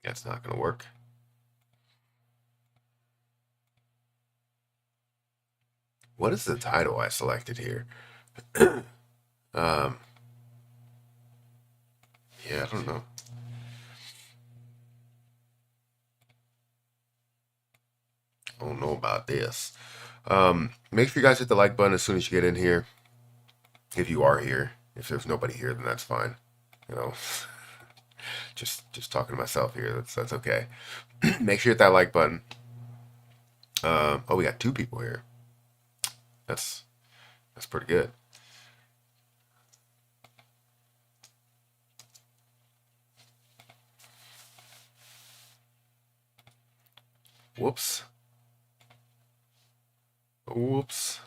That's not going to work. What is the title I selected here? um, yeah, I don't know. I don't know about this. Make sure you guys hit the like button as soon as you get in here. If you are here. If there's nobody here, then that's fine. You know, just talking to myself here. That's okay. Make sure you hit that like button. Oh, we got 2 people here. That's pretty good. Whoops. Whoops.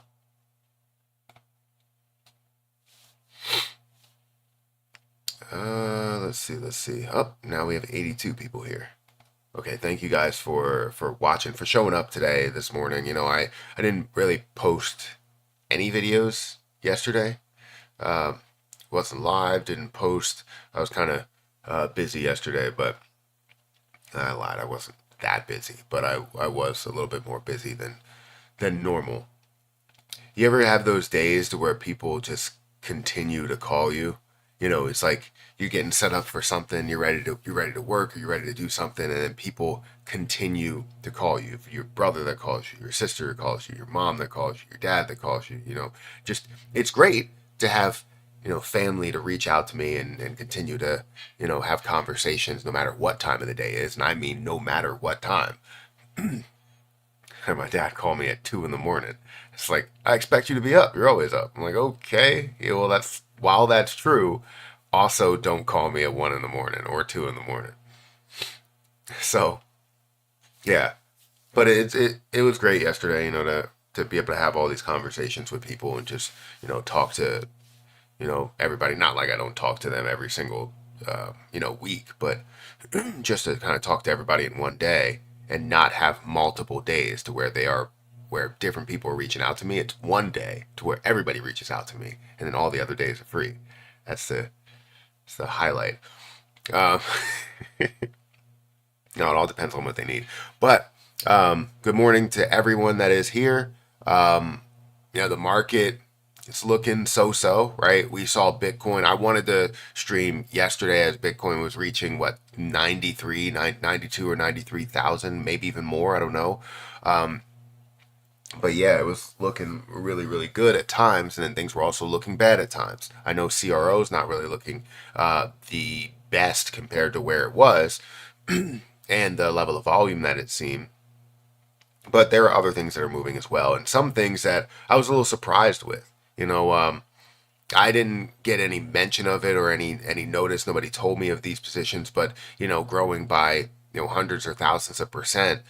Let's see. Oh, now we have 82 people here. Okay, thank you guys for watching, for showing up today, this morning. You know, I didn't really post any videos yesterday. Wasn't live, didn't post. I was kind of busy yesterday, but I lied. I wasn't that busy, but I was a little bit more busy than normal. You ever have those days to where people just continue to call you? You know, it's like you're getting set up for something, you're ready to work, or you're ready to do something, and then people continue to call you. Your brother that calls you, your sister that calls you, your mom that calls you, your dad that calls you, you know, just it's great to have, you know, family to reach out to me and continue to, you know, have conversations no matter what time of the day is. And I mean no matter what time. And my dad called me at 2 in the morning. It's like, I expect you to be up. You're always up. I'm like, okay. Yeah, well, while that's true, also don't call me at 1 in the morning or 2 in the morning. So yeah, but it was great yesterday, you know, to be able to have all these conversations with people and just, you know, talk to, you know, everybody. Not like I don't talk to them every single you know, week, but just to kind of talk to everybody in one day and not have multiple days to where where different people are reaching out to me. It's one day to where everybody reaches out to me, and then all the other days are free. That's the highlight. Um, no, it all depends on what they need. But good morning to everyone that is here. You know, the market is looking so-so, right? We saw Bitcoin. I wanted to stream yesterday as Bitcoin was reaching what 92 or 93,000, maybe even more. I don't know. But yeah, it was looking really, really good at times, and then things were also looking bad at times. I know CRO is not really looking the best compared to where it was and the level of volume that it seemed. But there are other things that are moving as well, and some things that I was a little surprised with. You know, I didn't get any mention of it or any notice. Nobody told me of these positions, but you know, growing by, you know, hundreds or thousands of percent,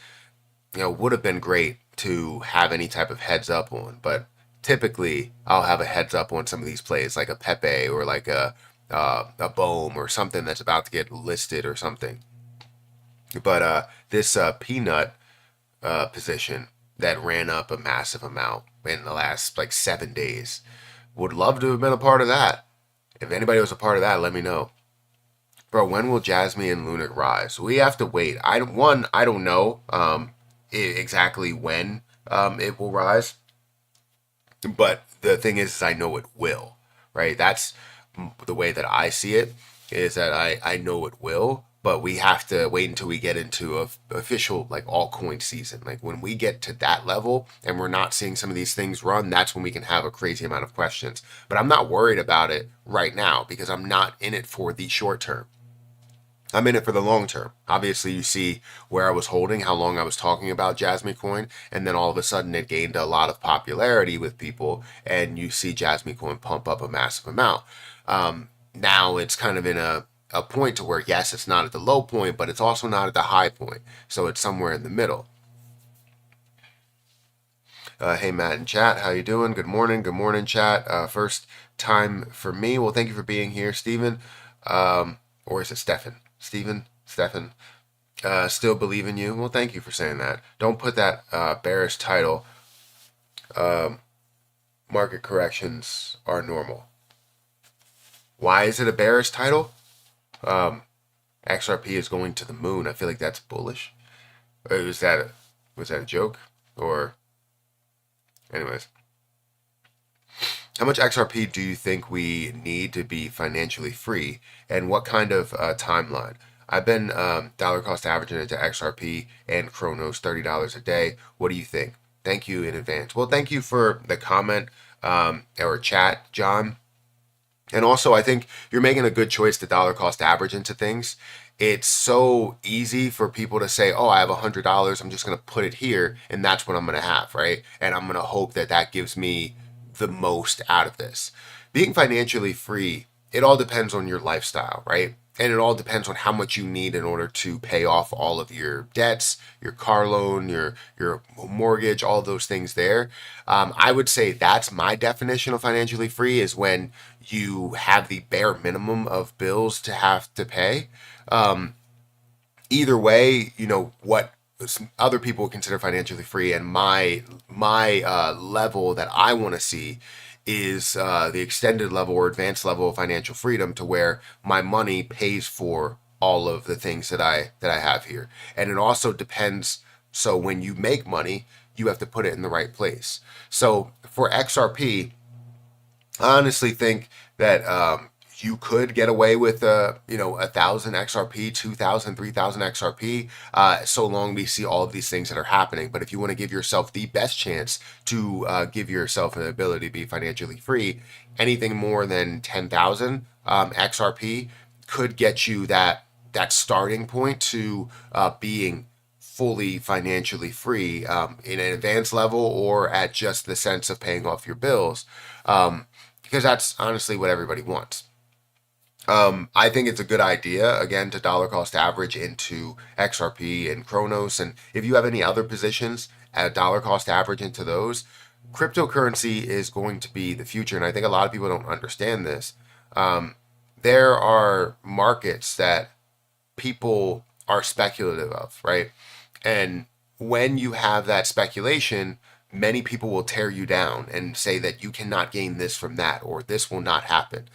you know, would have been great to have any type of heads up on. But typically, I'll have a heads up on some of these plays, like a Pepe or like a Bohm or something that's about to get listed or something. But this peanut position that ran up a massive amount in the last like 7 days, would love to have been a part of that. If anybody was a part of that, let me know. Bro, when will Jasmine and Lunar rise? We have to wait. I don't know exactly when it will rise, but the thing is I know it will, right? That's the way that I see it, is that I know it will, but we have to wait until we get into a official like altcoin season. Like when we get to that level and we're not seeing some of these things run, that's when we can have a crazy amount of questions. But I'm not worried about it right now because I'm not in it for the short term. I'm in it for the long term. Obviously, you see where I was holding, how long I was talking about Jasmine Coin, and then all of a sudden it gained a lot of popularity with people, and you see Jasmine Coin pump up a massive amount. Now it's kind of in a point to where, yes, it's not at the low point, but it's also not at the high point. So it's somewhere in the middle. Hey, Matt and chat, how you doing? Good morning, chat. First time for me. Well, thank you for being here, Stephen. Or is it Stefan? Stefan. Still believe in you. Well, thank you for saying that. Don't put that bearish title. Market corrections are normal. Why is it a bearish title? XRP is going to the moon. I feel like that's bullish. Was that a joke? Or, anyways, how much XRP do you think we need to be financially free, and what kind of timeline? I've been dollar cost averaging into XRP and Chronos, $30 a day. What do you think? Thank you in advance. Well, thank you for the comment or chat, John. And also, I think you're making a good choice to dollar cost average into things. It's so easy for people to say, oh, I have $100. I'm just going to put it here, and that's what I'm going to have, right? And I'm going to hope that that gives me the most out of this. Being financially free, it all depends on your lifestyle, right? And it all depends on how much you need in order to pay off all of your debts, your car loan, your mortgage, all those things there. I would say that's my definition of financially free, is when you have the bare minimum of bills to have to pay. Either way, what other people consider financially free, and my level that I want to see is the extended level or advanced level of financial freedom, to where my money pays for all of the things that I have here. And it also depends. So when you make money, you have to put it in the right place. So for XRP, I honestly think that you could get away with 1,000 XRP, 2,000, 3,000 XRP, so long we see all of these things that are happening. But if you want to give yourself the best chance to give yourself an ability to be financially free, anything more than 10,000 XRP could get you that starting point to being fully financially free in an advanced level, or at just the sense of paying off your bills, because that's honestly what everybody wants. I think it's a good idea, again, to dollar cost average into XRP and Chronos. And if you have any other positions at dollar cost average into those, cryptocurrency is going to be the future. And I think a lot of people don't understand this. There are markets that people are speculative of, right? And when you have that speculation, many people will tear you down and say that you cannot gain this from that, or this will not happen.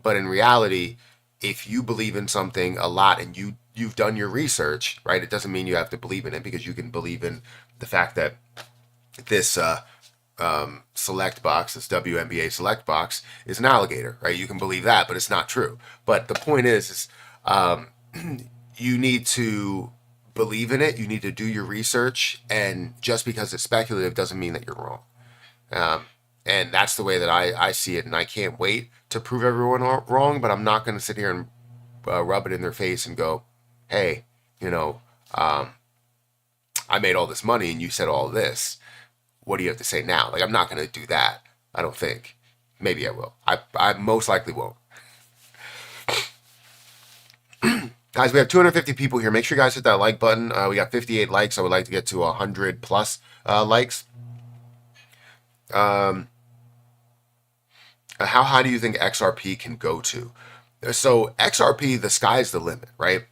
But in reality, if you believe in something a lot and you've done your research, right, it doesn't mean you have to believe in it, because you can believe in the fact that this select box, this WNBA select box, is an alligator, right? You can believe that, but it's not true. But the point is you need to believe in it. You need to do your research, and just because it's speculative doesn't mean that you're wrong. And that's the way that I see it, and I can't wait to prove everyone wrong, but I'm not going to sit here and rub it in their face and go, hey, I made all this money and you said all this. What do you have to say now? Like, I'm not going to do that. I don't think. Maybe I will. I most likely won't. Guys, we have 250 people here. Make sure you guys hit that like button. We got 58 likes. I would like to get to 100 plus likes. How high do you think XRP can go to? So XRP, the sky's the limit, right?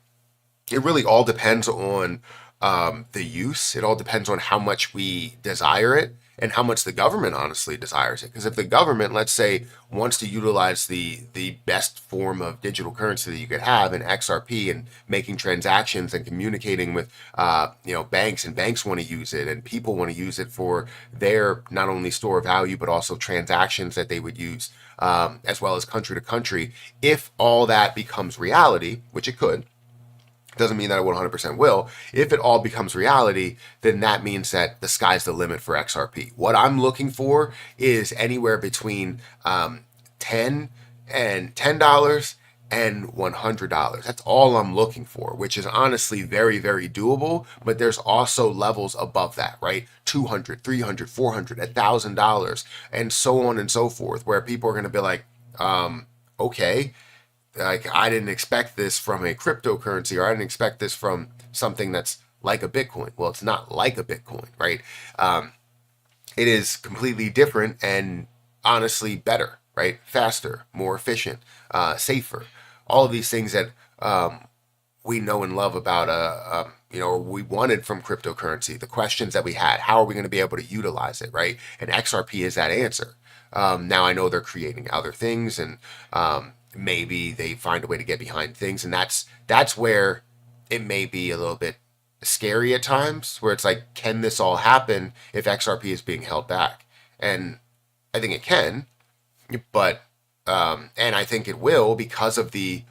It really all depends on the use. It all depends on how much we desire it, and how much the government honestly desires it. Because if the government, let's say, wants to utilize the best form of digital currency that you could have in XRP, and making transactions and communicating with banks, and banks want to use it, and people want to use it for their not only store of value but also transactions that they would use, as well as country to country. If all that becomes reality, which it could, doesn't mean that it 100% will. If it all becomes reality, then that means that the sky's the limit for XRP. What I'm looking for is anywhere between $10 and $10 and $100. That's all I'm looking for, which is honestly very, very doable. But there's also levels above that, right? $200, $300, $400, $1,000, and so on and so forth, where people are going to be like, okay, like, I didn't expect this from a cryptocurrency, or I didn't expect this from something that's like a Bitcoin. Well, it's not like a Bitcoin, right? It is completely different, and honestly better, right? Faster, more efficient, safer. All of these things that we know and love about, or we wanted from cryptocurrency. The questions that we had: how are we going to be able to utilize it, right? And XRP is that answer. Now I know they're creating other things, and maybe they find a way to get behind things, and that's where it may be a little bit scary at times, where it's like, can this all happen if XRP is being held back? And I think it can, but and I think it will because of the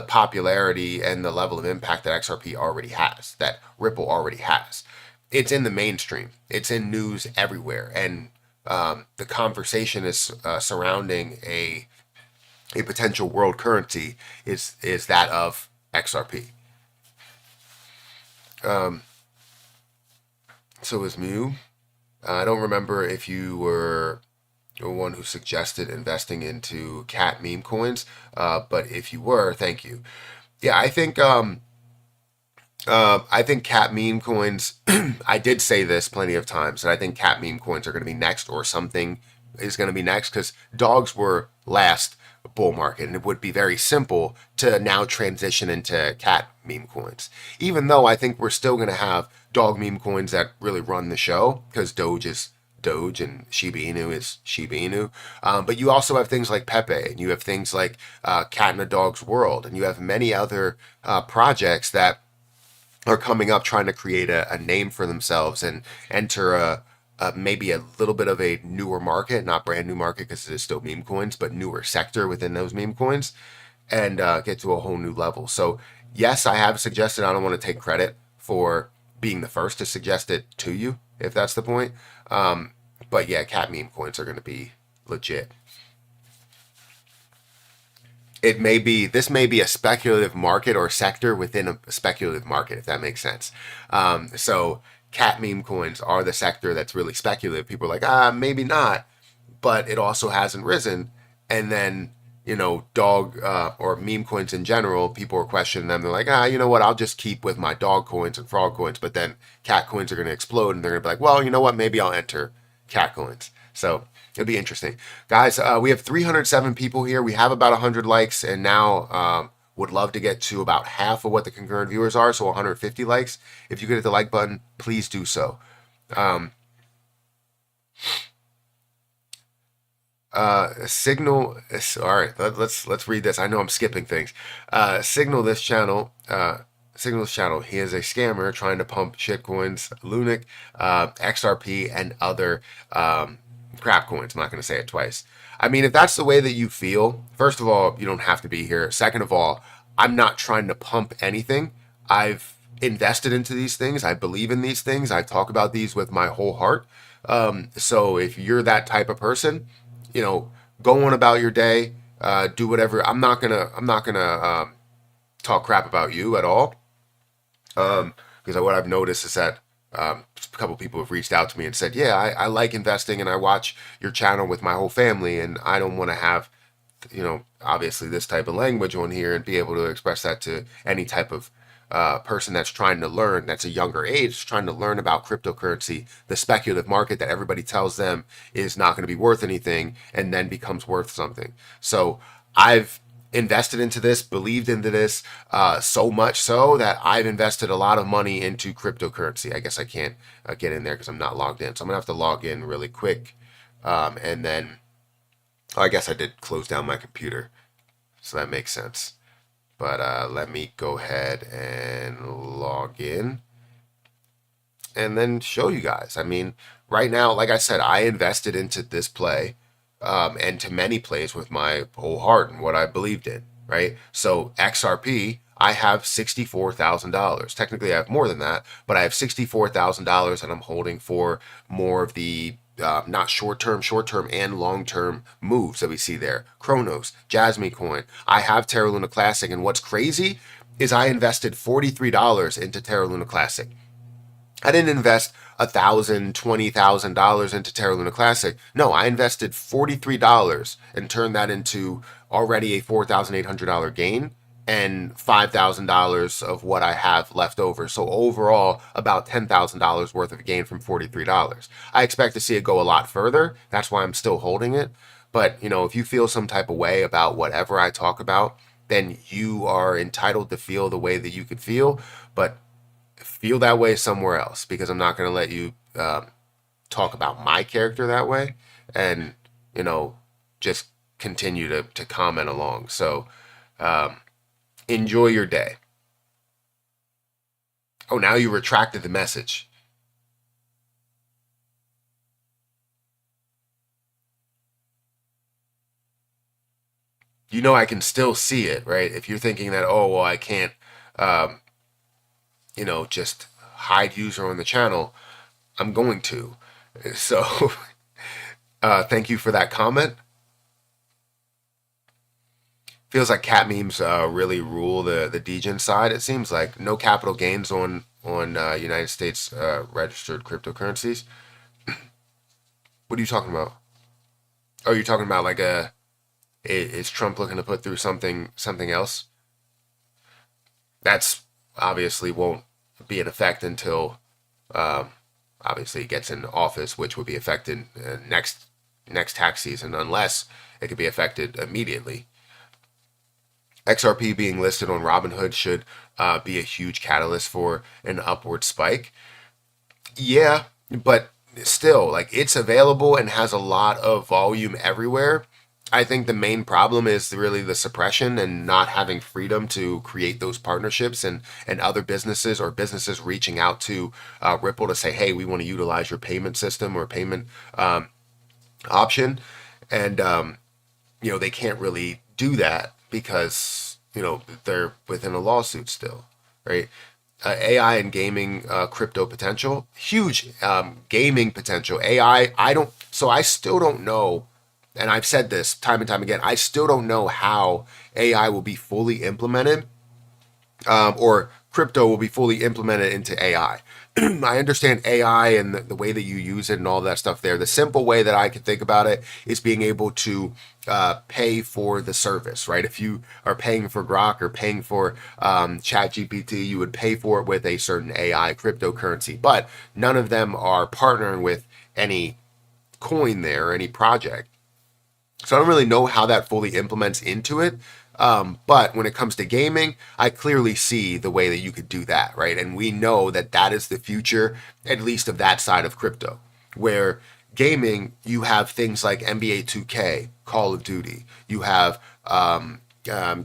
popularity and the level of impact that XRP already has, that Ripple already has. It's in the mainstream. It's in news everywhere, and the conversation is surrounding a potential world currency is that of XRP. So is Mew. I don't remember if you were one who suggested investing into cat meme coins, but if you were, thank you. Yeah, I think cat meme coins. I did say this plenty of times, and I think cat meme coins are going to be next, or something is going to be next, because dogs were last bull market, and it would be very simple to now transition into cat meme coins. Even though I think we're still going to have dog meme coins that really run the show, because Doge is Doge and Shiba Inu is Shiba Inu. But you also have things like Pepe, and you have things like Cat in a Dog's World, and you have many other projects that are coming up trying to create a name for themselves and enter maybe a little bit of a newer market, not brand new market because it is still meme coins, but newer sector within those meme coins, and get to a whole new level. So yes, I have suggested. I don't want to take credit for being the first to suggest it to you, if that's the point. But yeah, cat meme coins are going to be legit. This may be a speculative market or sector within a speculative market, if that makes sense. So cat meme coins are the sector that's really speculative. People are like, maybe not, but it also hasn't risen. And then, dog or meme coins in general, people are questioning them. They're like, you know what? I'll just keep with my dog coins and frog coins. But then cat coins are going to explode, and they're going to be like, well, you know what? Maybe I'll enter cat coins. So it'll be interesting. Guys, we have 307 people here. We have about 100 likes, and now would love to get to about half of what the concurrent viewers are, so 150 likes. If you could hit the like button, please do so. Signal. All right, let's read this. I know I'm skipping things. Signal this channel. Signal this channel. He is a scammer trying to pump shitcoins, Lunic, XRP, and other crap coins. I'm not going to say it twice. I mean, if that's the way that you feel, first of all, you don't have to be here. Second of all, I'm not trying to pump anything. I've invested into these things. I believe in these things. I talk about these with my whole heart. So if you're that type of person, go on about your day, do whatever. I'm not gonna talk crap about you at all. Because what I've noticed is that a couple people have reached out to me and said, yeah, I like investing and I watch your channel with my whole family, and I don't want to have, obviously this type of language on here and be able to express that to any type of person that's trying to learn, that's a younger age, trying to learn about cryptocurrency, the speculative market that everybody tells them is not going to be worth anything and then becomes worth something. So I've invested into this, believed into this, so much so that I've invested a lot of money into cryptocurrency. I guess I can't get in there because I'm not logged in. So I'm going to have to log in really quick. And then I guess I did close down my computer. So that makes sense. But let me go ahead and log in and then show you guys. I mean, right now, like I said, I invested into this play and to many plays with my whole heart and what I believed in, right? So XRP, I have $64,000. Technically, I have more than that, but I have $64,000 that I'm holding for more of the not short-term and long-term moves that we see there. Chronos, Jasmine Coin. I have Terra Luna Classic, and what's crazy is I invested $43 into Terra Luna Classic. I didn't invest $1,000, $20,000 into Terra Luna Classic. No, I invested $43 and turned that into already a $4,800 gain and $5,000 of what I have left over. So overall, about $10,000 worth of gain from $43. I expect to see it go a lot further. That's why I'm still holding it. But, if you feel some type of way about whatever I talk about, then you are entitled to feel the way that you could feel. But feel that way somewhere else, because I'm not going to let you talk about my character that way and, just continue to comment along. So enjoy your day. Oh, now you retracted the message. You know I can still see it, right? If you're thinking that, oh, well, I can't, um, just hide user on the channel, I'm going to. So thank you for that comment. Feels like cat memes really rule the degen side. It seems like no capital gains on United States registered cryptocurrencies. What are you talking about? Oh, you're talking about like is Trump looking to put through something else? That's obviously won't be in effect until um, obviously he gets in office, which would be affected next tax season, unless it could be affected immediately. XRP being listed on Robinhood should be a huge catalyst for an upward spike. Yeah, but still, like it's available and has a lot of volume everywhere. I think the main problem is really the suppression and not having freedom to create those partnerships and other businesses or businesses reaching out to Ripple to say, hey, we want to utilize your payment system or payment option. And they can't really do that because they're within a lawsuit still, right? AI and gaming crypto potential, huge gaming potential. AI, I still don't know, and I've said this time and time again, I still don't know how AI will be fully implemented or crypto will be fully implemented into AI. I understand AI and the way that you use it and all that stuff there. The simple way that I can think about it is being able to pay for the service, right? If you are paying for Grok or paying for ChatGPT, you would pay for it with a certain AI cryptocurrency. But none of them are partnering with any coin there or any project. So I don't really know how that fully implements into it. But when it comes to gaming, I clearly see the way that you could do that, right? And we know that that is the future, at least of that side of crypto, where gaming, you have things like NBA 2K, Call of Duty, you have, I'm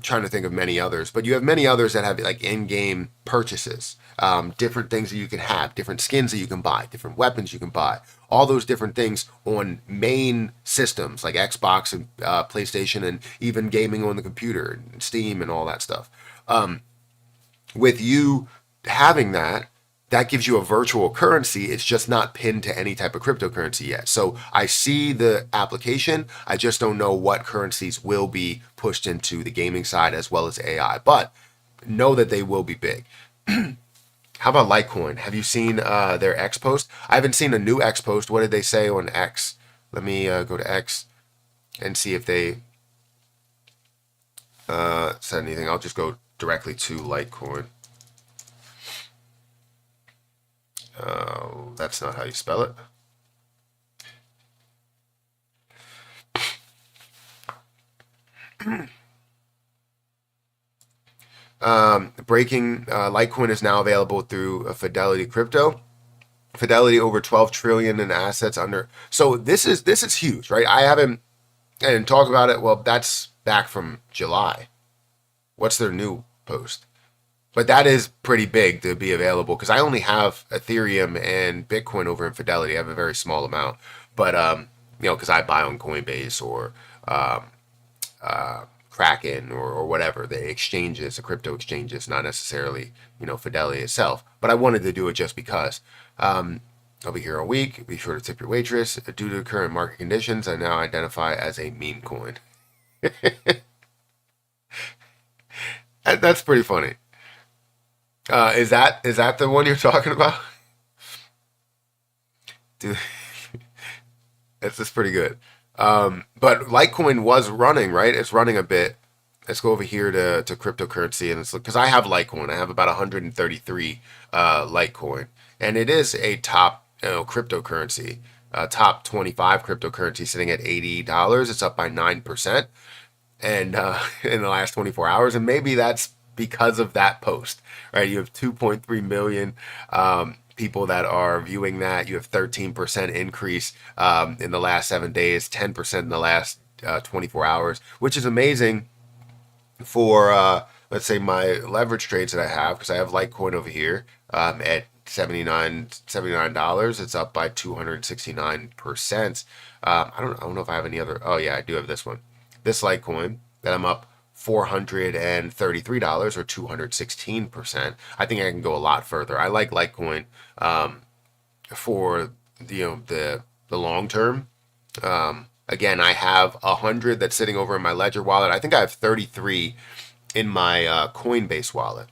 trying to think of many others, but you have many others that have like in-game purchases, different things that you can have, different skins that you can buy, different weapons you can buy, all those different things on main systems like Xbox and PlayStation, and even gaming on the computer and Steam and all that stuff. With you having that, that gives you a virtual currency. It's just not pinned to any type of cryptocurrency yet. So I see the application. I just don't know what currencies will be pushed into the gaming side as well as AI, but know that they will be big. How about Litecoin? Have you seen their X post? I haven't seen a new X post. What did they say on X? Let me go to X and see if they said anything. I'll just go directly to Litecoin. That's not how you spell it. Breaking Litecoin is now available through Fidelity Crypto. Fidelity over 12 trillion in assets under. So this is huge, right? I didn't talk about it. Well, that's back from July. What's their new post? But that is pretty big to be available because I only have Ethereum and Bitcoin over in Fidelity. I have a very small amount, but because I buy on Coinbase or Kraken or whatever the exchanges, the crypto exchanges, not necessarily Fidelity itself. But I wanted to do it just because. I'll be here all week. Be sure to tip your waitress. Due to current market conditions, I now identify as a meme coin. That's pretty funny. Is that the one you're talking about? Dude, that's just pretty good. But Litecoin was running, right? It's running a bit. Let's go over here to cryptocurrency, and it's because I have Litecoin. I have about 133 Litecoin, and it is a top cryptocurrency, top 25 cryptocurrency, sitting at $80. It's up by 9%, and in the last 24 hours, and maybe that's because of that post, right? You have 2.3 million people that are viewing that. You have 13% increase in the last 7 days, 10% in the last 24 hours, which is amazing for let's say my leverage trades that I have, because I have Litecoin over here at $79. It's up by 269%. I don't know if I have any other. Oh yeah, I do have this one. This Litecoin that I'm up $433 or 216%. I think I can go a lot further. I like Litecoin for the long term. Again, I have 100 that's sitting over in my Ledger wallet. I think I have 33 in my Coinbase wallet.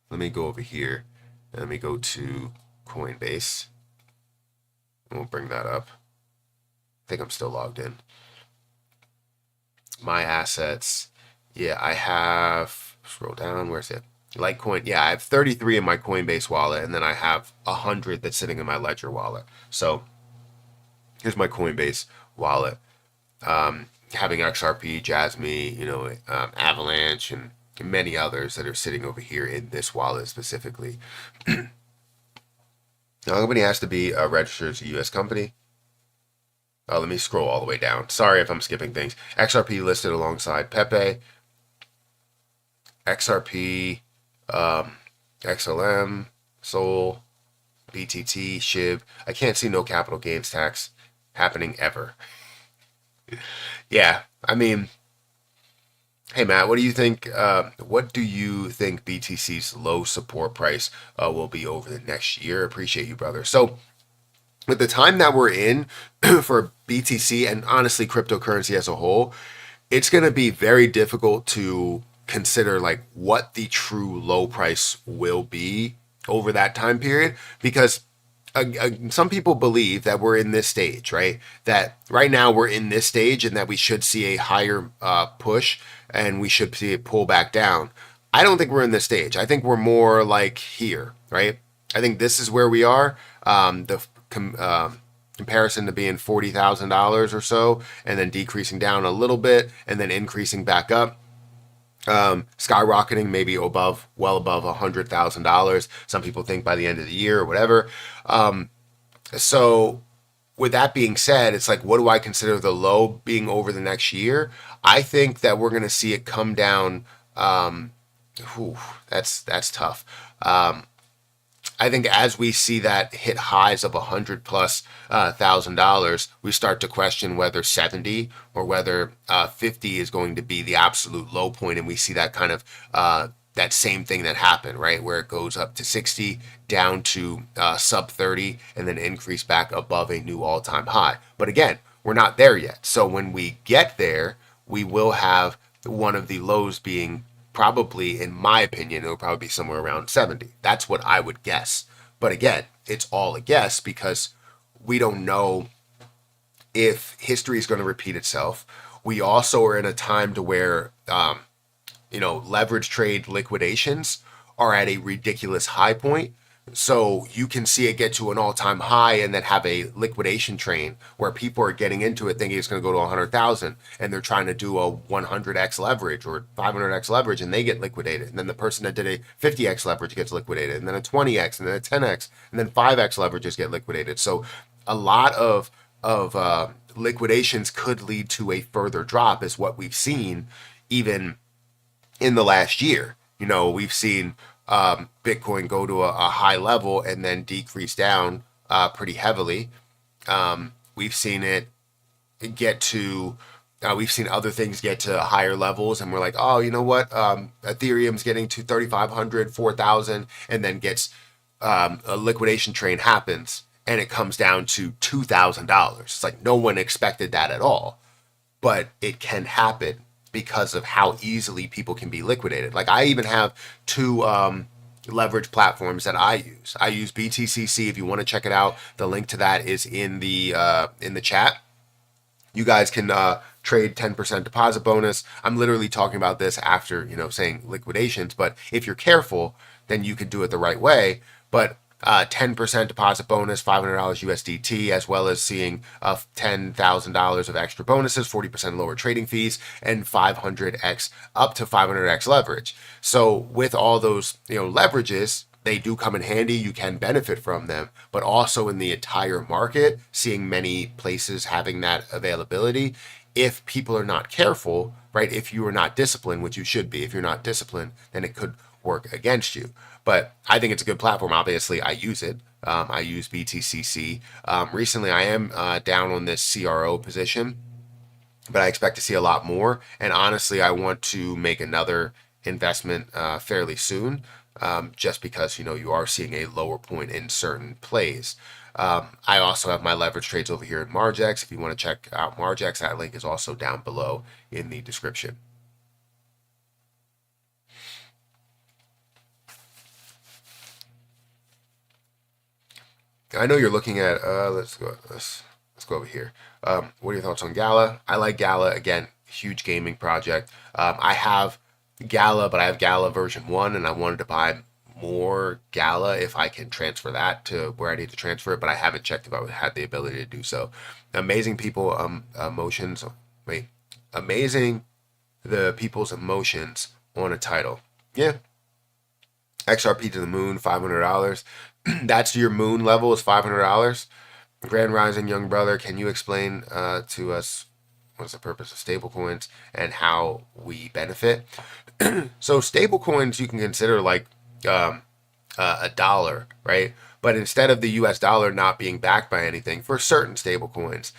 Let me go over here and let me go to Coinbase. We'll bring that up. I think I'm still logged in. My assets. Yeah, I have, scroll down, where's it? Litecoin. Yeah, I have 33 in my Coinbase wallet, and then I have 100 that's sitting in my Ledger wallet. So here's my Coinbase wallet. Having XRP, Jasmy, Avalanche, and many others that are sitting over here in this wallet specifically. Now, a company has to be registered as a U.S. company. Let me scroll all the way down. Sorry if I'm skipping things. XRP listed alongside Pepe, XRP, XLM, Sol, BTT, SHIB. I can't see no capital gains tax happening ever. Yeah, I mean, hey Matt, what do you think? What do you think BTC's low support price will be over the next year? Appreciate you, brother. So, with the time that we're in for BTC and honestly cryptocurrency as a whole, it's going to be very difficult to consider like what the true low price will be over that time period, because some people believe that we're in this stage, right? That right now we're in this stage and that we should see a higher push and we should see it pull back down. I don't think we're in this stage. I think we're more like here, right? I think this is where we are. Comparison to being $40,000 or so and then decreasing down a little bit and then increasing back up. Skyrocketing maybe well above $100,000. Some people think by the end of the year or whatever. So with that being said, it's like, what do I consider the low being over the next year? I think that we're going to see it come down. That's tough. I think as we see that hit highs of $100,000+, we start to question whether 70 or whether 50 is going to be the absolute low point, and we see that kind of that same thing that happened, right, where it goes up to 60, down to sub 30, and then increase back above a new all-time high. But again, we're not there yet. So when we get there, we will have one of the lows being, probably, in my opinion, it'll probably be somewhere around 70. That's what I would guess. But again, it's all a guess because we don't know if history is going to repeat itself. We also are in a time to where, leverage trade liquidations are at a ridiculous high point. So you can see it get to an all-time high and then have a liquidation train where people are getting into it thinking it's going to go to 100,000 and they're trying to do a 100x leverage or 500x leverage and they get liquidated. And then the person that did a 50x leverage gets liquidated, and then a 20x and then a 10x and then 5x leverages get liquidated. So a lot of liquidations could lead to a further drop, is what we've seen even in the last year. We've seen Bitcoin go to a high level and then decrease down pretty heavily. We've seen it get to, we've seen other things get to higher levels, and we're like, oh, you know what? Ethereum's getting to 3,500, 4,000, and then gets a liquidation train happens, and it comes down to $2,000. It's like no one expected that at all, but it can happen because of how easily people can be liquidated. Like I even have two leverage platforms that I use. I use BTCC. If you want to check it out, the link to that is in the chat. You guys can trade 10% deposit bonus. I'm literally talking about this after saying liquidations, but if you're careful, then you can do it the right way. But 10% deposit bonus, $500 USDT, as well as seeing $10,000 of extra bonuses, 40% lower trading fees, and 500x up to 500x leverage. So with all those leverages, they do come in handy. You can benefit from them, but also in the entire market, seeing many places having that availability. If people are not careful, right? If you are not disciplined, which you should be, if you're not disciplined, then it could work against you. But I think it's a good platform. Obviously, I use it. I use BTCC. Recently, I am down on this CRO position, but I expect to see a lot more. And honestly, I want to make another investment fairly soon, just because you are seeing a lower point in certain plays. I also have my leverage trades over here in Margex. If you want to check out Margex, that link is also down below in the description. I know you're looking at. Let's go over here. What are your thoughts on Gala? I like Gala. Again, huge gaming project. I have Gala, but I have Gala version 1, and I wanted to buy more Gala if I can transfer that to where I need to transfer it, but I haven't checked if I had the ability to do so. Amazing people, emotions. Wait, amazing the people's emotions on a title. Yeah. XRP to the moon, $500. That's your moon level is $500. Grand Rising young brother, can you explain to us what's the purpose of stablecoins and how we benefit? So stablecoins you can consider like a dollar, right? But instead of the US dollar not being backed by anything, for certain stablecoins,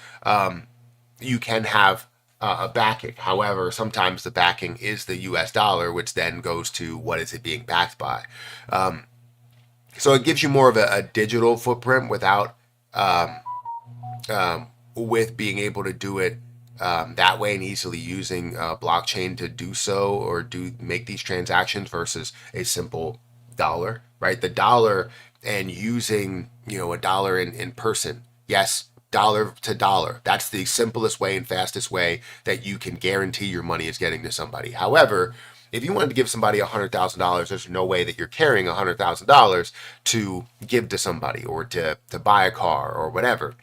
you can have a backing. However, sometimes the backing is the US dollar, which then goes to what is it being backed by. So it gives you more of a digital footprint without with being able to do it that way and easily using blockchain to do so or make these transactions versus a simple dollar, right? The dollar and using a dollar in person. Yes, dollar to dollar. That's the simplest way and fastest way that you can guarantee your money is getting to somebody. However, if you wanted to give somebody $100,000, there's no way that you're carrying $100,000 to give to somebody or to buy a car or whatever.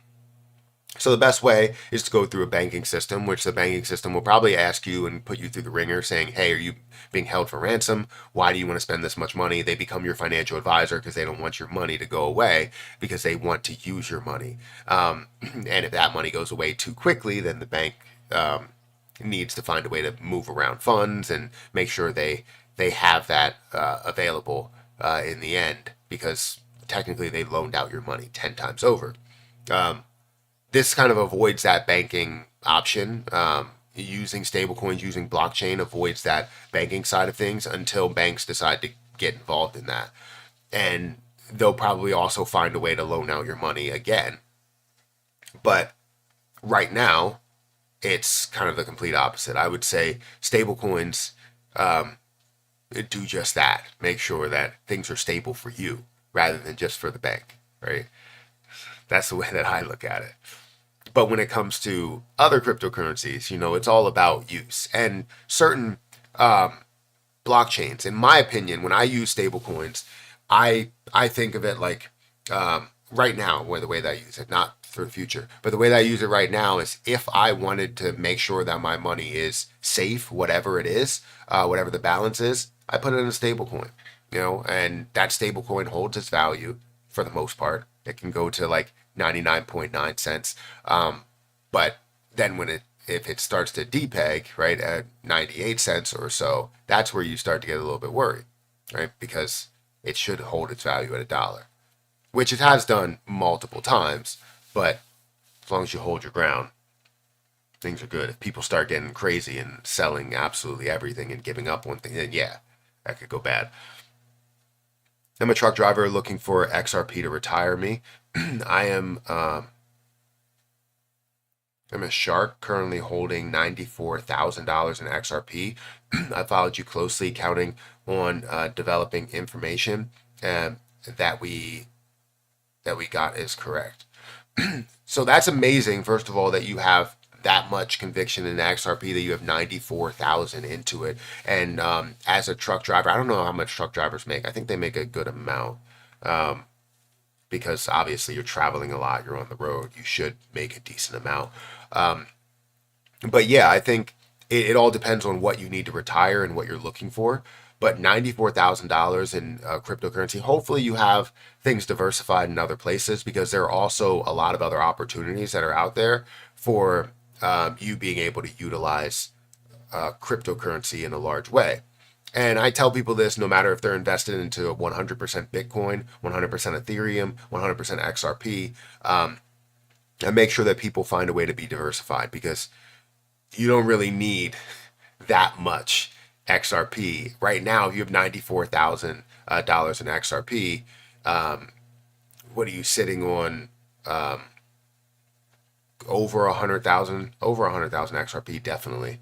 So the best way is to go through a banking system, which the banking system will probably ask you and put you through the ringer saying, hey, are you being held for ransom? Why do you want to spend this much money? They become your financial advisor because they don't want your money to go away because they want to use your money. And if that money goes away too quickly, then the bank needs to find a way to move around funds and make sure they have that available in the end because technically they loaned out your money 10 times over. This kind of avoids that banking option. Using stablecoins, using blockchain avoids that banking side of things until banks decide to get involved in that. And they'll probably also find a way to loan out your money again. But right now, it's kind of the complete opposite. I would say stablecoins do just that. Make sure that things are stable for you rather than just for the bank, right? That's the way that I look at it. But when it comes to other cryptocurrencies, it's all about use and certain blockchains. In my opinion, when I use stablecoins, I think of it like right now, where the way that I use it, not for the future, but the way that I use it right now is if I wanted to make sure that my money is safe, whatever it is, whatever the balance is, I put it in a stablecoin, and that stablecoin holds its value for the most part. It can go to like 99.9 cents. But then if it starts to depeg, right, at 98 cents or so, that's where you start to get a little bit worried, right? Because it should hold its value at $1, which it has done multiple times. But as long as you hold your ground, things are good. If people start getting crazy and selling absolutely everything and giving up one thing, then yeah, that could go bad. I'm a truck driver looking for XRP to retire me. I'm a shark currently holding $94,000 in XRP. I followed you closely, counting on developing information that we got is correct. So that's amazing. First of all, that you have that much conviction in XRP, that you have 94,000 into it. And as a truck driver, I don't know how much truck drivers make. I think they make a good amount. Because obviously you're traveling a lot, you're on the road, you should make a decent amount. But yeah, I think it all depends on what you need to retire and what you're looking for. but $94,000 in cryptocurrency. Hopefully you have things diversified in other places, because there are also a lot of other opportunities that are out there for you being able to utilize cryptocurrency in a large way. And I tell people this no matter if they're invested into 100% Bitcoin, 100% Ethereum, 100% XRP. I make sure that people find a way to be diversified, because you don't really need that much XRP. Right now, if you have $94,000 in XRP, what are you sitting on? Over 100,000, over 100,000 XRP, definitely.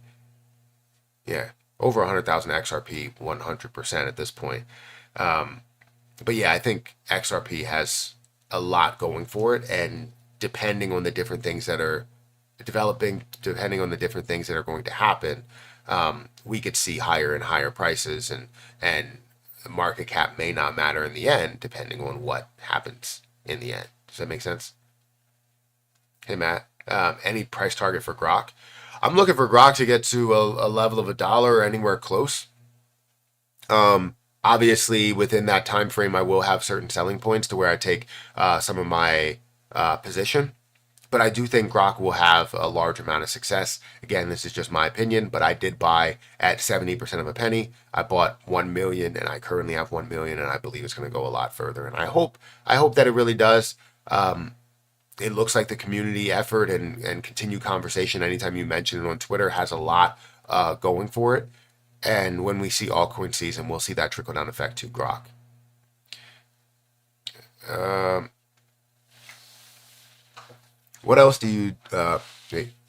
Yeah, over 100,000 XRP, 100% at this point. But yeah, I think XRP has a lot going for it, and depending on the different things that are developing, depending on the different things that are going to happen, we could see higher and higher prices, and the market cap may not matter in the end, depending on what happens in the end. Does that make sense? Hey Matt, any price target for Grok? I'm looking for Grok to get to a level of $1 or anywhere close. Obviously, within that time frame, I will have certain selling points to where I take some of my position. But I do think Grok will have a large amount of success. Again, this is just my opinion, but I did buy at 70% of a penny. I bought 1 million, and I currently have 1 million, and I believe it's going to go a lot further. And I hope that it really does. It looks like the community effort and continued conversation, anytime you mention it on Twitter, has a lot going for it. And when we see altcoin season, we'll see that trickle down effect to Grok. What else do you, what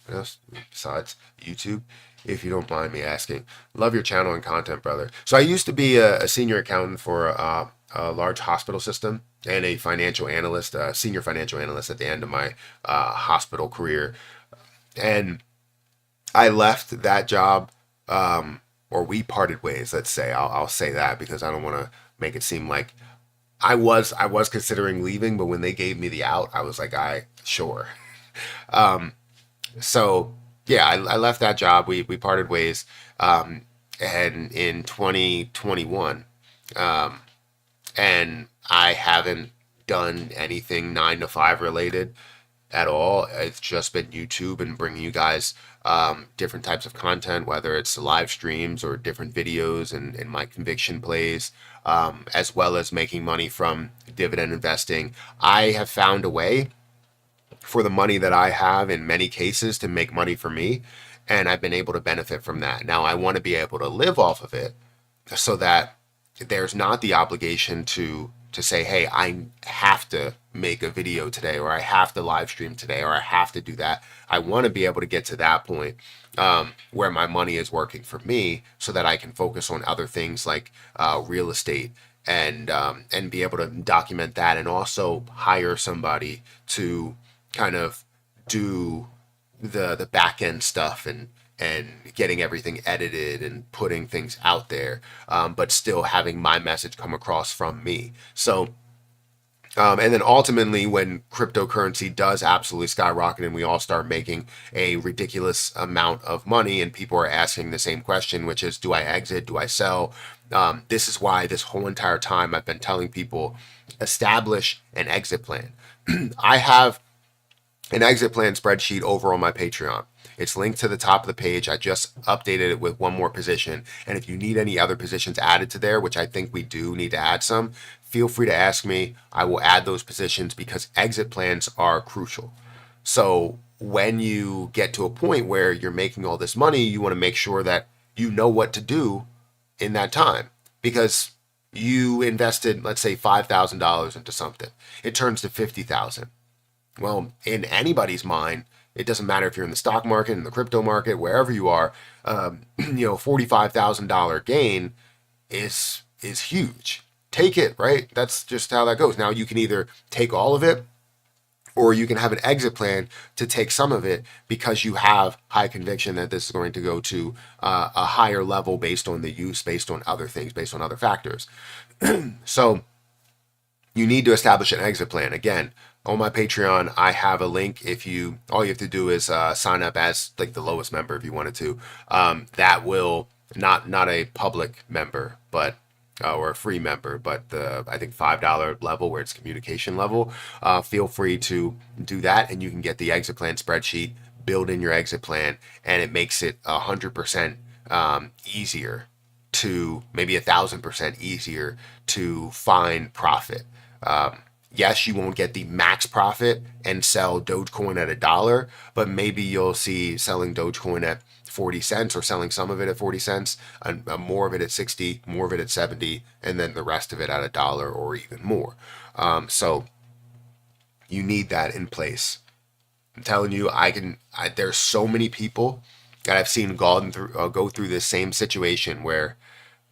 else besides YouTube, if you don't mind me asking? Love your channel and content, brother. So I used to be a senior accountant for a large hospital system, and a financial analyst, senior financial analyst at the end of my hospital career. And I left that job, or we parted ways, let's say. I'll say that, because I don't want to make it seem like I was considering leaving, but when they gave me the out, I was like, sure. So yeah, I left that job. We parted ways, and in 2021, and I haven't done anything 9 to 5 related at all. It's just been YouTube and bringing you guys different types of content, whether it's live streams or different videos and my conviction plays, as well as making money from dividend investing. I have found a way for the money that I have, in many cases, to make money for me, and I've been able to benefit from that. Now I want to be able to live off of it, so that there's not the obligation to say, hey, I have to make a video today, or I have to live stream today, or I have to do that. I want to be able to get to that point where my money is working for me, so that I can focus on other things like real estate, and be able to document that, and also hire somebody to kind of do the back end stuff, and getting everything edited and putting things out there, but still having my message come across from me. So, and then ultimately, when cryptocurrency does absolutely skyrocket and we all start making a ridiculous amount of money, and people are asking the same question, which is, do I exit? Do I sell? This is why this whole entire time I've been telling people, establish an exit plan. I have an exit plan spreadsheet over on my Patreon. It's linked to the top of the page. I just updated it with one more position. And if you need any other positions added to there, which I think we do need to add some, feel free to ask me. I will add those positions, because exit plans are crucial. So when you get to a point where you're making all this money, you want to make sure that you know what to do in that time, because you invested, let's say, $5,000 into something. It turns to $50,000. Well, in anybody's mind, it doesn't matter if you're in the stock market, in the crypto market, wherever you are, $45,000 gain is huge. Take it, right? That's just how that goes. Now you can either take all of it, or you can have an exit plan to take some of it, because you have high conviction that this is going to go to a higher level based on the use, based on other things, based on other factors. So you need to establish an exit plan. Again, on my Patreon, I have a link. All you have to do is sign up as like the lowest member if you wanted to. That will not a public member, but or a free member, but the I think $5 level where it's communication level. Feel free to do that, and you can get the exit plan spreadsheet, build in your exit plan, and it makes it 100% easier to maybe 1,000% easier to find profit. Yes, you won't get the max profit and sell Dogecoin at $1, but maybe you'll see selling Dogecoin at 40 cents or selling some of it at 40 cents, and more of it at 60, more of it at 70, and then the rest of it at $1 or even more. So you need that in place. I'm telling you, there's so many people that I've seen go through this same situation where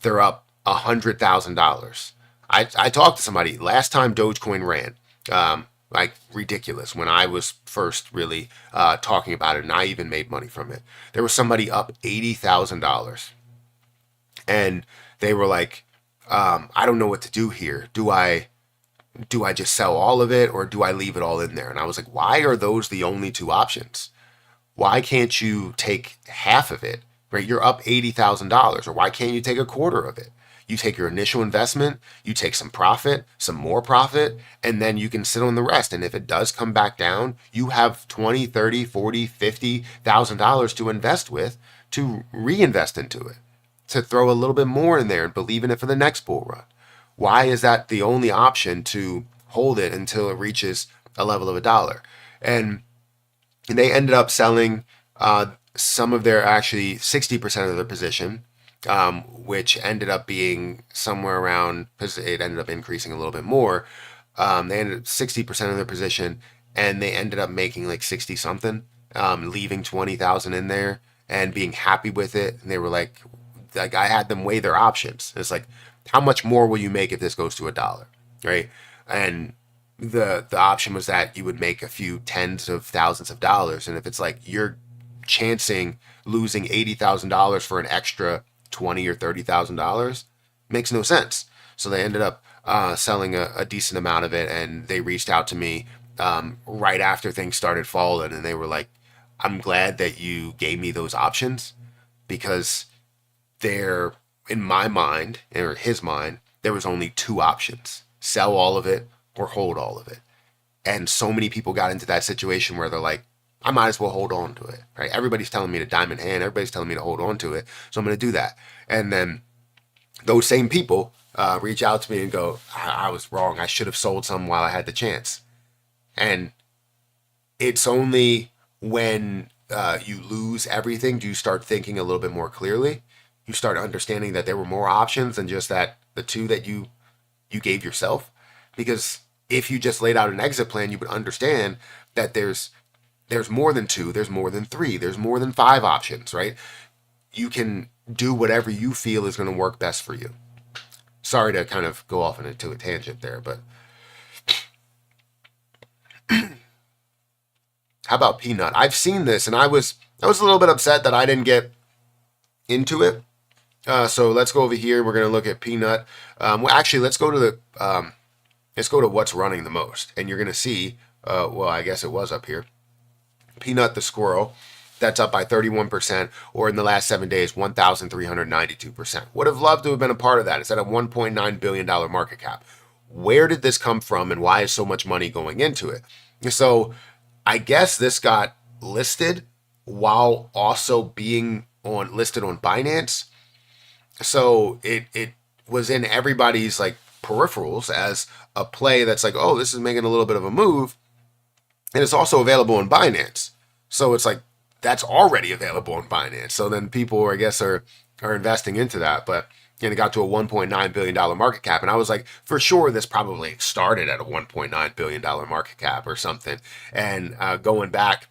they're up $100,000. I talked to somebody last time Dogecoin ran, like ridiculous when I was first really talking about it, and I even made money from it. There was somebody up $80,000, and they were like, I don't know what to do here. Do I just sell all of it, or do I leave it all in there? And I was like, why are those the only two options? Why can't you take half of it? Right? You're up $80,000, or why can't you take a quarter of it? You take your initial investment, you take some profit, some more profit, and then you can sit on the rest. And if it does come back down, you have 20, 30, 40, $50,000 to invest with, to reinvest into it, to throw a little bit more in there and believe in it for the next bull run. Why is that the only option, to hold it until it reaches a level of $1? And they ended up selling some of their, actually 60% of their position, which ended up being somewhere around, because it ended up increasing a little bit more. They ended up 60% of their position, and they ended up making like 60 something, leaving 20,000 in there and being happy with it. And they were like I had them weigh their options. It's like, how much more will you make if this goes to $1, right? And the option was that you would make a few tens of thousands of dollars, and if it's like you're chancing losing $80,000 for an extra $20,000 or $30,000, makes no sense. So they ended up selling a decent amount of it, and they reached out to me right after things started falling, and they were like, I'm glad that you gave me those options, because there, in my mind, or his mind, there was only two options: sell all of it or hold all of it. And so many people got into that situation where they're like, I might as well hold on to it, right? Everybody's telling me to diamond hand, everybody's telling me to hold on to it, so I'm going to do that. And then those same people reach out to me and go, I was wrong. I should have sold some while I had the chance. And it's only when you lose everything do you start thinking a little bit more clearly. You start understanding that there were more options than just that the two that you gave yourself. Because if you just laid out an exit plan, you would understand that there's more than two, there's more than three, there's more than five options, right? You can do whatever you feel is going to work best for you. Sorry to kind of go off into a tangent there, but how about Peanut? I've seen this, and I was a little bit upset that I didn't get into it. So let's go over here. We're going to look at Peanut. Well, actually, let's go to what's running the most, and you're going to see. Well, I guess it was up here. Peanut the squirrel, that's up by 31%, or in the last 7 days, 1,392%. Would have loved to have been a part of that. It's at a $1.9 billion market cap. Where did this come from, and why is so much money going into it? So I guess this got listed while also being listed on Binance. So it was in everybody's like peripherals as a play that's like, oh, this is making a little bit of a move. And it's also available on Binance. So it's like, that's already available on Binance. So then people, I guess, are investing into that. But it got to a $1.9 billion market cap. And I was like, for sure, this probably started at a $1.9 billion market cap or something. And going back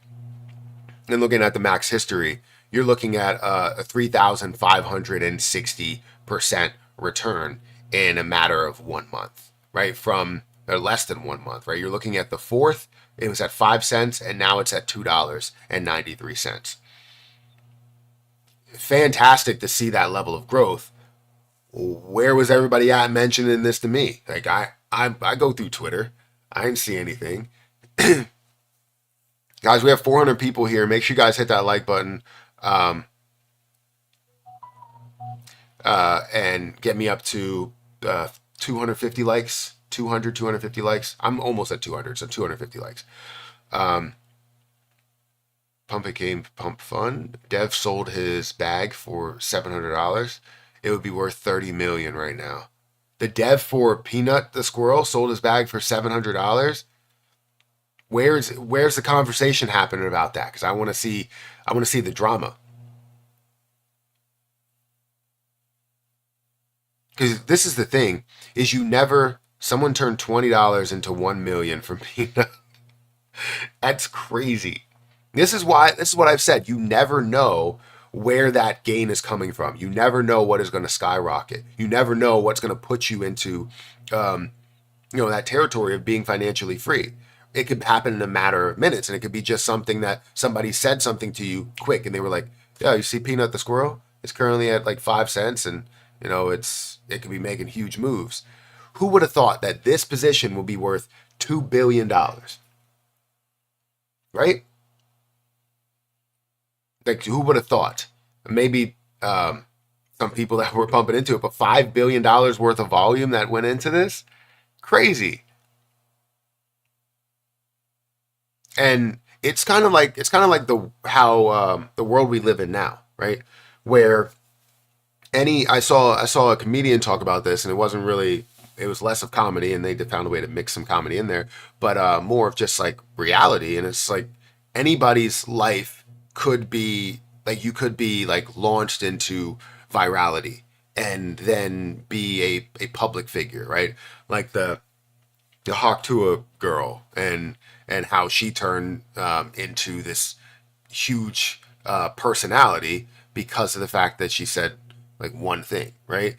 and looking at the max history, you're looking at a 3,560% return in a matter of 1 month, right? From or less than 1 month, right? You're looking at the fourth, it was at 5 cents, and now it's at $2.93. Fantastic to see that level of growth. Where was everybody at mentioning this to me? Like I go through Twitter, I didn't see anything. Guys, we have 400 people here. Make sure you guys hit that like button. and get me up to 250 likes, 250 likes. I'm almost at 200, so 250 likes. Um, Pump It Game Pump Fun. Dev sold his bag for $700. It would be worth 30 million right now. The dev for Peanut the Squirrel sold his bag for $700. Where's the conversation happening about that? Because I want to see the drama. Because this is the thing: is you never someone turned $20 into 1 million from Peanut. That's crazy. This is what I've said. You never know where that gain is coming from. You never know what is going to skyrocket. You never know what's going to put you into um, that territory of being financially free. It could happen in a matter of minutes, and it could be just something that somebody said something to you quick, and they were like, "Yeah, you see Peanut the Squirrel? It's currently at like 5 cents, and it could be making huge moves." Who would have thought that this position will be worth $2 billion, right? Like, who would have thought? Maybe some people that were pumping into it, but $5 billion worth of volume that went into this, crazy. And it's kind of like the how the world we live in now, right? Where I saw a comedian talk about this, and it was less of comedy, and they found a way to mix some comedy in there, but more of just like reality. And it's like anybody's life could be like you could be like launched into virality and then be a public figure, right? Like the Hawk Tuah girl and how she turned into this huge personality because of the fact that she said like one thing, right?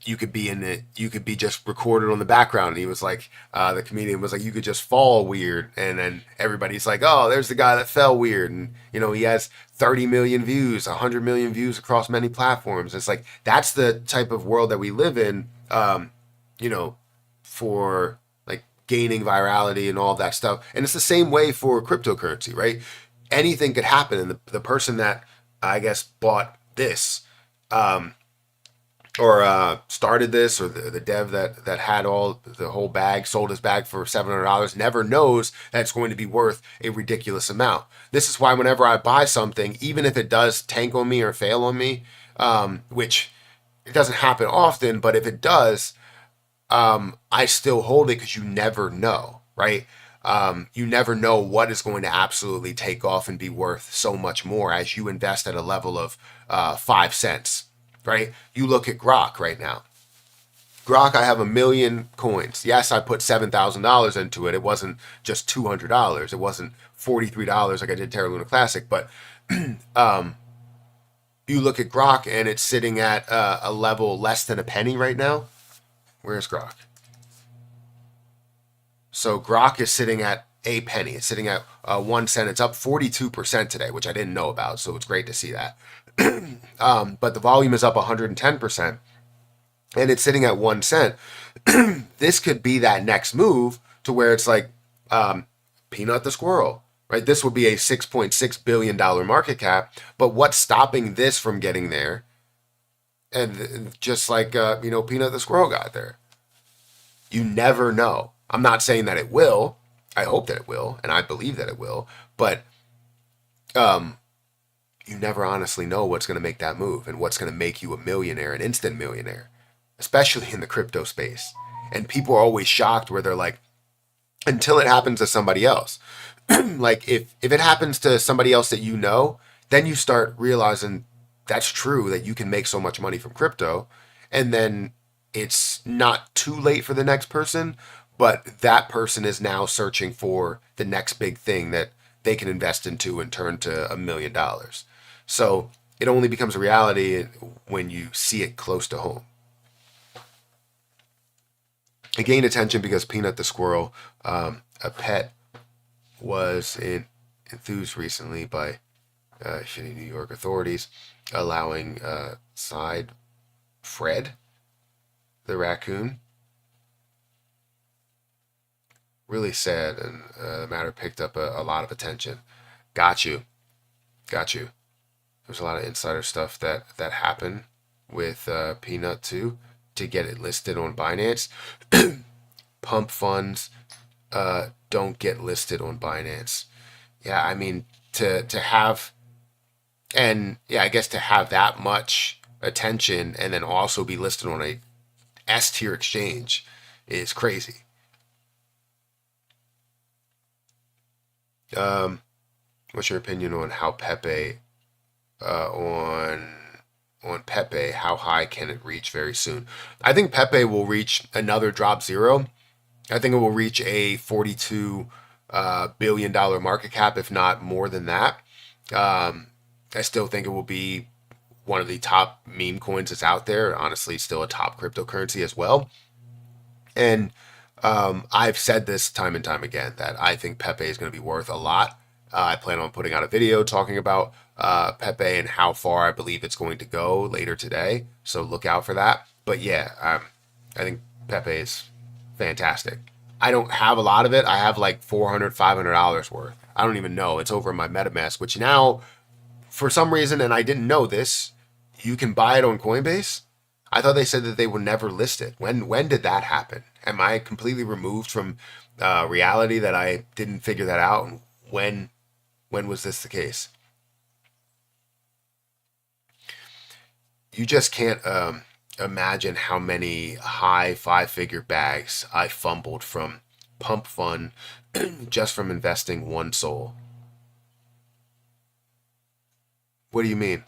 You could be in it, you could be just recorded on the background. And he was like, the comedian was like, you could just fall weird. And then everybody's like, oh, there's the guy that fell weird. And, he has 30 million views, 100 million views across many platforms. It's like, that's the type of world that we live in, you know, for like gaining virality and all that stuff. And it's the same way for cryptocurrency, right? Anything could happen. And the person that I guess bought this um, or started this, or the dev that had all the whole bag, sold his bag for $700, never knows that it's going to be worth a ridiculous amount. This is why whenever I buy something, even if it does tank on me or fail on me, which it doesn't happen often, but if it does, I still hold it because you never know, right? You never know what is going to absolutely take off and be worth so much more as you invest at a level of 5 cents, right? You look at Grok right now. Grok, I have 1 million coins. Yes, I put $7,000 into it. It wasn't just $200. It wasn't $43 like I did Terra Luna Classic. But you look at Grok and it's sitting at a level less than a penny right now. Where's Grok? So Grok is sitting at a penny. It's sitting at 1 cent. It's up 42% today, which I didn't know about. So it's great to see that. But the volume is up 110%, and it's sitting at 1 cent. This could be that next move to where it's like Peanut the Squirrel, right? This would be a $6.6 billion market cap. But what's stopping this from getting there? And just like, Peanut the Squirrel got there. You never know. I'm not saying that it will. I hope that it will, and I believe that it will. But you never honestly know what's going to make that move and what's going to make you a millionaire, an instant millionaire, especially in the crypto space. And people are always shocked where they're like, until it happens to somebody else. Like if it happens to somebody else that you know, then you start realizing that's true, that you can make so much money from crypto. And then it's not too late for the next person, but that person is now searching for the next big thing that they can invest into and turn to $1 million. So it only becomes a reality when you see it close to home. It gained attention because Peanut the Squirrel, a pet, was enthused recently by shitty New York authorities allowing Side Fred, the raccoon. Really sad, and the matter picked up a lot of attention. Got you. There's a lot of insider stuff that happened with Peanut too to get it listed on Binance. Pump funds don't get listed on Binance. Yeah, I mean to have, and yeah, I guess to have that much attention and then also be listed on a S tier exchange is crazy. Um, what's your opinion on how Pepe on Pepe? How high can it reach very soon? I think Pepe will reach another drop zero. I think it will reach a $42 billion market cap, if not more than that. Um, I still think it will be one of the top meme coins that's out there. Honestly, still a top cryptocurrency as well. And I've said this time and time again that I think Pepe is going to be worth a lot. I plan on putting out a video talking about Pepe and how far I believe it's going to go later today. So look out for that. But yeah, I think Pepe is fantastic. I don't have a lot of it. I have like $400, $500 worth. I don't even know. It's over in my MetaMask, which now, for some reason, and I didn't know this, you can buy it on Coinbase. I thought they said that they would never list it. When did that happen? Am I completely removed from reality that I didn't figure that out? When when was this the case? You just can't imagine how many high five-figure bags I fumbled from Pump Fun just from investing one soul. What do you mean?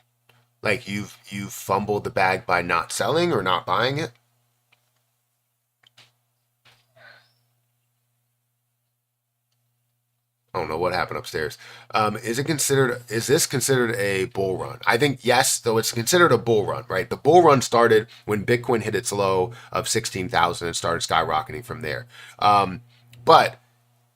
Like you've fumbled the bag by not selling or not buying it? I don't know what happened upstairs. Is this considered a bull run? I think yes, though it's considered a bull run, right? The bull run started when Bitcoin hit its low of 16,000 and started skyrocketing from there. But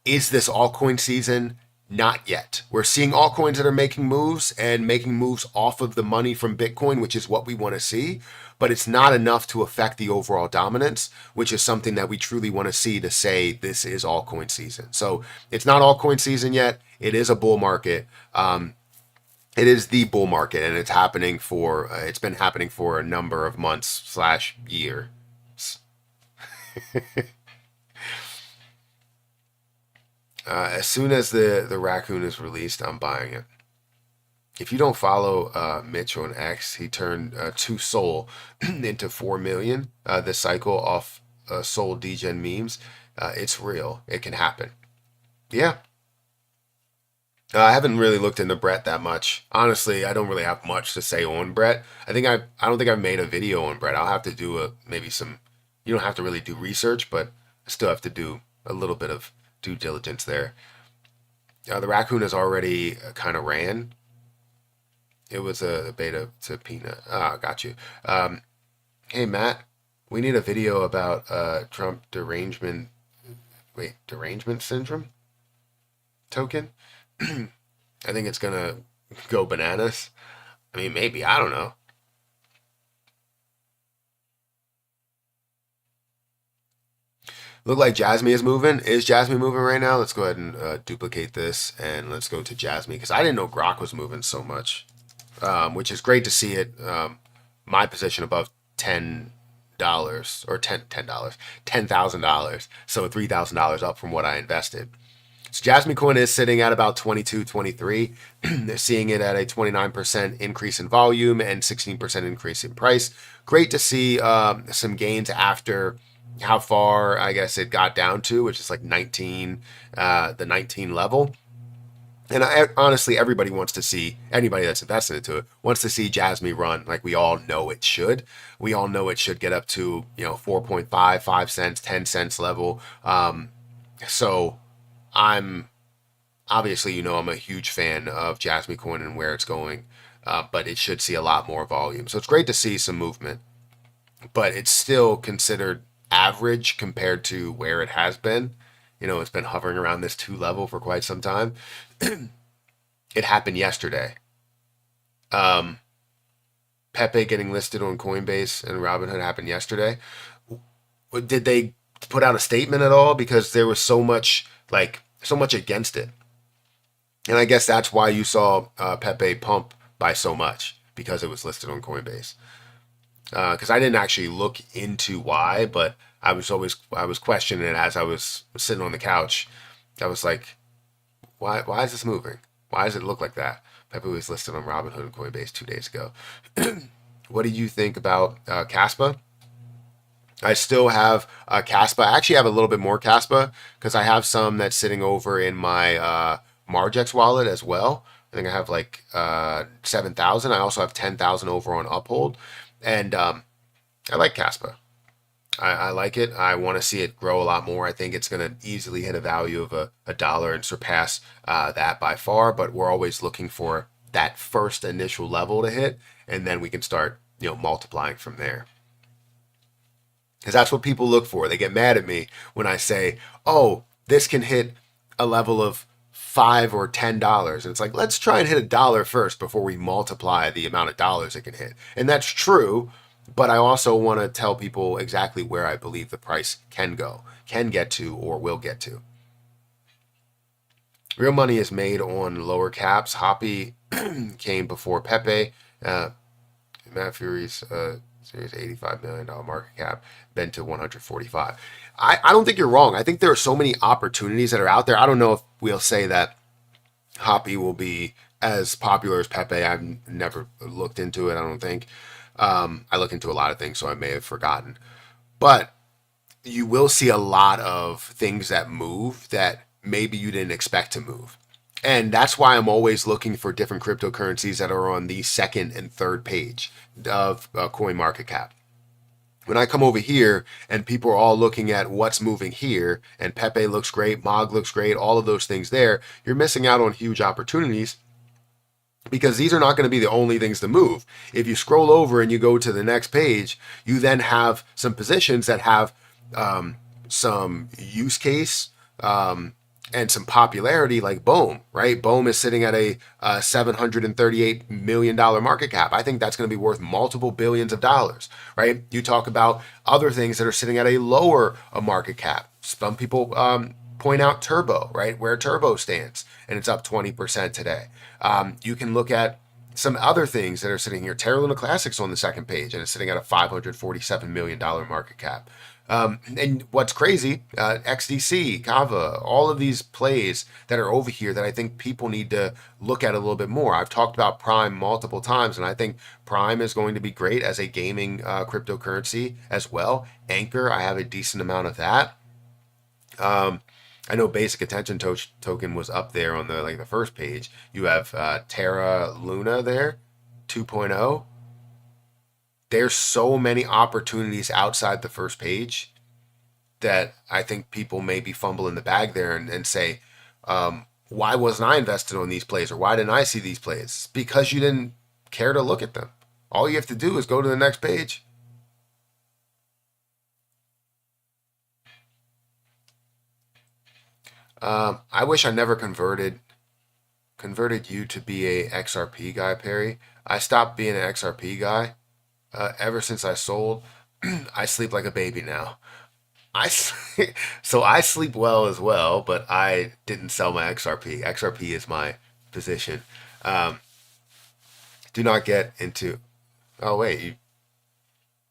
is this altcoin season? Not yet. We're seeing altcoins that are making moves and making moves off of the money from Bitcoin, which is what we want to see. But it's not enough to affect the overall dominance, which is something that we truly want to see to say this is altcoin season. So it's not altcoin season yet. It is a bull market. It is the bull market, and it's happening for. It's been happening for a number of months slash year. As soon as the raccoon is released, I'm buying it. If you don't follow Mitch on X, he turned two Soul into 4 million this cycle off Soul Degen memes. It's real. It can happen. Yeah. I haven't really looked into Brett that much. Honestly, I don't really have much to say on Brett. I don't think I've made a video on Brett. I'll have to do a maybe some. You don't have to really do research, but I still have to do a little bit of due diligence there. The raccoon has already kind of ran. It was a beta to Peanut. Ah, got you. Hey Matt, we need a video about Trump derangement. Wait, derangement syndrome token. I think it's gonna go bananas. I mean, maybe I don't know. Look like Jasmine is moving. Is Jasmine moving right now? Let's go ahead and duplicate this and let's go to Jasmine because I didn't know Grok was moving so much, which is great to see it. My position above $10 or $10, $10,000, so $3,000 up from what I invested. So Jasmine coin is sitting at about 22, 23. They're seeing it at a 29% increase in volume and 16% increase in price. Great to see some gains after how far I guess it got down to, which is like 19, the 19 level. And honestly, everybody wants to see, anybody that's invested into it wants to see Jasmine run like we all know it should. We all know it should get up to, 4.5, 5 cents, 10 cents level. So I'm obviously, I'm a huge fan of Jasmine Coin and where it's going, but it should see a lot more volume. So it's great to see some movement, but it's still considered average compared to where it has been. It's been hovering around this two level for quite some time. It happened yesterday. Um, Pepe getting listed on Coinbase and Robinhood happened yesterday. Did they put out a statement at all? Because there was so much against it. And I guess that's why you saw Pepe pump by so much because it was listed on Coinbase. because I didn't actually look into why, but I was questioning it as I was sitting on the couch. I was like, why is this moving? Why does it look like that? Pepe was listed on Robinhood and Coinbase 2 days ago. What do you think about Caspa? I still have Caspa. I actually have a little bit more Caspa because I have some that's sitting over in my Margex wallet as well. I think I have like 7,000. I also have 10,000 over on Uphold, and I like Caspa. I like it. I want to see it grow a lot more. I think it's going to easily hit a value of a dollar and surpass that by far. But we're always looking for that first initial level to hit, and then we can start multiplying from there. Because that's what people look for. They get mad at me when I say, "Oh, this can hit a level of $5 or $10," and it's like, let's try and hit $1 first before we multiply the amount of dollars it can hit. And that's true, but I also want to tell people exactly where I believe the price can go, can get to, or will get to. Real money is made on lower caps. Hoppy came before Pepe. Matt Fury's series $85 million market cap, been to 145. I don't think you're wrong. I think there are so many opportunities that are out there. I don't know if we'll say that Hoppy will be as popular as Pepe. I've never looked into it, I don't think. I look into a lot of things, so I may have forgotten. But you will see a lot of things that move that maybe you didn't expect to move. And that's why I'm always looking for different cryptocurrencies that are on the second and third page of CoinMarketCap. When I come over here and people are all looking at what's moving here, and Pepe looks great, Mog looks great, all of those things there, you're missing out on huge opportunities because these are not going to be the only things to move. If you scroll over and you go to the next page, you then have some positions that have some use case, and some popularity, like Bohm, right? Bohm is sitting at a $738 million market cap. I think that's going to be worth multiple billions of dollars, right? You talk about other things that are sitting at a lower market cap. Some people point out Turbo, right? Where Turbo stands, and it's up 20% today. You can look at some other things that are sitting here. Terra Luna Classics on the second page, and it's sitting at a $547 million market cap. And what's crazy, XDC, Kava, all of these plays that are over here that I think people need to look at a little bit more. I've talked about Prime multiple times, and I think Prime is going to be great as a gaming cryptocurrency as well. Anchor, I have a decent amount of that. I know Basic Attention Token was up there on the first page. You have Terra Luna there, 2.0. There's so many opportunities outside the first page that I think people maybe fumble in the bag there and say, why wasn't I invested on these plays, or why didn't I see these plays? Because you didn't care to look at them. All you have to do is go to the next page. I wish I never converted you to be a XRP guy, Perry. I stopped being an XRP guy. Ever since I sold, I sleep like a baby now. So I sleep well as well, but I didn't sell my XRP. XRP is my position. Um, do not get into. Oh wait,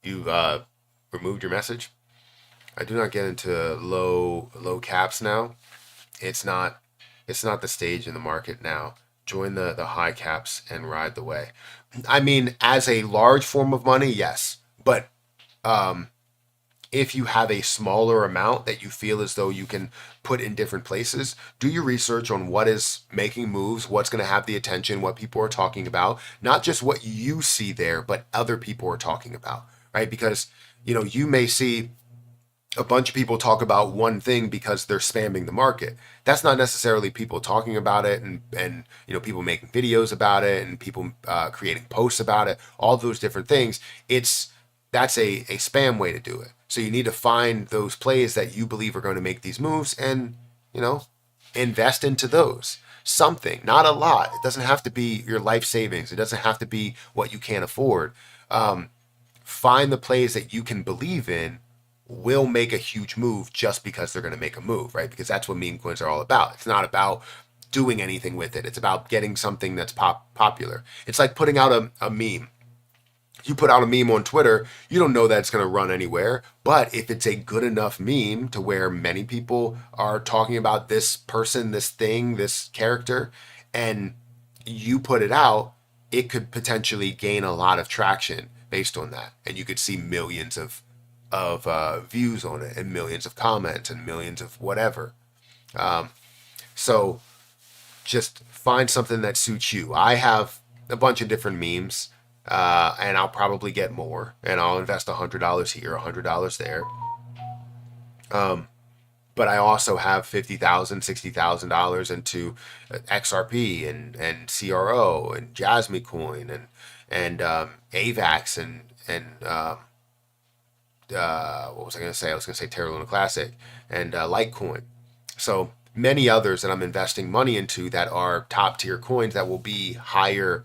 you removed your message. I do not get into low caps now. It's not it's not the stage in the market now. Join the high caps and ride the way. I mean, as a large form of money, yes, but um, if you have a smaller amount that you feel as though you can put in different places, do your research on what is making moves, what's going to have the attention, what people are talking about, not just what you see there, but other people are talking about, right? Because you may see a bunch of people talk about one thing because they're spamming the market. That's not necessarily people talking about it and people making videos about it and people creating posts about it. All those different things. That's a spam way to do it. So you need to find those plays that you believe are going to make these moves and invest into those. Something, not a lot. It doesn't have to be your life savings. It doesn't have to be what you can't afford. Find the plays that you can believe in will make a huge move just because they're going to make a move, right? Because that's what meme coins are all about. It's not about doing anything with it. It's about getting something that's popular. It's like putting out a meme. You put out a meme on Twitter, you don't know that it's going to run anywhere. But if it's a good enough meme to where many people are talking about this person, this thing, this character, and you put it out, it could potentially gain a lot of traction based on that. And you could see millions of views on it and millions of comments and millions of whatever. So just find something that suits you. I have a bunch of different memes, and I'll probably get more, and I'll invest $100 here, $100 there. But I also have $50,000, $60,000 into XRP and CRO and Jasmine Coin and AVAX and what was I going to say? I was going to say Terra Luna Classic and Litecoin. So many others that I'm investing money into that are top tier coins that will be higher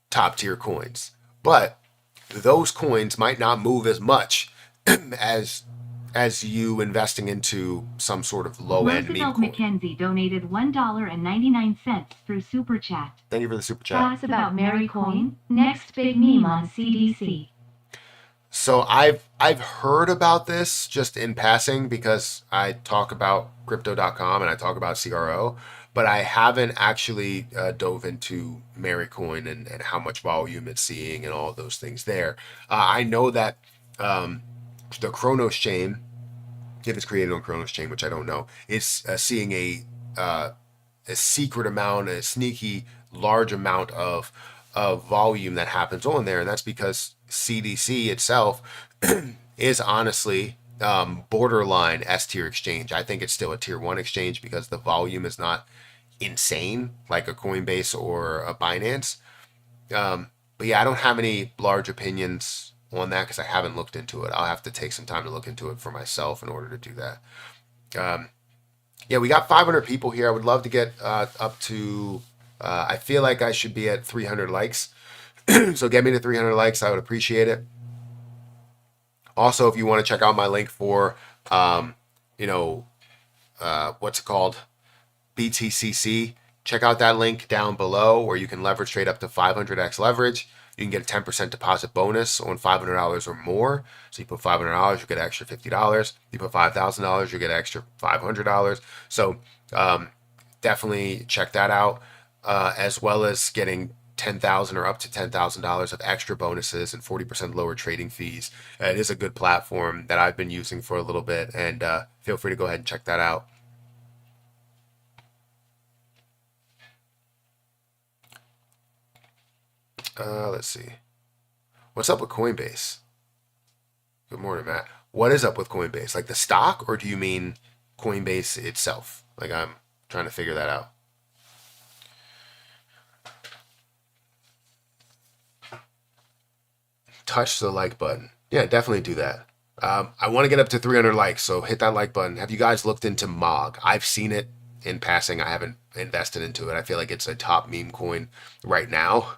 top tier coins. But those coins might not move as much as you investing into some sort of low end meme coin. McKenzie donated $1.99 through Super Chat. Thank you for the Super Chat. Tell us about Marycoin, next big meme on CDC. So I've heard about this just in passing because I talk about crypto.com and I talk about CRO, but I haven't actually dove into Marycoin and how much volume it's seeing and all of those things there. I know that the Kronos chain, if it's created on Kronos chain, which I don't know, is seeing a secret amount, a sneaky large amount of volume that happens on there, and that's because CDC itself is honestly borderline S tier exchange. I think it's still a tier 1 exchange because the volume is not insane like a Coinbase or a Binance. But yeah, I don't have any large opinions on that because I haven't looked into it. I'll have to take some time to look into it for myself in order to do that. Yeah, we got 500 people here. I would love to get up to, I feel like I should be at 300 likes. So get me to 300 likes. I would appreciate it. Also, if you want to check out my link for, what's it called? BTCC. Check out that link down below where you can leverage trade up to 500x leverage. You can get a 10% deposit bonus on $500 or more. So you put $500, you get an extra $50. You put $5,000, you get an extra $500. So definitely check that out, as well as getting $10,000 or up to $10,000 of extra bonuses and 40% lower trading fees. It is a good platform that I've been using for a little bit, and feel free to go ahead and check that out. Let's see. What's up with Coinbase? Good morning, Matt. What is up with Coinbase? Like the stock, or do you mean Coinbase itself? Like I'm trying to figure that out. Touch the like button. Yeah, definitely do that. I want to get up to 300 likes, so hit that like button. Have you guys looked into MOG? I've seen it in passing. I haven't invested into it. I feel like it's a top meme coin right now,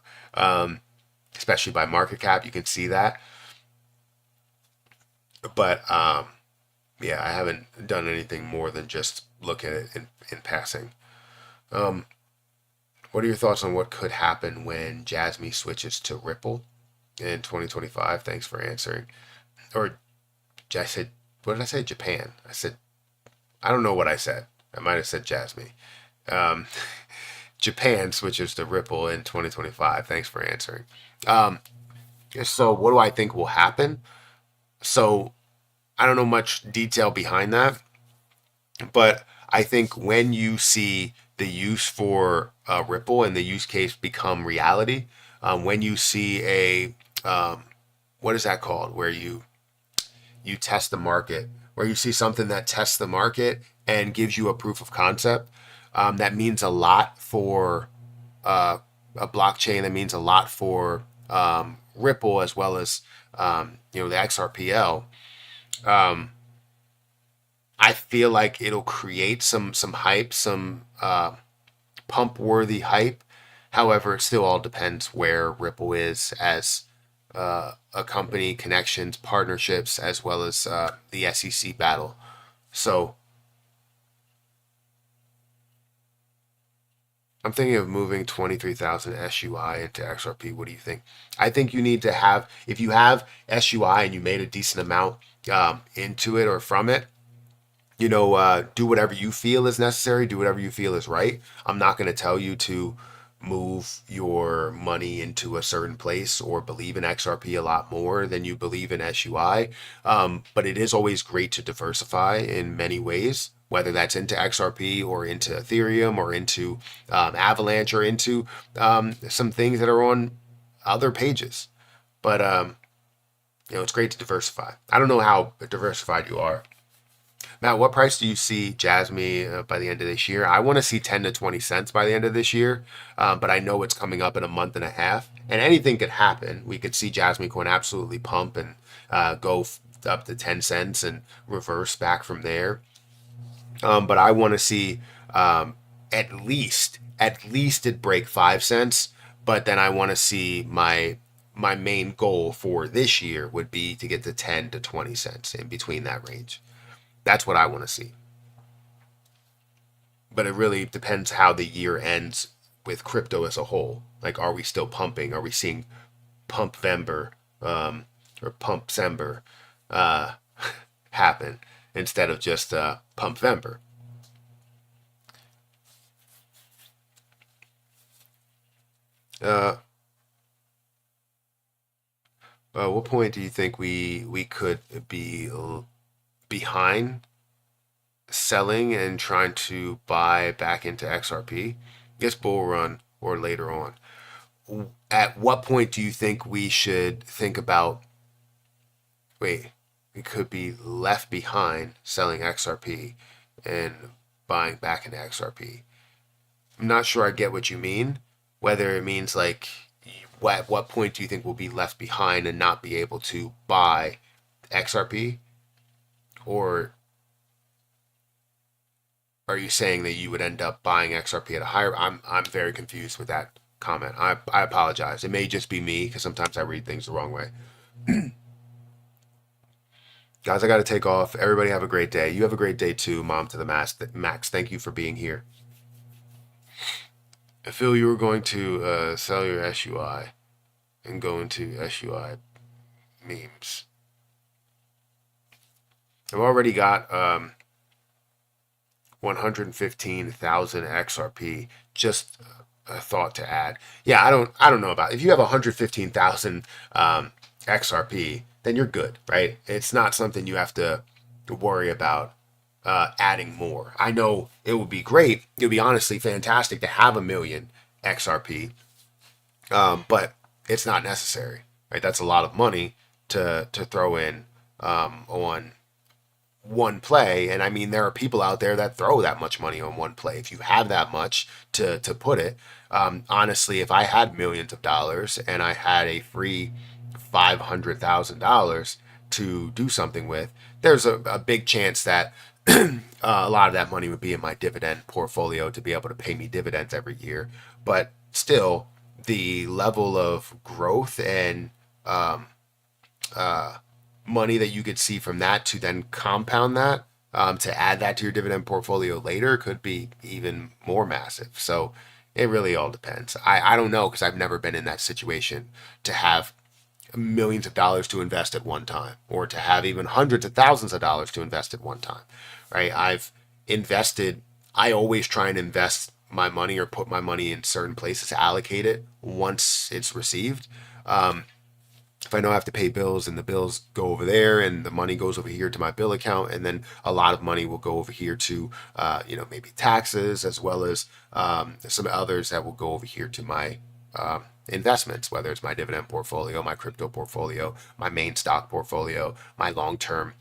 especially by market cap. You can see that. But yeah, I haven't done anything more than just look at it in passing. What are your thoughts on what could happen when Jasmine switches to Ripple in 2025? Thanks for answering. Or I said, what did I say? Japan. I don't know what I said. I might have said Jasmine. Japan switches to Ripple in 2025. Thanks for answering. So what do I think will happen? So I don't know much detail behind that, but I think when you see the use for Ripple and the use case become reality, when you see a what is that called? Where you test the market, where you see something that tests the market and gives you a proof of concept, that means a lot for a blockchain. That means a lot for Ripple as well as the XRPL. I feel like it'll create some hype, some pump-worthy hype. However, it still all depends where Ripple is as a company, connections, partnerships, as well as the SEC battle. So I'm thinking of moving 23,000 SUI into XRP. What do you think? I think you need to have, if you have SUI and you made a decent amount into it or from it, do whatever you feel is necessary, do whatever you feel is right. I'm not going to tell you to move your money into a certain place or believe in XRP a lot more than you believe in SUI. But it is always great to diversify in many ways, whether that's into XRP or into Ethereum or into Avalanche or into some things that are on other pages. But, it's great to diversify. I don't know how diversified you are. Matt, what price do you see Jasmine by the end of this year? I want to see 10 to 20 cents by the end of this year, but I know it's coming up in a month and a half, and anything could happen. We could see Jasmine coin absolutely pump and go up to 10 cents and reverse back from there. But I want to see at least it break 5 cents. But then I want to see my main goal for this year would be to get to 10 to 20 cents in between that range. That's what I want to see. But it really depends how the year ends with crypto as a whole. Like, are we still pumping? Are we seeing pump Vember or pump Sember uh, happen instead of just pump Vember? Uh, what point do you think we could be behind selling and trying to buy back into XRP? This bull run or later on. At what point do you think we should think about, wait, we could be left behind selling XRP and buying back into XRP? I'm not sure I get what you mean. Whether it means like, at what point do you think we'll be left behind and not be able to buy XRP? Or are you saying that you would end up buying XRP at a higher? I'm very confused with that comment. I apologize. It may just be me because sometimes I read things the wrong way. Guys, I got to take off. Everybody have a great day. You have a great day too, Mom to the Max. Thank you for being here. I feel you were going to sell your SUI and go into SUI memes. I've already got 115,000 XRP. Just a thought to add. Yeah, I don't know about it. If you have 115,000 XRP, then you're good, right? It's not something you have to worry about adding more. I know it would be great. It would be honestly fantastic to have a million XRP, but it's not necessary, right? That's a lot of money to throw in on one play. And I mean, there are people out there that throw that much money on one play. If you have that much to put it, honestly, if I had millions of dollars and I had a free $500,000 to do something with, there's a big chance that a lot of that money would be in my dividend portfolio to be able to pay me dividends every year. But still, the level of growth and money that you could see from that to then compound that to add that to your dividend portfolio later could be even more massive. So it really all depends. I don't know because I've never been in that situation to have millions of dollars to invest at one time or to have even hundreds of thousands of dollars to invest at one time, right? I always try and invest my money or put my money in certain places, allocate it once it's received. If I know I have to pay bills and the bills go over there and the money goes over here to my bill account, and then a lot of money will go over here to, maybe taxes, as well as some others that will go over here to my investments, whether it's my dividend portfolio, my crypto portfolio, my main stock portfolio, my long-term,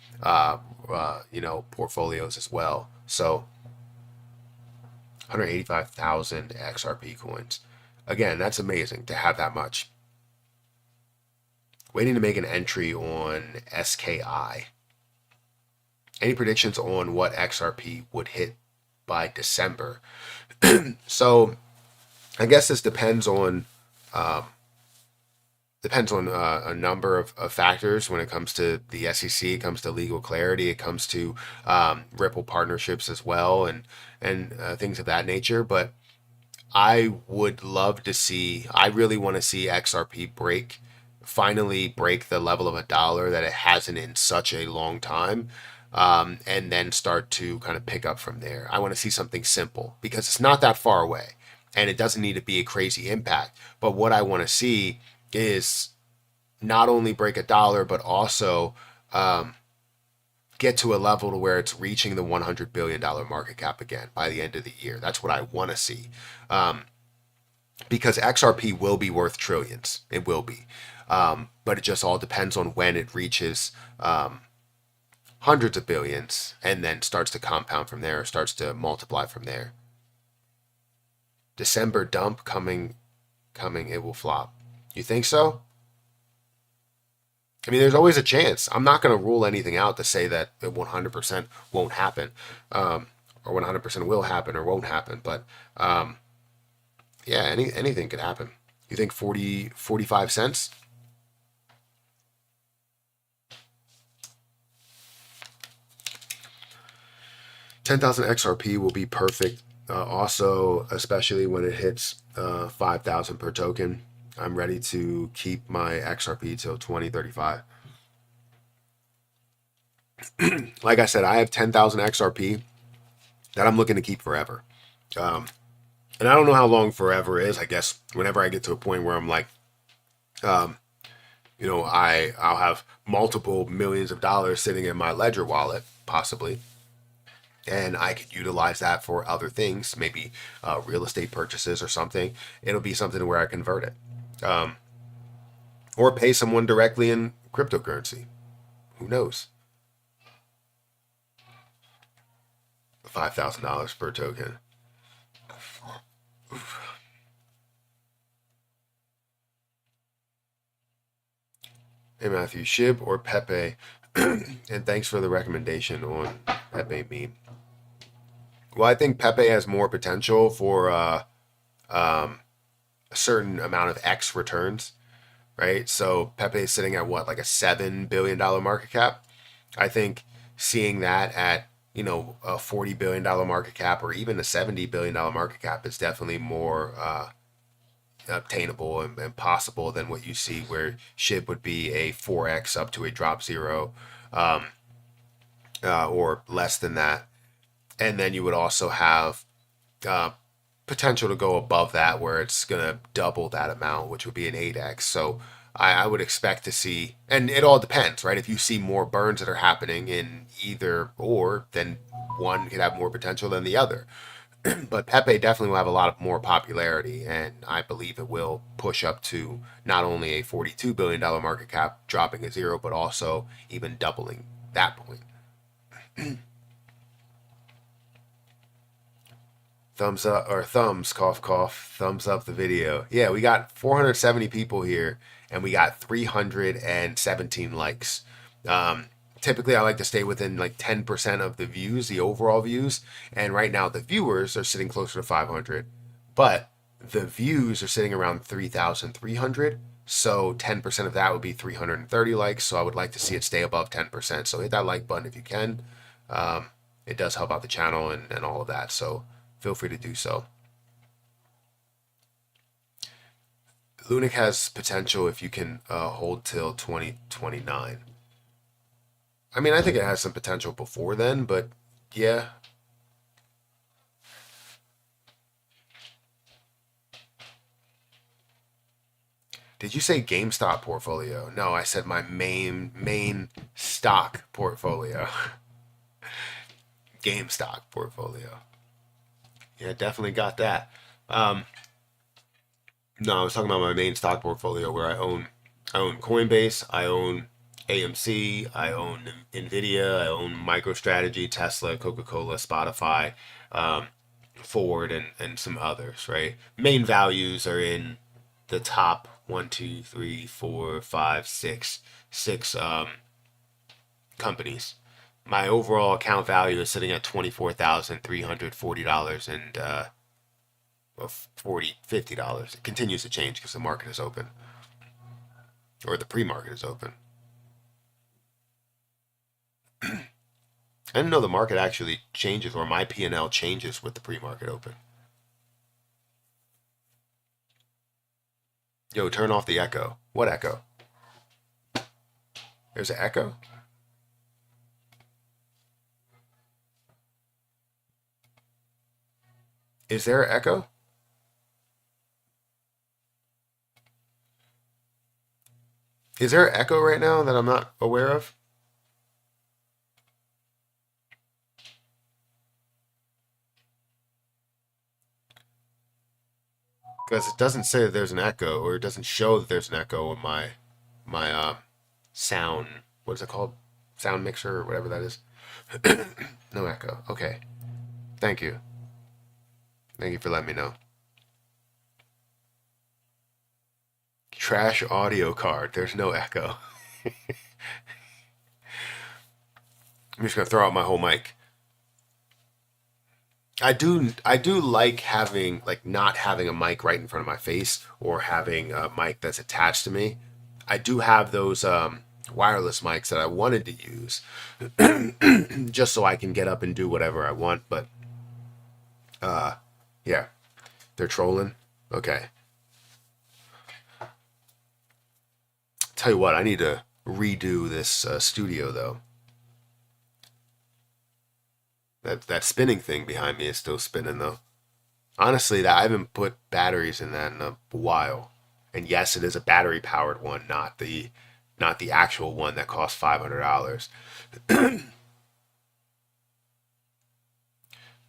portfolios as well. So 185,000 XRP coins. Again, that's amazing to have that much. Waiting to make an entry on SKI. Any predictions on what XRP would hit by December? So I guess this depends on a number of factors when it comes to the SEC. It comes to legal clarity. It comes to Ripple partnerships as well, and things of that nature. But I would love to see, I really want to see XRP finally break the level of $1 that it hasn't in such a long time. And then start to kind of pick up from there. I want to see something simple because it's not that far away and it doesn't need to be a crazy impact. But what I want to see is not only break $1, but also get to a level to where it's reaching the $100 billion market cap again by the end of the year. That's what I want to see. Because XRP will be worth trillions. It will be. But it just all depends on when it reaches hundreds of billions and then starts to compound from there, starts to multiply from there. December dump coming, it will flop. You think so? I mean, there's always a chance. I'm not going to rule anything out to say that it 100% won't happen, or 100% will happen or won't happen. But yeah, anything could happen. You think 45 cents? 10,000 XRP will be perfect. Also, especially when it hits 5,000 per token, I'm ready to keep my XRP till 2035. Like I said, I have 10,000 XRP that I'm looking to keep forever. And I don't know how long forever is. I guess whenever I get to a point where I'm like, I'll have multiple millions of dollars sitting in my ledger wallet, possibly, and I could utilize that for other things, maybe real estate purchases or something. It'll be something where I convert it, or pay someone directly in cryptocurrency. Who knows? $5,000 per token. Hey Matthew, Shib or Pepe? And thanks for the recommendation on Pepe meme. Well, I think Pepe has more potential for a certain amount of X returns, right? So Pepe is sitting at what, like a $7 billion market cap? I think seeing that at a $40 billion market cap or even a $70 billion market cap is definitely more obtainable and possible than what you see where SHIB would be a 4x up to a drop zero, or less than that. And then you would also have uh, potential to go above that where it's going to double that amount, which would be an 8x. So I would expect to see, and it all depends, right? If you see more burns that are happening in either or, then one could have more potential than the other. But Pepe definitely will have a lot of more popularity, and I believe it will push up to not only a $42 billion market cap, dropping a zero, but also even doubling that point. Thumbs up or thumbs, cough, cough, thumbs up the video. Yeah, we got 470 people here, and we got 317 likes. Um, Typically, I like to stay within like 10% of the views, the overall views. And right now, the viewers are sitting closer to 500, but the views are sitting around 3,300. So 10% of that would be 330 likes. So I would like to see it stay above 10%. So hit that like button if you can. It does help out the channel and all of that. So feel free to do so. Lunic has potential if you can hold till 2029. I mean, I think it has some potential before then, but yeah. Did you say GameStop portfolio? No, I said my main stock portfolio. GameStop portfolio. Yeah, definitely got that. Um, no, I was talking about my main stock portfolio where I own Coinbase, I own AMC, I own Nvidia, I own MicroStrategy, Tesla, Coca-Cola, Spotify, um, Ford, and some others. Right, main values are in the top one, two, three, four, five, six companies. My overall account value is sitting at $24,340 and 50 dollars. It continues to change because the market is open, or the pre-market is open. I didn't know the market actually changes, or my P&L changes with the pre-market open. Yo, turn off the echo. What echo? There's an echo? Is there an echo? Is there an echo right now that I'm not aware of? Because it doesn't say that there's an echo, or it doesn't show that there's an echo in my sound. What is it called? Sound mixer or whatever that is. No echo. Okay. Thank you. Thank you for letting me know. Trash audio card. There's no echo. I'm just gonna throw out my whole mic. I do like having like not having a mic right in front of my face or having a mic that's attached to me. I do have those wireless mics that I wanted to use just so I can get up and do whatever I want. But yeah, they're trolling. Okay, tell you what, I need to redo this studio though. That spinning thing behind me is still spinning though. Honestly, that I haven't put batteries in that in a while. And yes, it is a battery powered one, not the actual one that costs $500.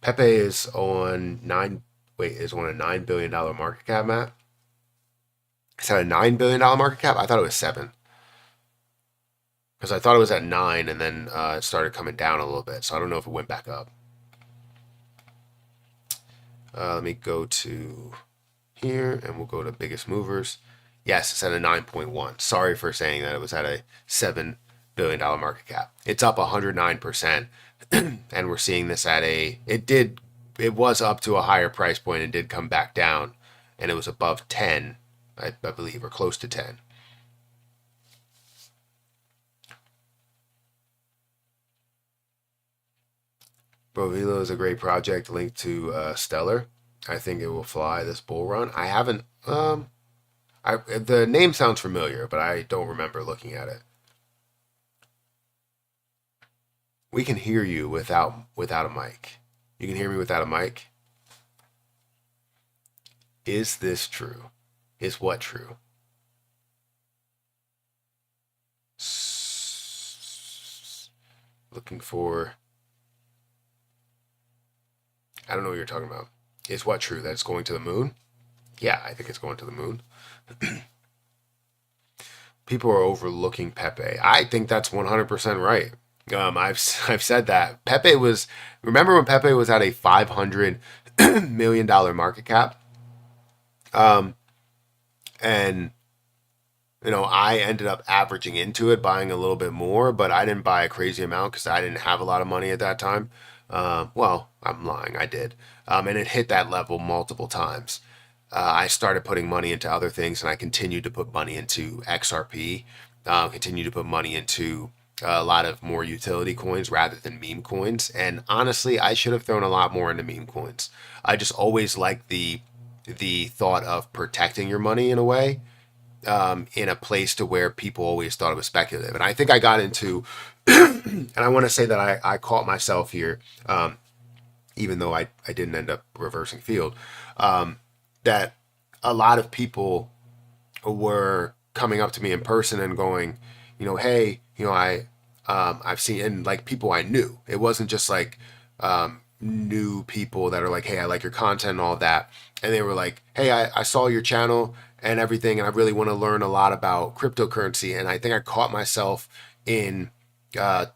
Pepe is on a $9 billion market cap, Matt. Is that a $9 billion market cap? I thought it was seven. Because I thought it was at nine and then it started coming down a little bit. So I don't know if it went back up. Let me go to here and we'll go to biggest movers. Yes, it's at a 9.1. Sorry for saying that it was at a $7 billion market cap. It's up 109%. And we're seeing this at it was up to a higher price point and did come back down. And it was above 10, I believe, or close to 10. Bovilo is a great project linked to Stellar. I think it will fly this bull run. I haven't. The name sounds familiar, but I don't remember looking at it. We can hear you without a mic. You can hear me without a mic. Is this true? Is what true? Looking for. I don't know what you're talking about. Is what true? That it's going to the moon? Yeah, I think it's going to the moon. People are overlooking Pepe. I think that's 100% right. I've said that Pepe was. Remember when Pepe was at a $500 million market cap, and I ended up averaging into it, buying a little bit more, but I didn't buy a crazy amount because I didn't have a lot of money at that time. Well, I'm lying, I did, and it hit that level multiple times. I started putting money into other things, and I continued to put money into XRP, continued to put money into a lot of more utility coins rather than meme coins. And honestly, I should have thrown a lot more into meme coins. I just always liked the thought of protecting your money in a way, in a place to where people always thought it was speculative. And I think I got into, and I want to say that I caught myself here, even though I didn't end up reversing field, that a lot of people were coming up to me in person and going, hey, I've seen, and like people I knew. It wasn't just like new people that are like, hey, I like your content and all that. And they were like, hey, I saw your channel and everything, and I really want to learn a lot about cryptocurrency. And I think I caught myself in uh,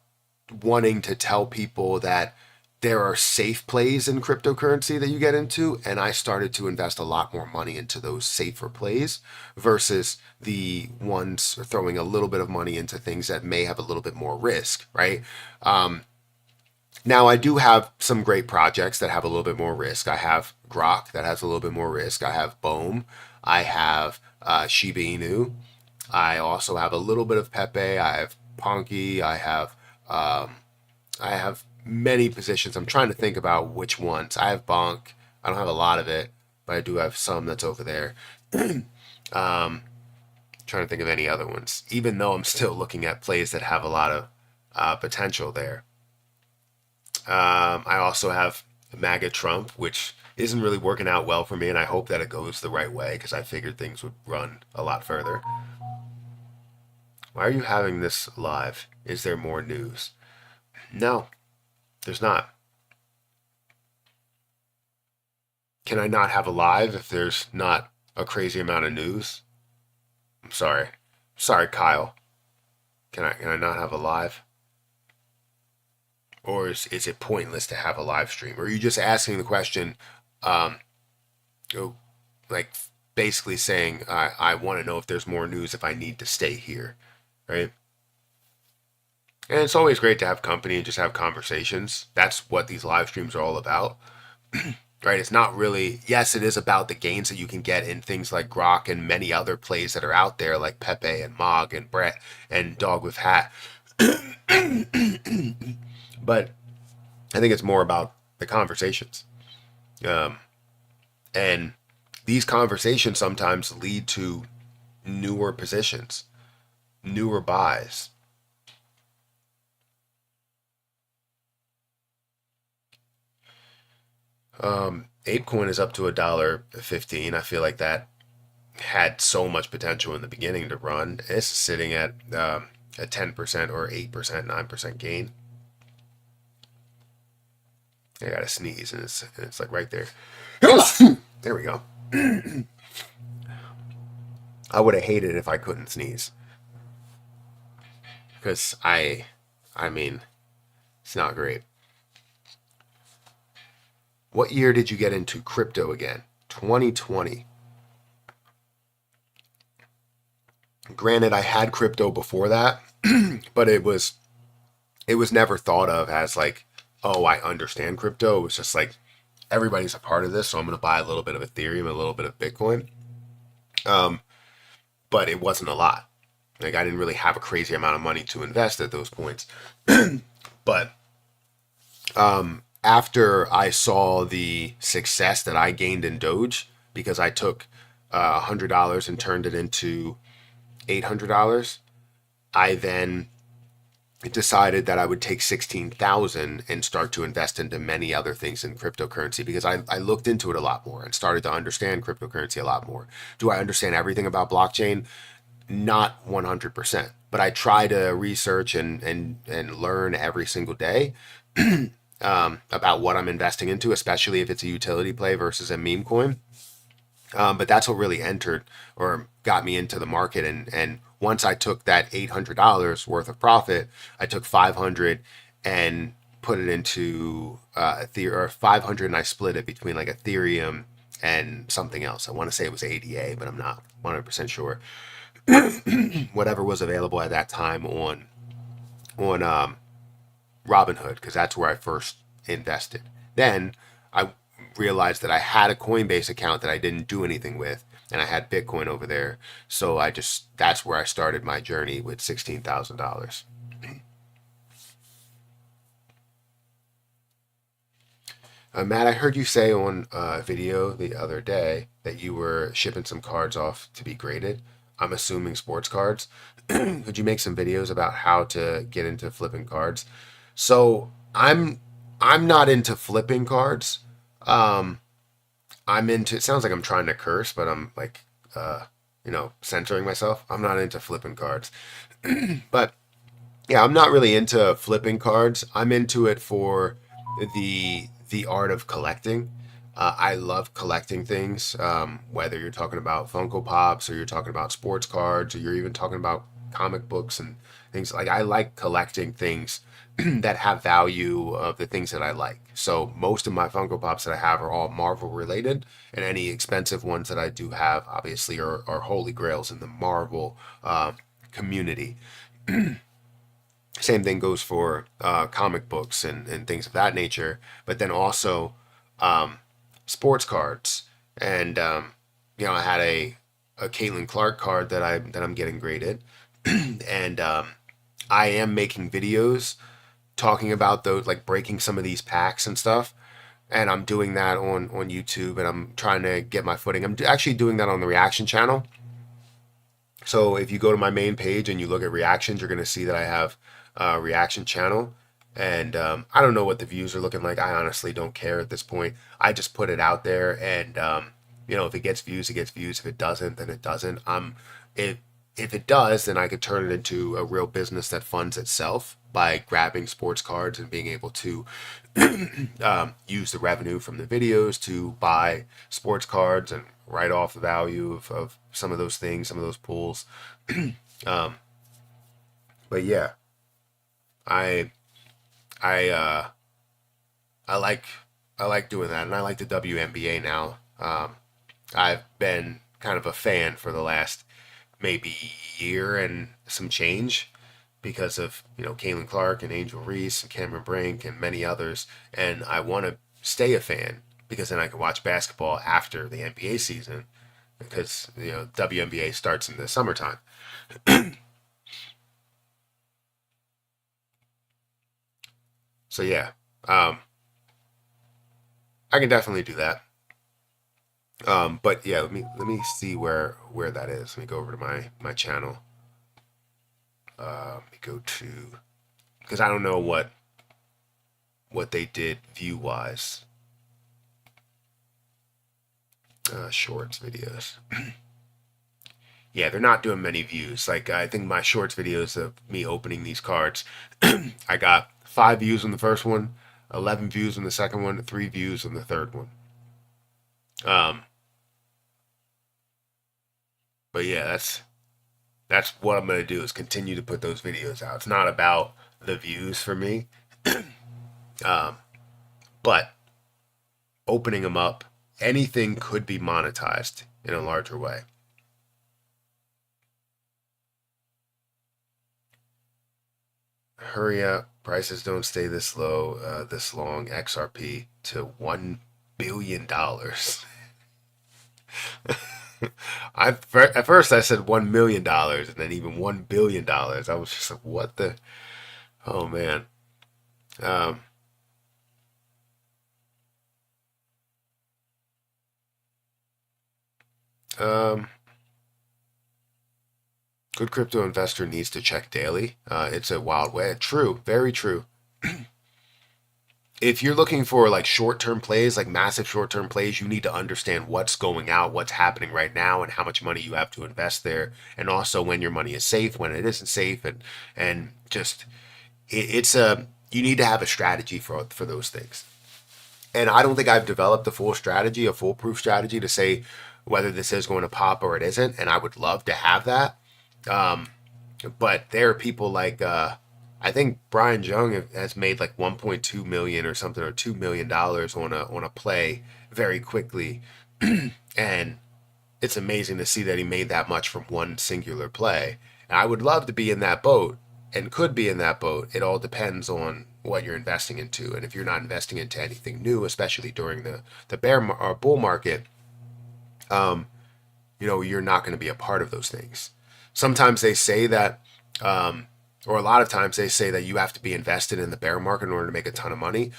wanting to tell people that there are safe plays in cryptocurrency that you get into, and I started to invest a lot more money into those safer plays versus the ones throwing a little bit of money into things that may have a little bit more risk, right? Now I do have some great projects that have a little bit more risk. I have Grok that has a little bit more risk. I have Bohm. I have Shiba Inu. I also have a little bit of Pepe. I have Ponky. I have many positions. I'm trying to think about which ones. I have Bonk. I don't have a lot of it, but I do have some that's over there. Trying to think of any other ones, even though I'm still looking at plays that have a lot of potential there. I also have MAGA Trump, which isn't really working out well for me, and I hope that it goes the right way because I figured things would run a lot further. Why are you having this live? Is there more news? No, there's not. Can I not have a live if there's not a crazy amount of news? I'm sorry. Sorry, Kyle. Can I not have a live? Or is it pointless to have a live stream? Or are you just asking the question, um, oh, like basically saying, I want to know if there's more news if I need to stay here, right? And it's always great to have company and just have conversations. That's what these live streams are all about, right? It's not really, yes, it is about the gains that you can get in things like Grok and many other plays that are out there, like Pepe and Mog and Brett and Dog with Hat. But I think it's more about the conversations. Um, and these conversations sometimes lead to newer positions, newer buys. Apecoin is up to $1.15. I feel like that had so much potential in the beginning to run. It's sitting at a 10% or 8%, 9% gain. I gotta sneeze, and it's like right there. There we go. I would have hated it if I couldn't sneeze, because I mean, it's not great. What year did you get into crypto again? 2020. Granted, I had crypto before that, but it was never thought of as like, oh, I understand crypto. It was just like everybody's a part of this, so I'm going to buy a little bit of Ethereum, a little bit of Bitcoin. Um, but it wasn't a lot. Like I didn't really have a crazy amount of money to invest at those points. But after I saw the success that I gained in Doge, because I took $100 and turned it into $800, I then decided that I would take 16,000 and start to invest into many other things in cryptocurrency because I looked into it a lot more and started to understand cryptocurrency a lot more. Do I understand everything about blockchain? Not 100%, but I try to research and learn every single day about what I'm investing into, especially if it's a utility play versus a meme coin. But that's what really entered or got me into the market. And once I took that $800 worth of profit, I took 500 and put it into Ethereum, or 500, and I split it between like Ethereum and something else. I want to say it was ADA, but I'm not 100% sure. Whatever was available at that time on Robinhood, because that's where I first invested. Then I realized that I had a Coinbase account that I didn't do anything with, and I had Bitcoin over there. So that's where I started my journey with $16,000. Matt, I heard you say on a video the other day that you were shipping some cards off to be graded. I'm assuming sports cards. Could you make some videos about how to get into flipping cards? So I'm not into flipping cards. Um, I'm into. It sounds like I'm trying to curse, but I'm like, censoring myself. I'm not into flipping cards, but yeah, I'm not really into flipping cards. I'm into it for the art of collecting. I love collecting things, whether you're talking about Funko Pops or you're talking about sports cards or you're even talking about comic books and things like. I like collecting things that have value of the things that I like. So most of my Funko Pops that I have are all Marvel related, and any expensive ones that I do have, obviously, are holy grails in the Marvel community. Same thing goes for comic books and things of that nature, but then also um, sports cards. And I had a Caitlin Clark card that I'm getting graded, and I am making videos talking about those, like breaking some of these packs and stuff. And I'm doing that on YouTube, and I'm trying to get my footing. I'm actually doing that on the reaction channel. So if you go to my main page and you look at reactions, you're going to see that I have a reaction channel. And I don't know what the views are looking like. I honestly don't care at this point. I just put it out there, and if it gets views, it gets views. If it doesn't, then it doesn't. If if it does, then I could turn it into a real business that funds itself by grabbing sports cards and being able to use the revenue from the videos to buy sports cards and write off the value of some of those things, some of those pools. um, but yeah, I I I like I like doing that, and I like the WNBA now. I've been kind of a fan for the last maybe year and some change because of Caitlin Clark and Angel Reese and Cameron Brink and many others, and I want to stay a fan because then I can watch basketball after the NBA season because WNBA starts in the summertime. So yeah, um, I can definitely do that. But yeah, let me see where that is. Let me go over to my channel. Let me go to, because I don't know what they did view wise. Shorts videos. Yeah, they're not doing many views. Like I think my shorts videos of me opening these cards, I got 5 views on the first one, 11 views on the second one, 3 views on the third one. Um, but yeah, that's what I'm gonna do is continue to put those videos out. It's not about the views for me, um, but opening them up, anything could be monetized in a larger way. Hurry up. Prices don't stay this low, this long. XRP to $1 billion. At first I said $1 million, and then even $1 billion. I was just like, what the? Oh man. Um, um, Good crypto investor needs to check daily. It's a wild way. True, very true. If you're looking for like short-term plays, like massive short-term plays, you need to understand what's going out, what's happening right now, and how much money you have to invest there, and also when your money is safe, when it isn't safe, and just it's a you need to have a strategy for those things. And I don't think I've developed a full strategy, a foolproof strategy to say whether this is going to pop or it isn't, and I would love to have that. Um, but there are people like I think Brian Jung has made like 1.2 million or something or $2 million on a play very quickly, and it's amazing to see that he made that much from one singular play. And I would love to be in that boat and could be in that boat. It all depends on what you're investing into, and if you're not investing into anything new, especially during the or bull market, um, you're not going to be a part of those things. Sometimes they say that, um, or a lot of times they say that you have to be invested in the bear market in order to make a ton of money.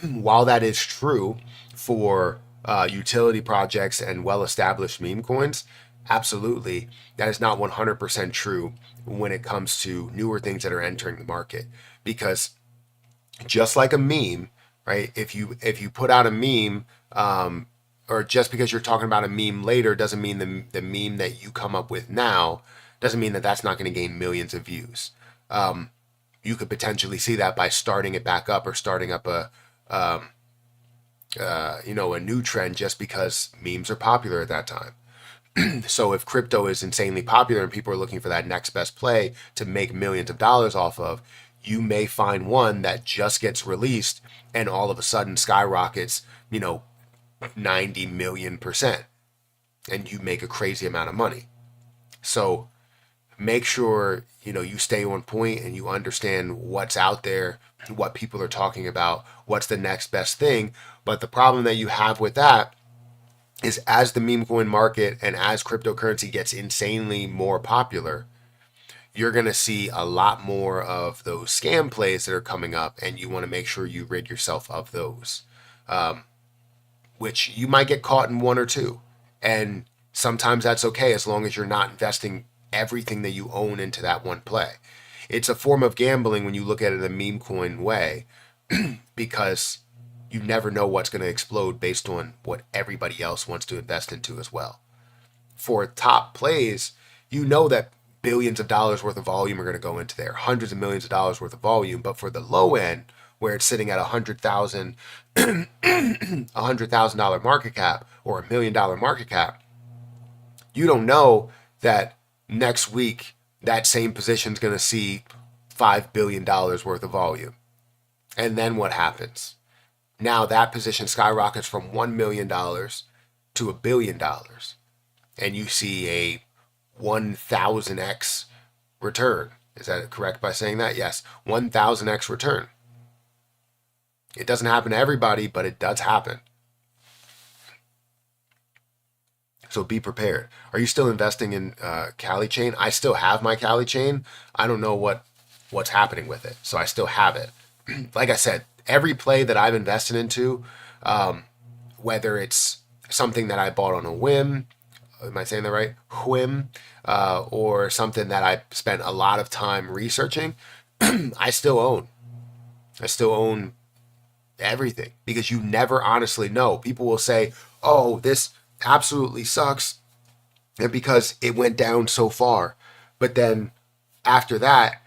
While that is true for utility projects and well-established meme coins, absolutely, that is not 100% true when it comes to newer things that are entering the market. Because just like a meme, right? If you put out a meme, or just because you're talking about a meme later doesn't mean the meme that you come up with now doesn't mean that that's not going to gain millions of views. Um, you could potentially see that by starting it back up or starting up um, a new trend just because memes are popular at that time. So if crypto is insanely popular and people are looking for that next best play to make millions of dollars off of, you may find one that just gets released and all of a sudden skyrockets, 90 million%, and you make a crazy amount of money. So make sure you stay on point and you understand what's out there, what people are talking about, what's the next best thing. But the problem that you have with that is as the meme coin market and as cryptocurrency gets insanely more popular, you're going to see a lot more of those scam plays that are coming up, and you want to make sure you rid yourself of those, um, which you might get caught in one or two. And sometimes that's okay as long as you're not investing everything that you own into that one play. It's a form of gambling when you look at it in a meme coin way, because you never know what's going to explode based on what everybody else wants to invest into as well. For top plays, you know that billions of dollars worth of volume are going to go into there, hundreds of millions of dollars worth of volume. But for the low end, where it's sitting at $100,000 market cap or $1 million market cap, you don't know that next week that same position is going to see $5 billion worth of volume. And then what happens? Now that position skyrockets from $1 million to $1 billion. And you see a 1,000x return. Is that correct by saying that? Yes, 1,000x return. It doesn't happen to everybody, but it does happen. So be prepared. Are you still investing in Cali Chain? I still have my Cali Chain. I don't know what's happening with it, so I still have it. Like I said, every play that I've invested into, whether it's something that I bought on a whim, am I saying that right? Whim, or something that I spent a lot of time researching, I still own. I still own everything, because you never honestly know. People will say, oh, this absolutely sucks because it went down so far. But then after that,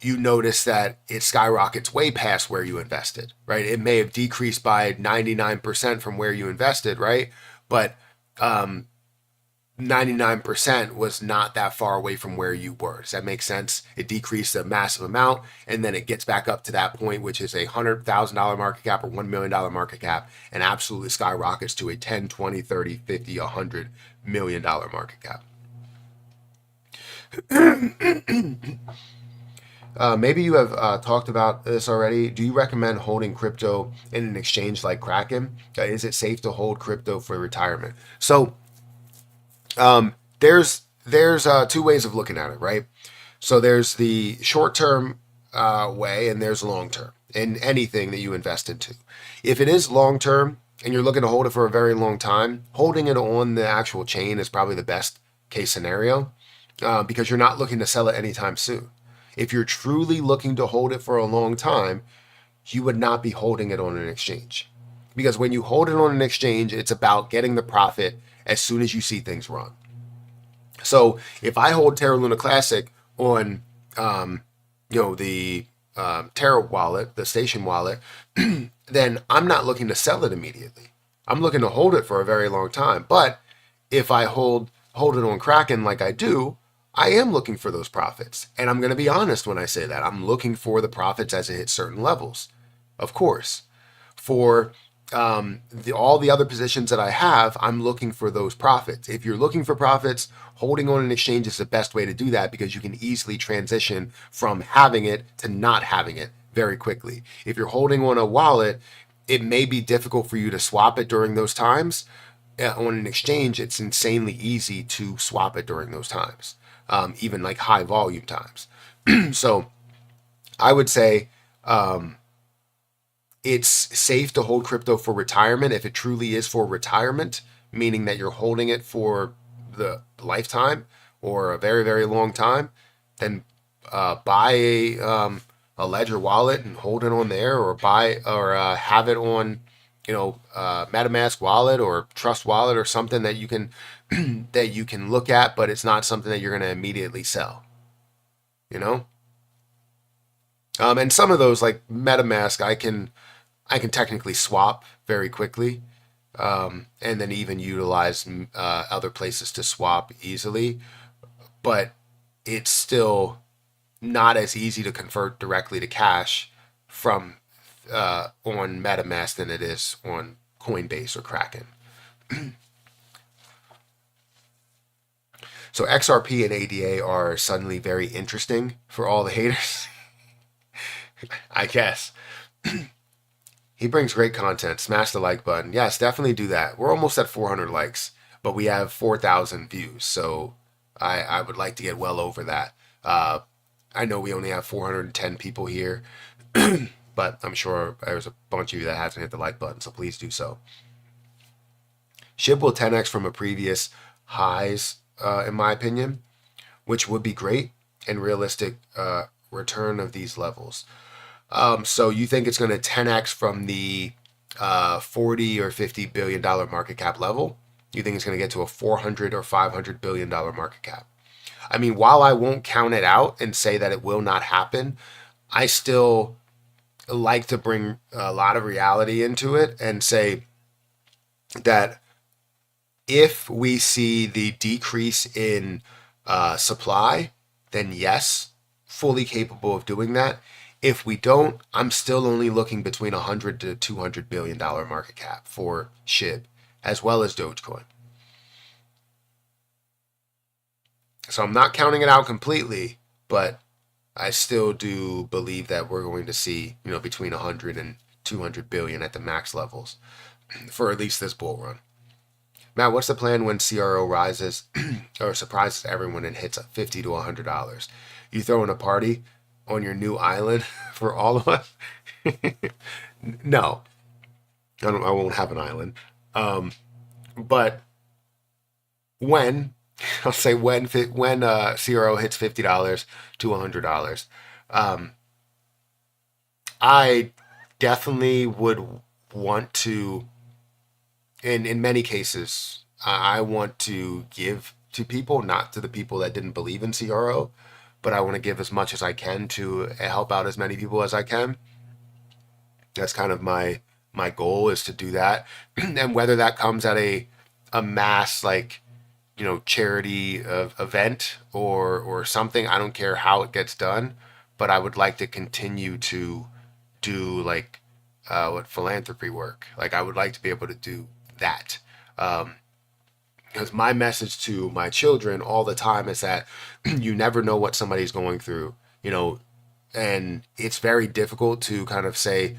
you notice that it skyrockets way past where you invested, right? It may have decreased by 99% from where you invested, right? But 99% was not that far away from where you were. Does that make sense? It decreased a massive amount, and then it gets back up to that point, which is a $100,000 market cap or $1 million market cap, and absolutely skyrockets to a 10, 20, 30, 50, $100 million market cap. Maybe you have talked about this already. Do you recommend holding crypto in an exchange like Kraken? Is it safe to hold crypto for retirement? So there's two ways of looking at it, right? So there's the short term way, and there's long term in anything that you invest into. If it is long term and you're looking to hold it for a very long time, holding it on the actual chain is probably the best case scenario, because you're not looking to sell it anytime soon. If you're truly looking to hold it for a long time, you would not be holding it on an exchange. Because when you hold it on an exchange, it's about getting the profit as soon as you see things run. So if I hold Terra Luna Classic on, the Terra wallet, the station wallet, then I'm not looking to sell it immediately. I'm looking to hold it for a very long time. But if I hold it on Kraken like I do, I am looking for those profits. And I'm going to be honest when I say that. I'm looking for the profits as it hits certain levels. Of course. For all the other positions that I have, I'm looking for those profits. If you're looking for profits, holding on an exchange is the best way to do that, because you can easily transition from having it to not having it very quickly. If you're holding on a wallet, it may be difficult for you to swap it during those times. On an exchange, it's insanely easy to swap it during those times, even like high volume times. So I would say it's safe to hold crypto for retirement if it truly is for retirement, meaning that you're holding it for the lifetime or a very, very long time. Then buy a Ledger wallet and hold it on there, or have it on MetaMask wallet or Trust wallet or something that you can that you can look at, but it's not something that you're going to immediately sell. And some of those, like MetaMask, I can technically swap very quickly, and then even utilize other places to swap easily. But it's still not as easy to convert directly to cash from on MetaMask than it is on Coinbase or Kraken. So XRP and ADA are suddenly very interesting for all the haters, I guess. He brings great content. Smash the like button. Yes, definitely do that. We're almost at 400 likes, but we have 4,000 views. So I would like to get well over that. I know we only have 410 people here, but I'm sure there's a bunch of you that hasn't hit the like button, so please do so. SHIB will 10x from a previous highs, in my opinion. which would be great, and realistic return of these levels. So you think it's going to 10x from the 40 or $50 billion market cap level? You think it's going to get to a 400 or $500 billion market cap? I mean, while I won't count it out and say that it will not happen, I still like to bring a lot of reality into it and say that if we see the decrease in supply, then yes, fully capable of doing that. If we don't, I'm still only looking between 100 to $200 billion market cap for SHIB as well as Dogecoin. So I'm not counting it out completely, but I still do believe that we're going to see, between 100 and 200 billion at the max levels for at least this bull run. Matt, what's the plan when CRO rises or surprises everyone and hits $50 to $100? You throwing a party on your new island for all of us? No, I won't have an island. But when I'll say when CRO hits $50 to $100, I definitely would want to. In many cases, I want to give to people, not to the people that didn't believe in CRO, but I want to give as much as I can to help out as many people as I can. That's kind of my goal, is to do that, and whether that comes at a mass, like, charity event or something, I don't care how it gets done, but I would like to continue to do, like, what philanthropy work. Like, I would like to be able to do that. Because my message to my children all the time is that you never know what somebody's going through, and it's very difficult to kind of say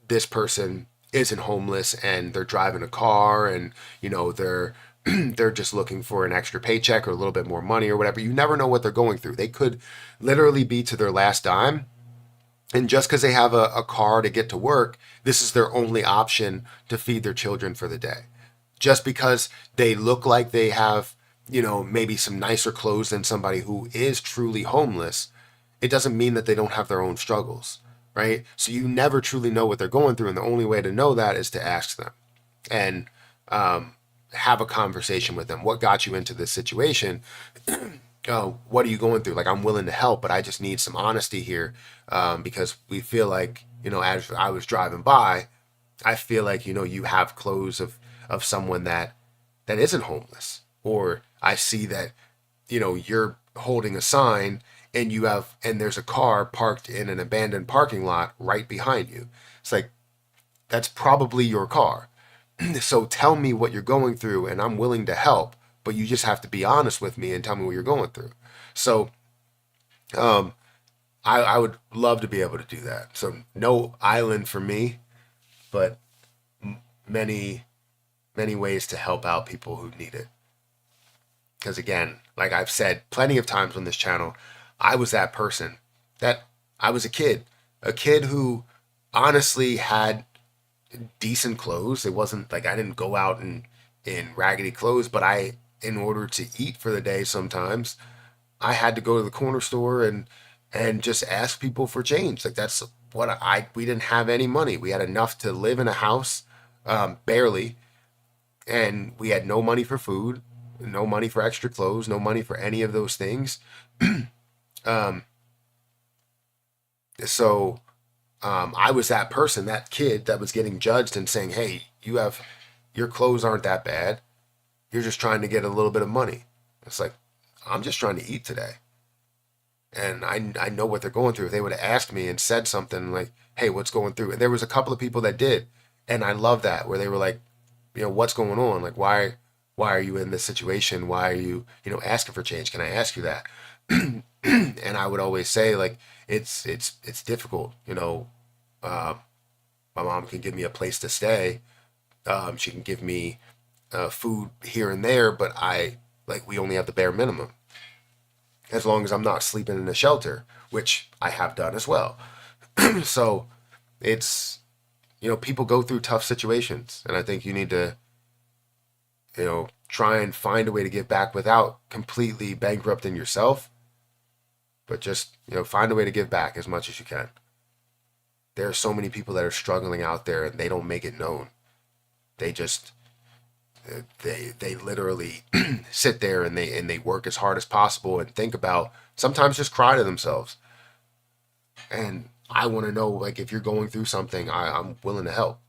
this person isn't homeless and they're driving a car, and they're they're just looking for an extra paycheck or a little bit more money or whatever. You never know what they're going through. They could literally be to their last dime, and just because they have a car to get to work, this is their only option to feed their children for the day. Just because they look like they have, maybe some nicer clothes than somebody who is truly homeless, it doesn't mean that they don't have their own struggles, right? So you never truly know what they're going through, and the only way to know that is to ask them and have a conversation with them. What got you into this situation? What are you going through? Like, I'm willing to help, but I just need some honesty here, because we feel like, as I was driving by, I feel like, you have clothes of someone that isn't homeless, or I see that, you're holding a sign and there's a car parked in an abandoned parking lot right behind you. It's like, that's probably your car. So tell me what you're going through and I'm willing to help, but you just have to be honest with me and tell me what you're going through. So I would love to be able to do that. So no island for me, but many, many ways to help out people who need it. Because again, like I've said plenty of times on this channel, I was that person. That I was a kid who honestly had decent clothes. It wasn't like I didn't go out in raggedy clothes, but in order to eat for the day, sometimes I had to go to the corner store and just ask people for change. Like, that's what we didn't have any money. We had enough to live in a house, barely, and we had no money for food, no money for extra clothes, no money for any of those things. um, so I was that person, that kid that was getting judged and saying, "Hey, your clothes aren't that bad. You're just trying to get a little bit of money." It's like, I'm just trying to eat today. And I know what they're going through. If they would have asked me and said something like, "Hey, what's going through?" And there was a couple of people that did. And I love that, where they were like, "What's going on? Like, why are you in this situation? Why are you, asking for change? Can I ask you that?" And I would always say, like, it's difficult. My mom can give me a place to stay. She can give me food here and there, but we only have the bare minimum. As long as I'm not sleeping in a shelter, which I have done as well. So it's, people go through tough situations, and I think you need to, try and find a way to give back without completely bankrupting yourself, but just, find a way to give back as much as you can. There are so many people that are struggling out there and they don't make it known. They just they literally sit there and they work as hard as possible and think about, sometimes just cry to themselves. And I want to know, like, if you're going through something, I'm willing to help.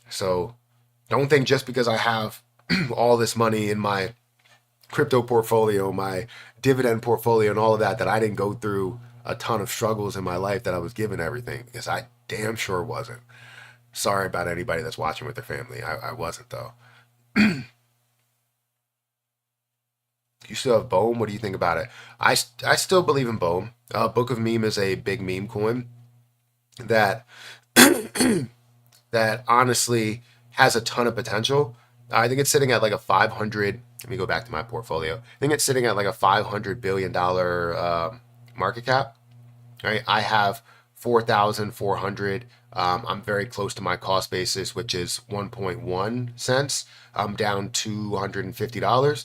So don't think just because I have all this money in my crypto portfolio, my dividend portfolio, and all of that, that I didn't go through a ton of struggles in my life, that I was given everything, because I damn sure wasn't. Sorry about anybody that's watching with their family. I wasn't, though. You still have BOEM? What do you think about it? I still believe in BOEM. Book of Meme is a big meme coin that that honestly has a ton of potential. I think it's sitting at like a 500. Let me go back to my portfolio. I think it's sitting at like a $500 billion market cap. Right, I have 4,400. I'm very close to my cost basis, which is 1.1 cents. I'm down $250.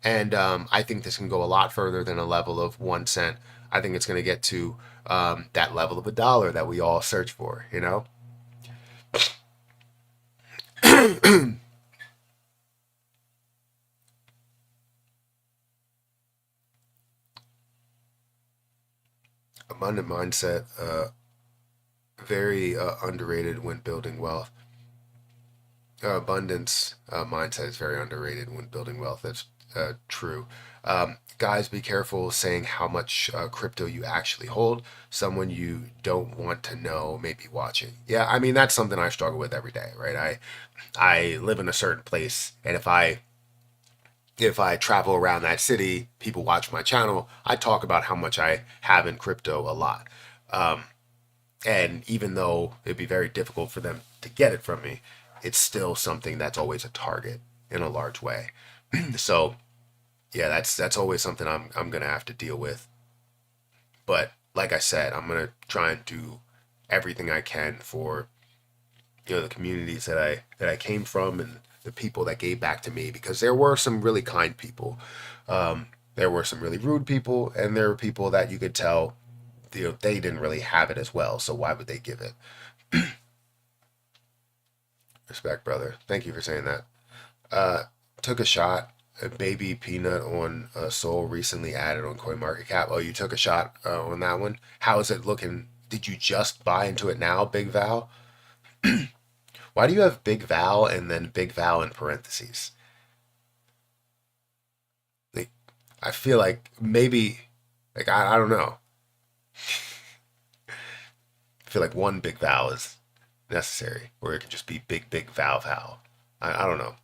And I think this can go a lot further than a level of 1 cent. I think it's going to get to that level of $1 that we all search for, Abundant mindset, very underrated when building wealth. Abundance mindset is very underrated when building wealth. That's true. Guys, be careful saying how much crypto you actually hold. Someone you don't want to know may be watching. Yeah, I mean, that's something I struggle with every day, right? I live in a certain place, and if I travel around that city, people watch my channel, I talk about how much I have in crypto a lot. Um, and even though it'd be very difficult for them to get it from me, it's still something that's always a target in a large way. So yeah, that's always something I'm gonna have to deal with. But like I said, I'm gonna try and do everything I can for the communities that I came from and the people that gave back to me, because there were some really kind people. There were some really rude people, and there were people that you could tell they didn't really have it as well. So why would they give it? Respect, brother. Thank you for saying that. Uh, took a shot. A baby peanut on Soul recently added on CoinMarketCap. Oh, you took a shot on that one. How is it looking? Did you just buy into it now, Big Val? Why do you have Big Val and then Big Val in parentheses? Like, I feel like maybe, like, I don't know. I feel like one Big Val is necessary, or it could just be Big Val Val. I don't know.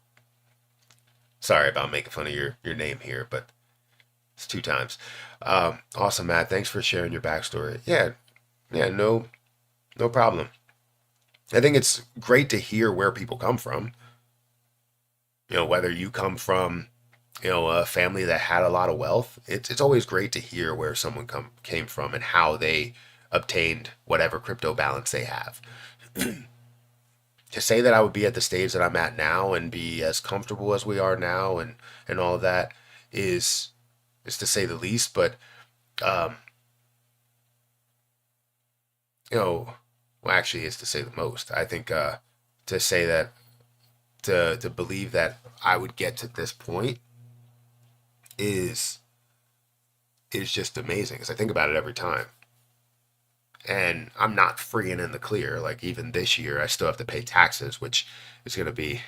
Sorry about making fun of your name here, but it's two times. Awesome, Matt. Thanks for sharing your backstory. Yeah, yeah, no problem. I think it's great to hear where people come from. Whether you come from, a family that had a lot of wealth, it's always great to hear where someone came from and how they obtained whatever crypto balance they have. To say that I would be at the stage that I'm at now and be as comfortable as we are now and all of that is to say the least. But um, you know, well, actually, it's to say the most. I think to say that to believe that I would get to this point is is just amazing, because I think about it every time. And I'm not free and in the clear. Like, even this year, I still have to pay taxes, which is going to be,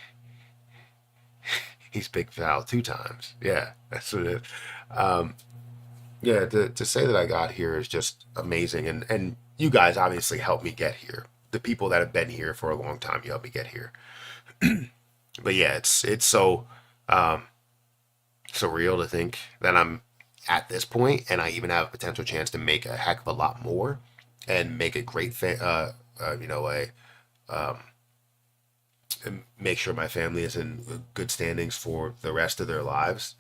he's big foul two times. Yeah, that's what it is. Um, yeah, to say that I got here is just amazing. And you guys obviously helped me get here. The people that have been here for a long time, you helped me get here. But yeah, it's so surreal to think that I'm at this point and I even have a potential chance to make a heck of a lot more and make a great and make sure my family is in good standings for the rest of their lives.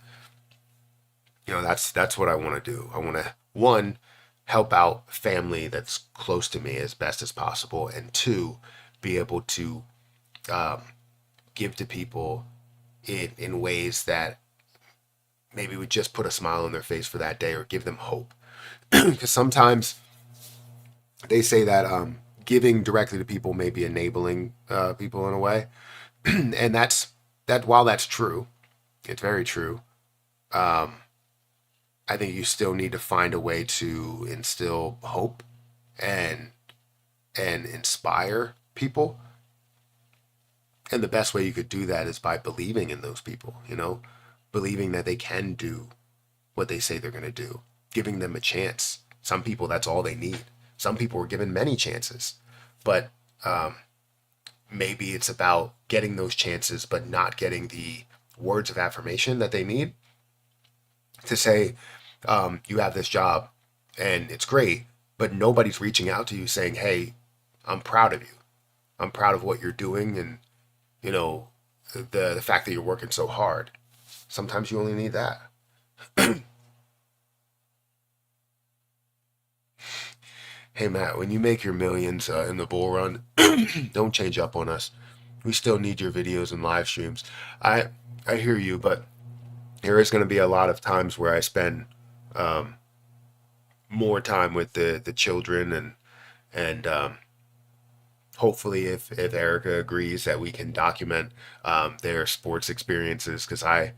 That's what I want to do. I want to, one, help out family that's close to me as best as possible, and two, be able to give to people in ways that maybe would just put a smile on their face for that day or give them hope. Because sometimes they say that giving directly to people may be enabling people in a way, and that. While that's true, it's very true. Um, I think you still need to find a way to instill hope and inspire people. And the best way you could do that is by believing in those people, believing that they can do what they say they're going to do, giving them a chance. Some people, that's all they need. Some people were given many chances, but maybe it's about getting those chances, but not getting the words of affirmation that they need to say, you have this job and it's great, but nobody's reaching out to you saying, hey, I'm proud of you. I'm proud of what you're doing, and you know the fact that you're working so hard. Sometimes you only need that. Hey Matt, when you make your millions in the bull run, don't change up on us. We still need your videos and live streams. I hear you, but there is going to be a lot of times where I spend um, more time with the children, and hopefully if Erica agrees that we can document their sports experiences, because I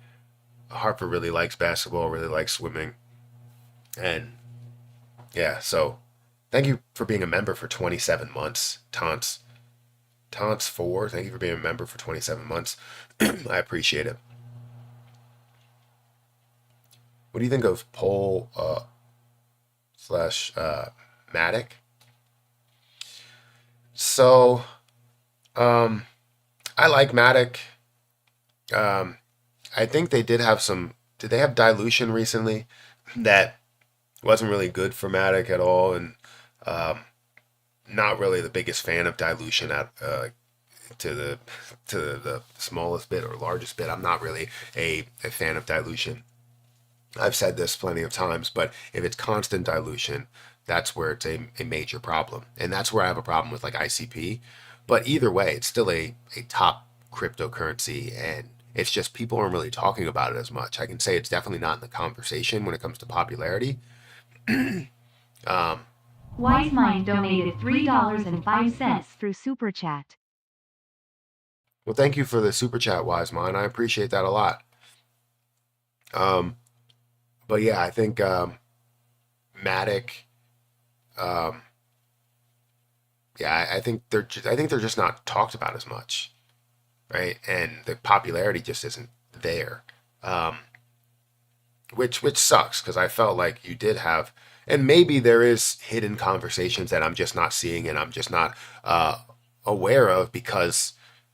Harper really likes basketball, really likes swimming, and yeah. So thank you for being a member for 27 months, Taunts 4. Thank you for being a member for 27 months. I appreciate it. What do you think of Pole slash Matic? So um, I like Matic. Um, I think they did have some. Did they have dilution recently that wasn't really good for Matic at all? And um, not really the biggest fan of dilution at to the the smallest bit or largest bit. I'm not really a fan of dilution. I've said this plenty of times, but if it's constant dilution, that's where it's a major problem. And that's where I have a problem with like ICP. But either way, it's still a top cryptocurrency, and it's just people aren't really talking about it as much. I can say it's definitely not in the conversation when it comes to popularity. um, Wise Mind donated $3.05 through Super Chat. well, thank you for the super chat, Wise Mind. I appreciate that a lot. Um, but yeah, I think Matic, um, yeah, I think they're just not talked about as much, right? And the popularity just isn't there, um, which sucks because I felt like you did have, and maybe there is hidden conversations that I'm just not seeing and I'm just not aware of because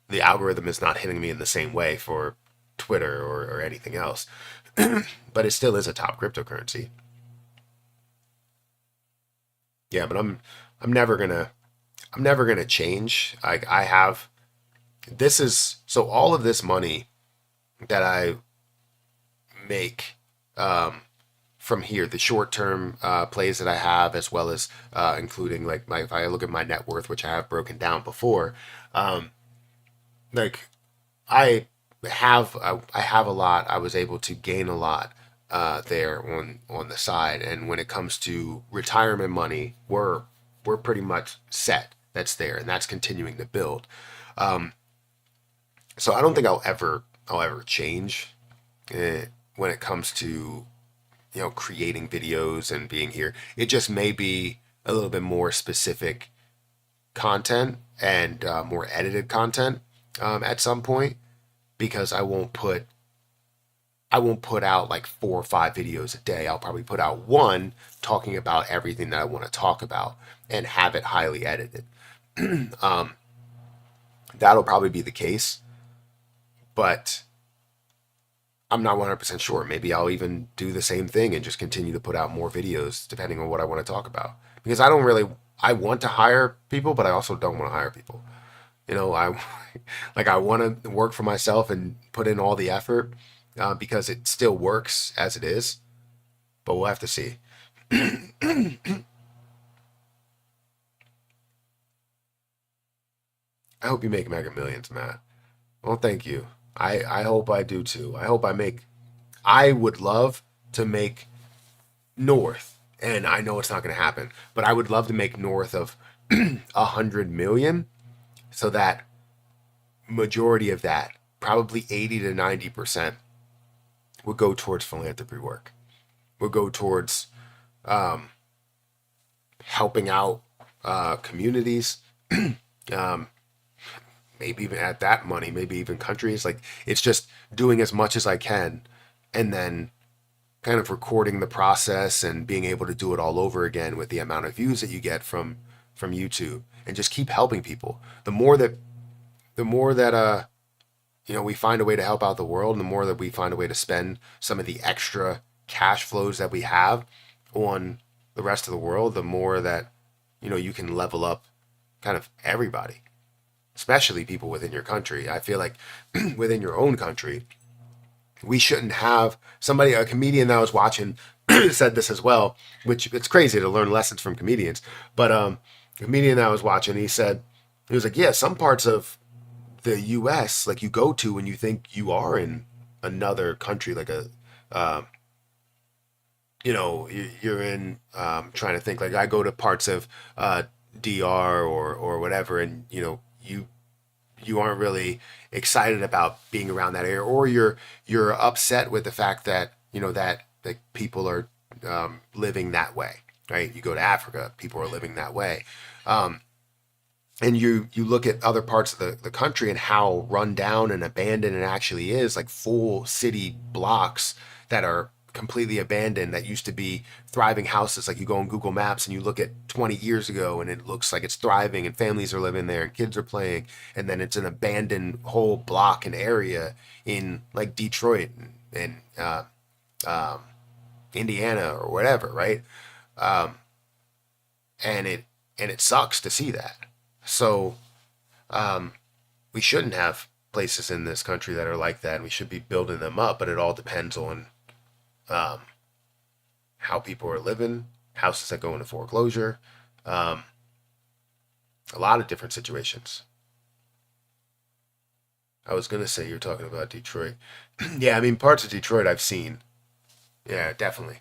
the algorithm is not hitting me in the same way for Twitter or anything else. But it still is a top cryptocurrency. Yeah, but I'm never gonna I'm never gonna change. I have this is so all of this money that I make um, from here, the short term plays that I have, as well as including like my if I look at my net worth, which I have broken down before, um, like I I have a lot. I was able to gain a lot there on the side, and when it comes to retirement money, we're pretty much set. That's there, and that's continuing to build. Um, so I don't think I'll ever change when it comes to creating videos and being here. It just may be a little bit more specific content and more edited content at some point because I won't put out like 4 or 5 videos a day. I'll probably put out one talking about everything that I want to talk about and have it highly edited. um, that'll probably be the case, but I'm not 100% sure. Maybe I'll even do the same thing and just continue to put out more videos depending on what I want to talk about. Because I want to hire people, but I also don't want to hire people. I like I want to work for myself and put in all the effort because it still works as it is, but we'll have to see. I hope you make mega millions, Matt. Well, thank you. I hope I do too. I would love to make north, and I know it's not going to happen, but I would love to make north of 100 million, so that majority of that, probably 80 to 90%, would go towards philanthropy work, would go towards helping out communities, um, maybe even at that money, maybe even countries. Like, it's just doing as much as I can, and then kind of recording the process and being able to do it all over again with the amount of views that you get from YouTube, and just keep helping people. The more that we find a way to help out the world, and the more that we find a way to spend some of the extra cash flows that we have on the rest of the world, the more that you can level up kind of everybody, especially people within your country. I feel like within your own country, we shouldn't have somebody, a comedian that I was watching said this as well, which it's crazy to learn lessons from comedians. But a comedian that I was watching, he was like, yeah, some parts of the U.S. like you go to and you think you are in another country, like uh, you're in. Trying to think, like I go to parts of DR or whatever, and you aren't really excited about being around that area, or you're upset with the fact that that people are living that way, right? You go to Africa, people are living that way. Um, and you look at other parts of the country and how run down and abandoned it actually is, like full city blocks that are completely abandoned, that used to be thriving houses. Like, you go on Google Maps and you look at 20 years ago and it looks like it's thriving and families are living there and kids are playing, and then it's an abandoned whole block and area in like Detroit and um, Indiana or whatever, right? um, and it sucks to see that. So um, we shouldn't have places in this country that are like that, and we should be building them up. But it all depends on um, how people are living, houses that go into foreclosure, um, a lot of different situations. I was gonna say you're talking about Detroit. Yeah, I mean, parts of Detroit I've seen. Yeah, definitely.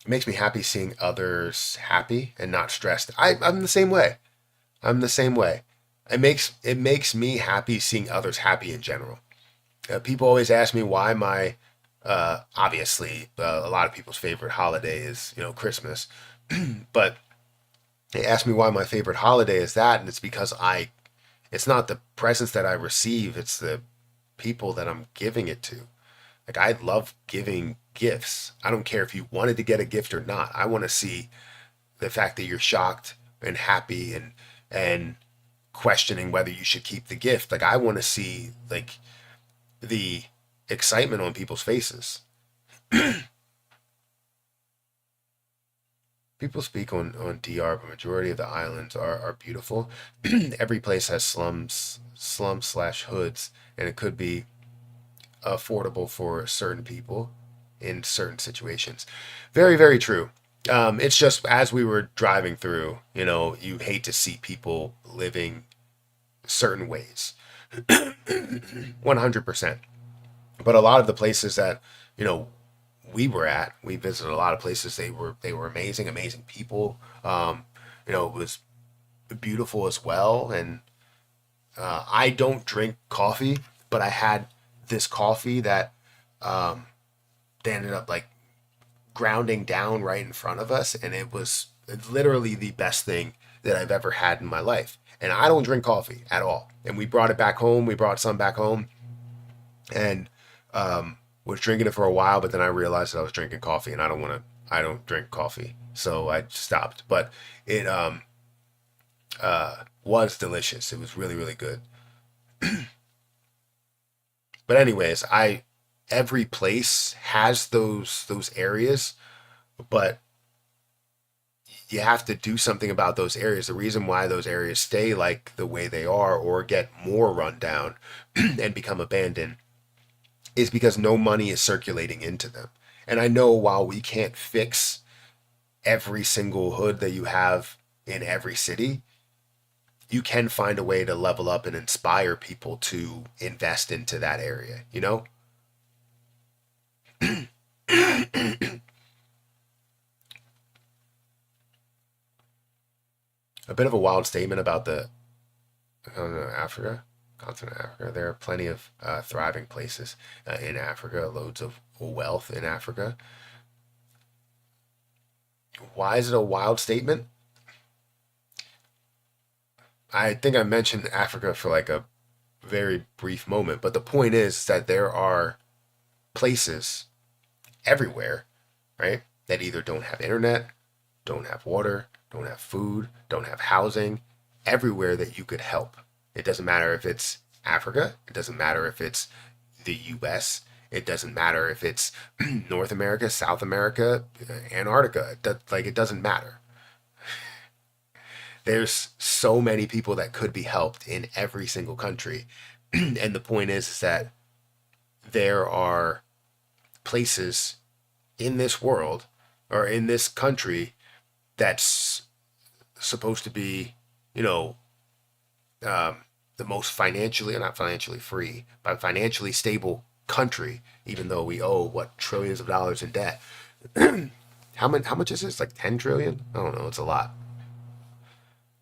It makes me happy seeing others happy and not stressed. I'm the same way. I'm the same way. It makes me happy seeing others happy in general. People always ask me why my obviously a lot of people's favorite holiday is Christmas, but they ask me why my favorite holiday is that, and it's because I it's not the presents that I receive, it's the people that I'm giving it to. Like, I love giving gifts. I don't care if you wanted to get a gift or not. I want to see the fact that you're shocked and happy and questioning whether you should keep the gift. Like, I want to see like the excitement on people's faces. People speak on DR, but majority of the islands are beautiful. Every place has slums slash hoods, and it could be affordable for certain people in certain situations. Very, very true. It's just, as we were driving through, you hate to see people living certain ways. 100%. But a lot of the places that, you know, we visited a lot of places. They were amazing, amazing people. It was beautiful as well. And I don't drink coffee, but I had this coffee that they ended up like grounding down right in front of us, and it was literally the best thing that I've ever had in my life. And I don't drink coffee at all. And we brought it back home. We brought some back home, and was drinking it for a while. But then I realized that I was drinking coffee, and I don't want to. I don't drink coffee, so I stopped. But it was delicious. It was really, really good. But anyways, I every place has those areas, but you have to do something about those areas. The reason why those areas stay like the way they are or get more run down and become abandoned is because no money is circulating into them. And I know, while we can't fix every single hood that you have in every city, you can find a way to level up and inspire people to invest into that area, you know? A bit of a wild statement about the Africa, continent of Africa. There are plenty of thriving places in Africa, loads of wealth in Africa. Why is it a wild statement? I think I mentioned Africa for like a very brief moment, but the point is that there are places everywhere, right, that either don't have internet, don't have water, don't have food, don't have housing, everywhere that you could help. It doesn't matter if it's Africa, it doesn't matter if it's the US, it doesn't matter if it's North America, South America, Antarctica. It doesn't matter. There's so many people that could be helped in every single country. And the point is that there are places in this world or in this country that's supposed to be, you know, the most financially, not financially free, but financially stable country, even though we owe what trillions of dollars in debt. How much is this? Like 10 trillion? I don't know. It's a lot.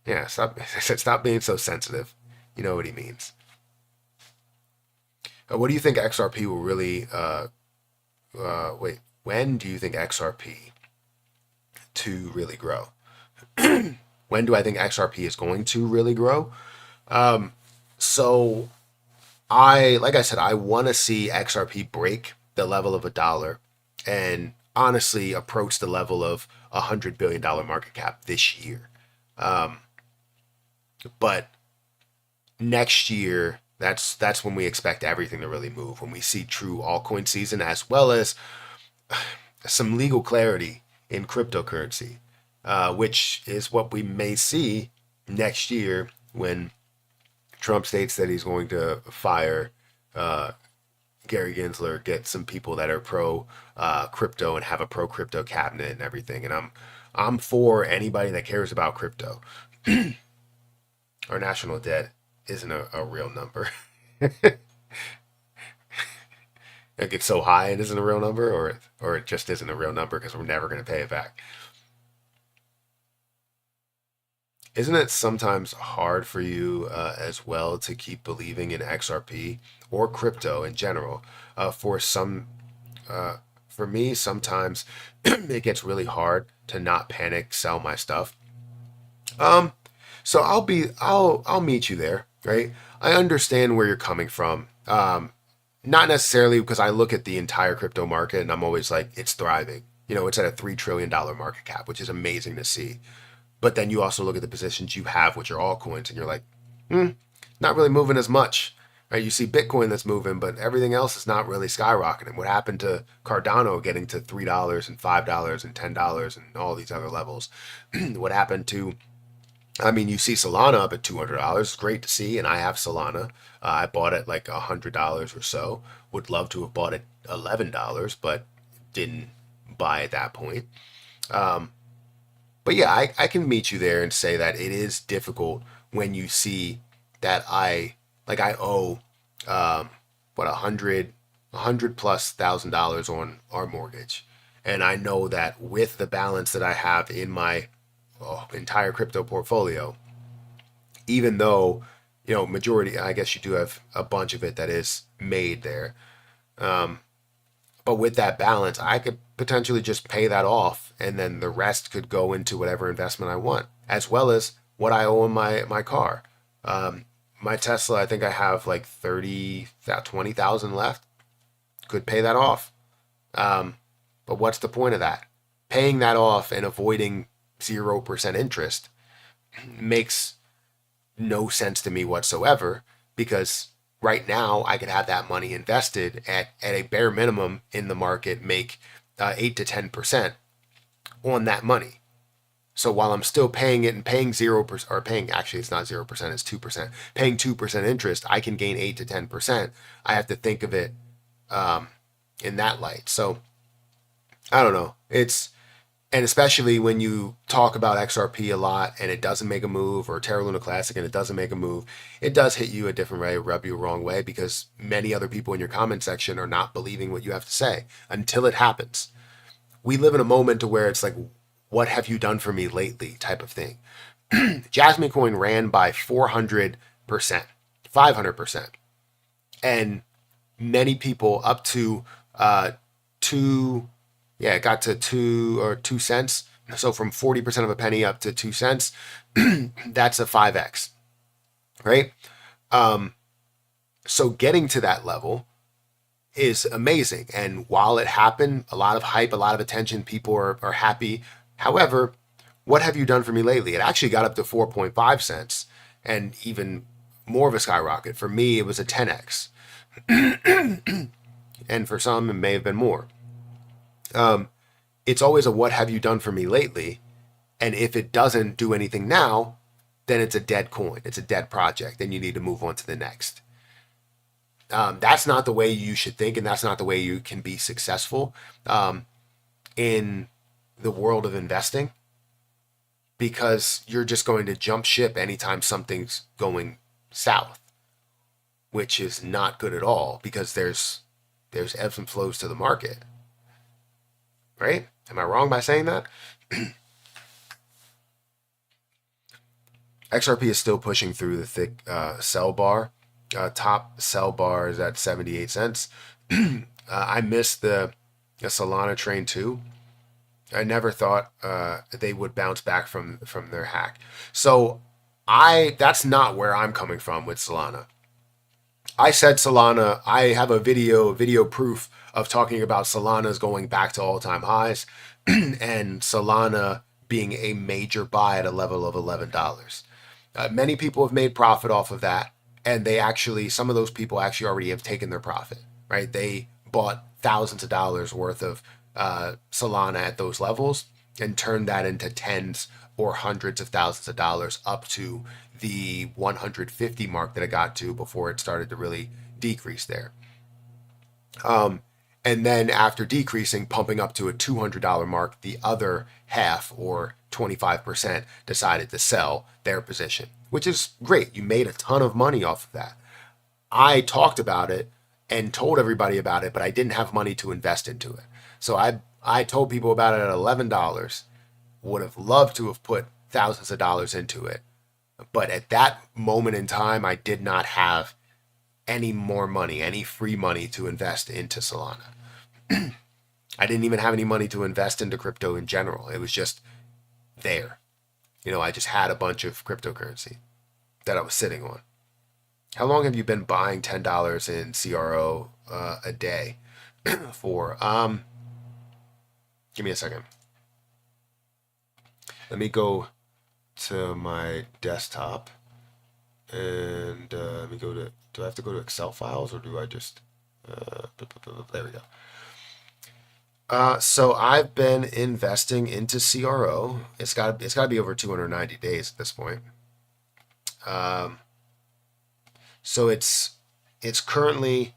Yeah, stop being so sensitive. You know what he means. What do you think XRP will really? Wait, when do you think XRP to really grow? When do I think XRP is going to really grow? So like I said, I want to see XRP break the level of $1 and honestly approach the level of $100 billion market cap this year. But next year, that's when we expect everything to really move. When we see true altcoin season, as well as some legal clarity in cryptocurrency, which is what we may see next year when Trump states that he's going to fire Gary Gensler, get some people that are pro crypto and have a pro crypto cabinet and everything. And I'm for anybody that cares about crypto. Our national debt isn't a real number. It gets so high it isn't a real number, or it just isn't a real number because we're never going to pay it back. Isn't it sometimes hard for you as well to keep believing in XRP or crypto in general? Uh, for me, sometimes it gets really hard to not panic sell my stuff. Um, so I'll meet you there, right? I understand where you're coming from. Not necessarily because I look at the entire crypto market and I'm always like, it's thriving. You know, it's at a $3 trillion market cap, which is amazing to see. But then you also look at the positions you have with your altcoins and you're like, not really moving as much. Right? You see Bitcoin that's moving, but everything else is not really skyrocketing. What happened to Cardano getting to $3 and $5 and $10 and all these other levels? What happened to, I mean, you see Solana up at $200. It's great to see, and I have Solana. I bought it like $100 or so. Would love to have bought it $11, but didn't buy at that point. But yeah, I can meet you there and say that it is difficult when you see that I owe what a hundred plus $1,000 on our mortgage, and I know that with the balance that I have in my entire crypto portfolio, even though majority, I guess you do have a bunch of it that is made there, but with that balance, I could potentially just pay that off, and then the rest could go into whatever investment I want, as well as what I owe on my car. My Tesla, I think I have like 20,000 left. Could pay that off. But what's the point of that? Paying that off and avoiding 0% interest makes no sense to me whatsoever, because right now I could have that money invested at a bare minimum in the market, make 8 to 10% on that money. So while I'm still paying it and paying 0%, or paying, actually it's not 0%, it's 2%, paying 2% interest, I can gain 8 to 10%. I have to think of it in that light. So I don't know. And especially when you talk about XRP a lot and it doesn't make a move, or Terra Luna Classic and it doesn't make a move, it does hit you a different way, rub you a wrong way, because many other people in your comment section are not believing what you have to say until it happens. We live in a moment to where it's like, what have you done for me lately type of thing. Jasmine Coin ran by 400%, 500%. And many people up to two, yeah, it got to 2 cents. So from 40% of a penny up to 2 cents, that's a 5x, right? So getting to that level is amazing. And while it happened, a lot of hype, a lot of attention, people are happy. However, what have you done for me lately? It actually got up to 4.5 cents and even more of a skyrocket. For me, it was a 10x. And for some, it may have been more. It's always a what have you done for me lately? And if it doesn't do anything now, then it's a dead coin. It's a dead project. Then you need to move on to the next. That's not the way you should think, and that's not the way you can be successful in the world of investing, because you're just going to jump ship anytime something's going south, which is not good at all, because there's ebbs and flows to the market, right? Am I wrong by saying that? XRP is still pushing through the thick sell bar. Top sell bar is at 78 cents. I missed the Solana train too. I never thought they would bounce back from their hack. So that's not where I'm coming from with Solana. I said Solana, I have a video proof of talking about Solana's going back to all-time highs and Solana being a major buy at a level of $11. Many people have made profit off of that, and some of those people actually already have taken their profit, right? They bought thousands of dollars worth of Solana at those levels and turned that into tens or hundreds of thousands of dollars up to the 150 mark that it got to before it started to really decrease there. And then after decreasing, pumping up to a $200 mark, the other half, or 25%, decided to sell their position, which is great. You made a ton of money off of that. I talked about it and told everybody about it, but I didn't have money to invest into it. So I told people about it at $11. Would have loved to have put thousands of dollars into it. But at that moment in time, I did not have any more money, any free money to invest into Solana. I didn't even have any money to invest into crypto in general. It was just there. I just had a bunch of cryptocurrency that I was sitting on. How long have you been buying $10 in CRO a day for? Give me a second. Let me go to my desktop and let me go to, do I have to go to Excel files, or do I just, there we go. So I've been investing into CRO. It's got to be over 290 days at this point. So it's currently,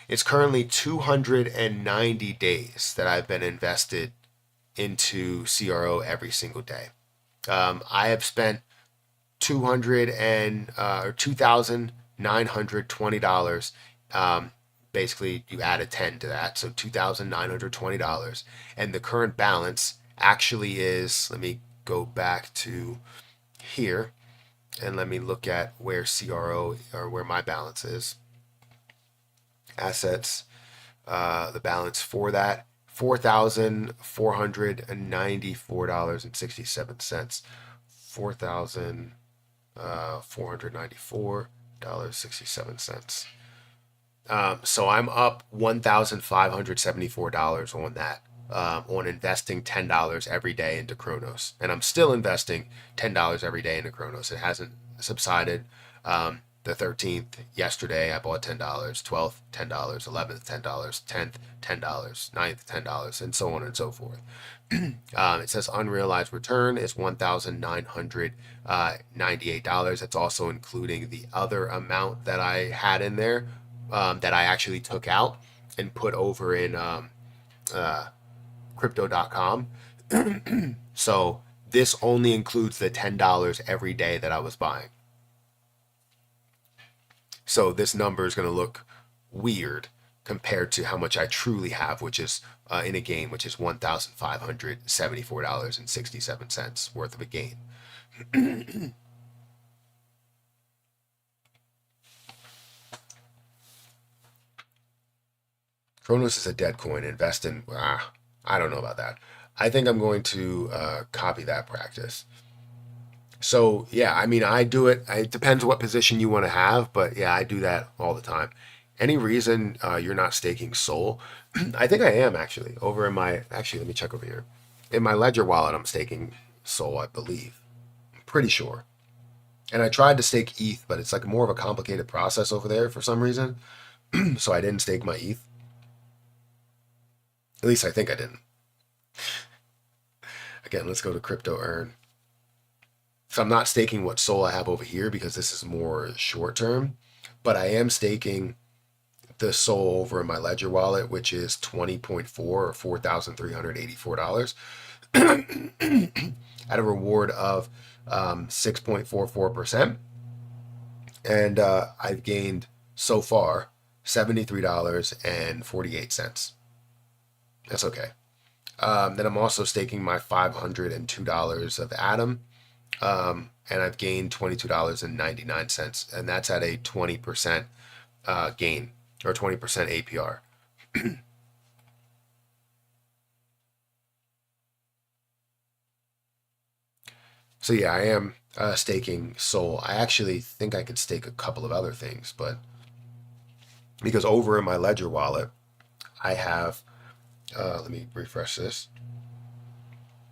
it's currently 290 days that I've been invested into CRO every single day. I have spent $2,920. Basically, you add a 10 to that, so $2,920. And the current balance actually is, let me go back to here and let me look at where CRO, or where my balance is. Assets, the balance for that, $4,494.67. $4,494.67. So I'm up $1,574 on that, on investing $10 every day into Kronos. And I'm still investing $10 every day into Kronos. It hasn't subsided. The 13th, yesterday, I bought $10, 12th, $10, 11th, $10, 10th, $10, 9th, $10, and so on and so forth. It says unrealized return is $1,998. That's also including the other amount that I had in there, that I actually took out and put over in crypto.com. So this only includes the $10 every day that I was buying. So this number is going to look weird compared to how much I truly have, which is in a gain, which is $1,574.67 worth of a gain. Kronos is a dead coin. Invest in, I don't know about that. I think I'm going to copy that practice. So yeah, I mean, I do it. It depends what position you want to have, but yeah, I do that all the time. Any reason you're not staking Sol? I think I am actually. Over in my, actually, let me check over here. In my Ledger wallet, I'm staking Sol, I believe. I'm pretty sure. And I tried to stake ETH, but it's like more of a complicated process over there for some reason. So I didn't stake my ETH. At least I think I didn't. Again, let's go to crypto earn. So I'm not staking what Sol I have over here because this is more short term, but I am staking the Sol over in my Ledger wallet, which is 20.4 or $4,384 at a reward of 6.44%. And I've gained so far $73.48. That's okay. Then I'm also staking my $502 of Atom. And I've gained $22.99, and that's at a 20% gain or 20% APR. So yeah, I am staking Sol. I actually think I could stake a couple of other things, but because over in my Ledger wallet, I have. Let me refresh this.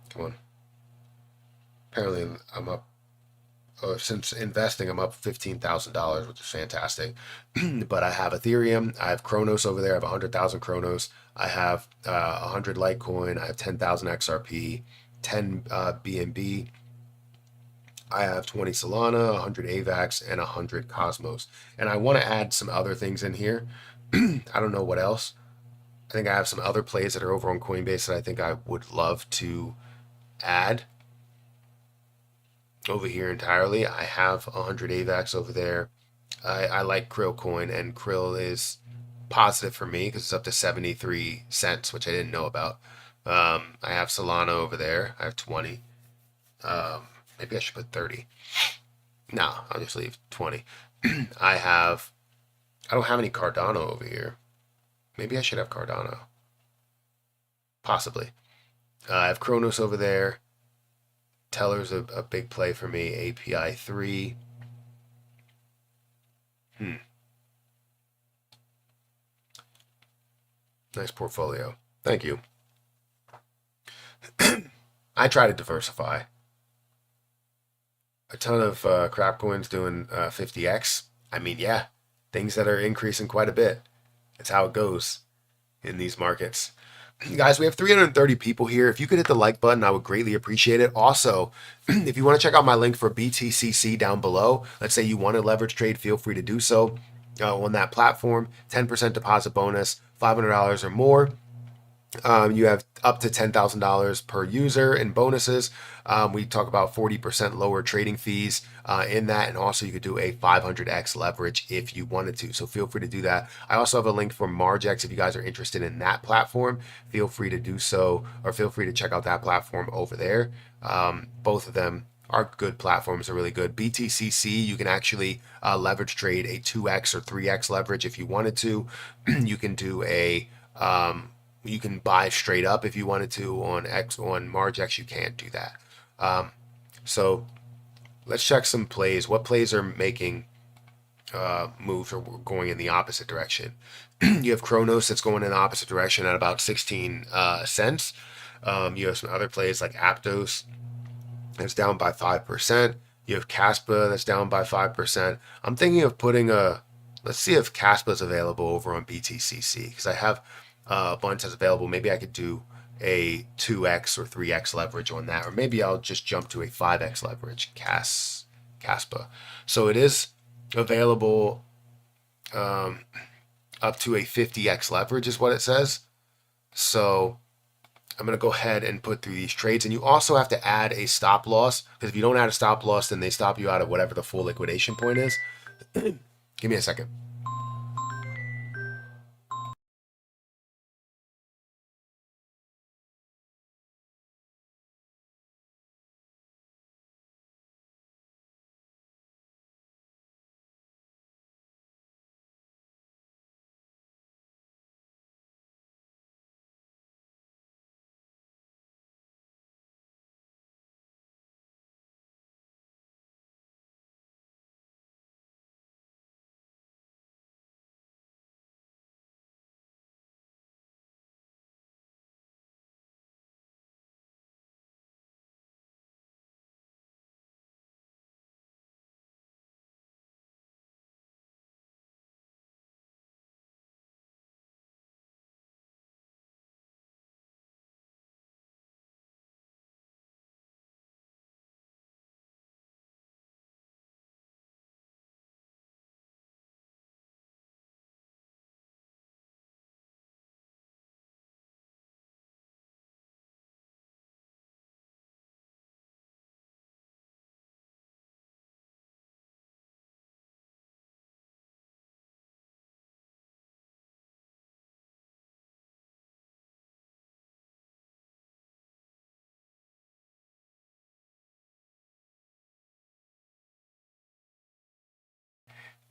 Come on. Apparently, I'm up. Since investing, I'm up $15,000, which is fantastic. But I have Ethereum, I have Kronos over there. I have 100,000 Kronos. I have 100 Litecoin. I have 10,000 XRP, 10 BNB. I have 20 Solana, 100 AVAX, and 100 Cosmos. And I want to add some other things in here. I don't know what else. I think I have some other plays that are over on Coinbase that I think I would love to add over here entirely. I have 100 AVAX over there. I like Krill coin, and Krill is positive for me because it's up to 73 cents, which I didn't know about. I have Solana over there. I have 20. Maybe I should put 30. No, I'll just leave 20. I don't have any Cardano over here. Maybe I should have Cardano. Possibly. I have Kronos over there. Teller's a big play for me. API 3. Nice portfolio. Thank you. I try to diversify. A ton of crap coins doing 50x. I mean, yeah, things that are increasing quite a bit. That's how it goes in these markets. Guys, we have 330 people here. If you could hit the like button, I would greatly appreciate it. Also, if you want to check out my link for BTCC down below, let's say you want to leverage trade, feel free to do so on that platform. 10% deposit bonus, $500 or more. You have up to $10,000 per user in bonuses. We talk about 40% lower trading fees in that, and also you could do a 500x leverage if you wanted to. So feel free to do that. I also have a link for Margex if you guys are interested in that platform. Feel free to do so, or feel free to check out that platform over there. Both of them are good platforms, are really good. BTCC, you can actually leverage trade a 2x or 3x leverage if you wanted to. You can do a you can buy straight up if you wanted to on Margex. You can't do that. So let's check some plays. What plays are making moves or going in the opposite direction? You have Kronos that's going in the opposite direction at about 16 cents. You have some other plays like Aptos that's down by 5%. You have Caspa that's down by 5%. I'm thinking of putting let's see if Caspa is available over on BTCC because I have a bunch that's available. Maybe I could do a 2x or 3x leverage on that, or maybe I'll just jump to a 5x leverage Caspa. So it is available up to a 50x leverage is what it says. So I'm going to go ahead and put through these trades. And you also have to add a stop loss, because if you don't add a stop loss, then they stop you out of whatever the full liquidation point is. Give me a second.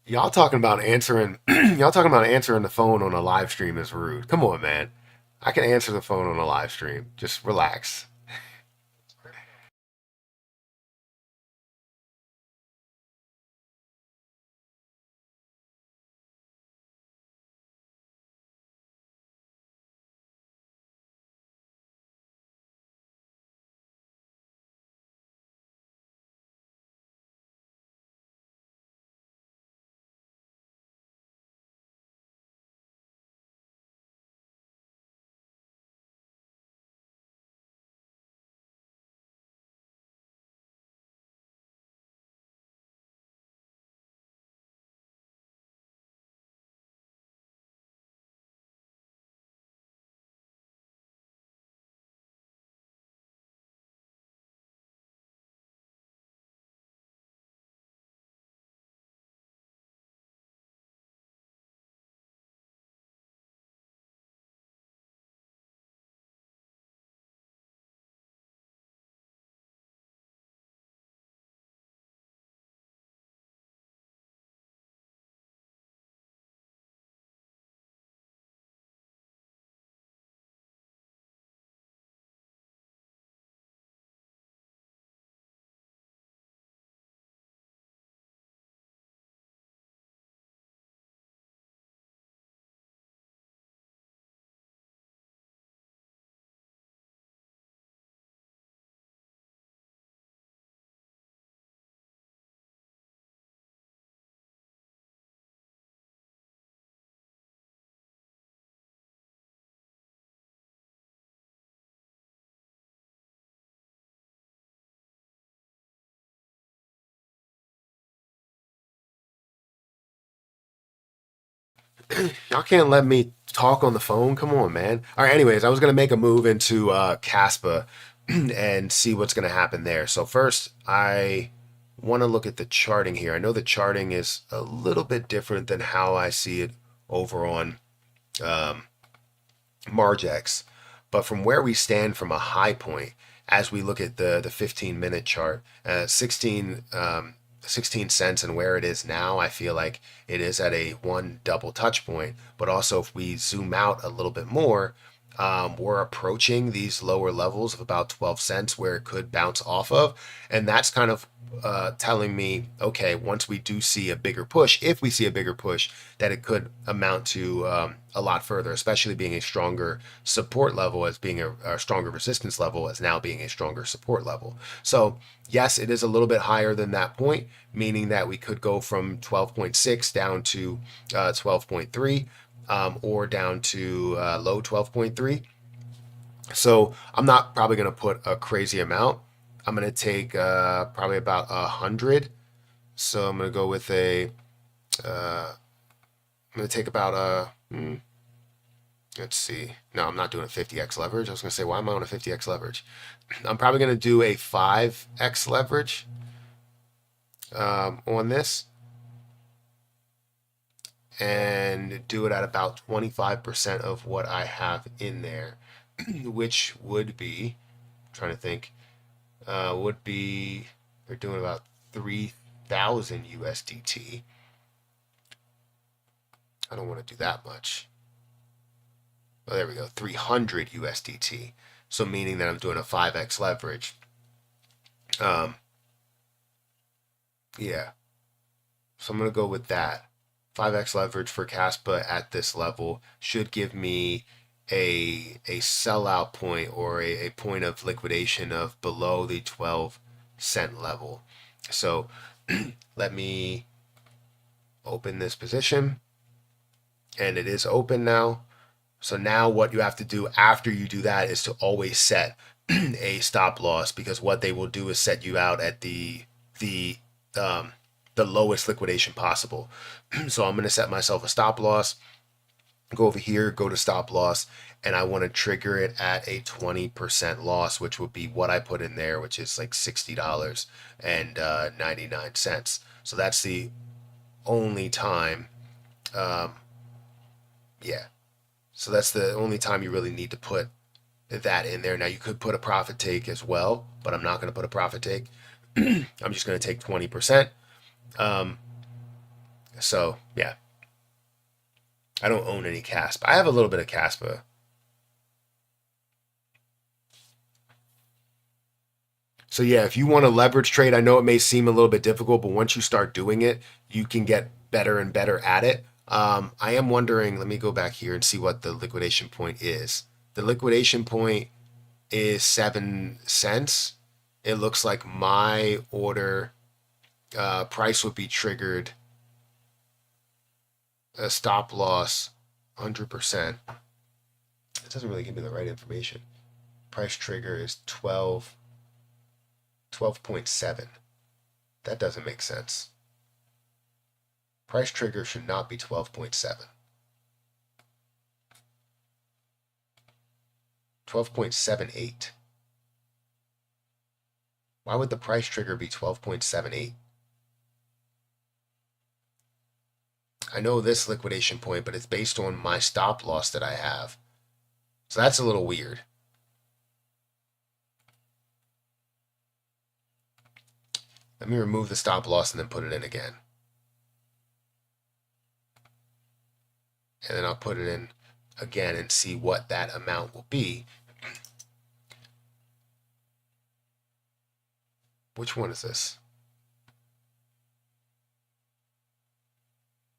Y'all talking about answering y'all talking about answering the phone on a live stream is rude. Come on, man. I can answer the phone on a live stream. Just relax. Y'all can't let me talk on the phone. Come on, man. All right. Anyways, I was gonna make a move into Caspa and see what's gonna happen there. So first, I want to look at the charting here. I know the charting is a little bit different than how I see it over on um, Margex. But from where we stand from a high point, as we look at the 15-minute chart, 16 cents and where it is now, I feel like it is at a one double touch point. But also, if we zoom out a little bit more, we're approaching these lower levels of about 12 cents where it could bounce off of. And that's kind of telling me, okay, once we do see a bigger push, if we see a bigger push, that it could amount to a lot further, especially being a stronger support level as being a stronger resistance level as now being a stronger support level. So yes, it is a little bit higher than that point, meaning that we could go from 12.6 down to 12.3, or down to low 12.3. So I'm not probably going to put a crazy amount. I'm going to take probably about 100. So I'm going to go with a. I'm going to take about a. Let's see. No, I'm not doing a 50x leverage. I was going to say, why am I on a 50x leverage? I'm probably going to do a 5x leverage on this and do it at about 25% of what I have in there, which would be, I'm trying to think, would be, they're doing about 3,000 USDT. I don't want to do that much. Oh, there we go, 300 USDT. So meaning that I'm doing a 5x leverage. Yeah. So I'm going to go with that. 5x leverage for Caspa at this level should give me a sellout point or a point of liquidation of below the 12-cent level. So let me open this position, and it is open now. So now what you have to do after you do that is to always set a stop loss, because what they will do is set you out at the lowest liquidation possible. So I'm going to set myself a stop loss, go over here, go to stop loss, and I want to trigger it at a 20% loss, which would be what I put in there, which is like $60.99. So that's the only time, yeah. So that's the only time you really need to put that in there. Now you could put a profit take as well, but I'm not going to put a profit take. I'm just going to take 20%. So yeah, I don't own any Caspa. I have a little bit of Caspa. So yeah, if you want to leverage trade, I know it may seem a little bit difficult, but once you start doing it, you can get better and better at it. I am wondering, let me go back here and see what the liquidation point is. The liquidation point is 7 cents. It looks like my order price would be triggered a stop loss 100%. It doesn't really give me the right information. Price trigger is 12.7. That doesn't make sense. Price trigger should not be 12.7. 12.78. Why would the price trigger be 12.78? I know this liquidation point, but it's based on my stop loss that I have. So that's a little weird. Let me remove the stop loss and then put it in again. And then I'll put it in again and see what that amount will be. Which one is this?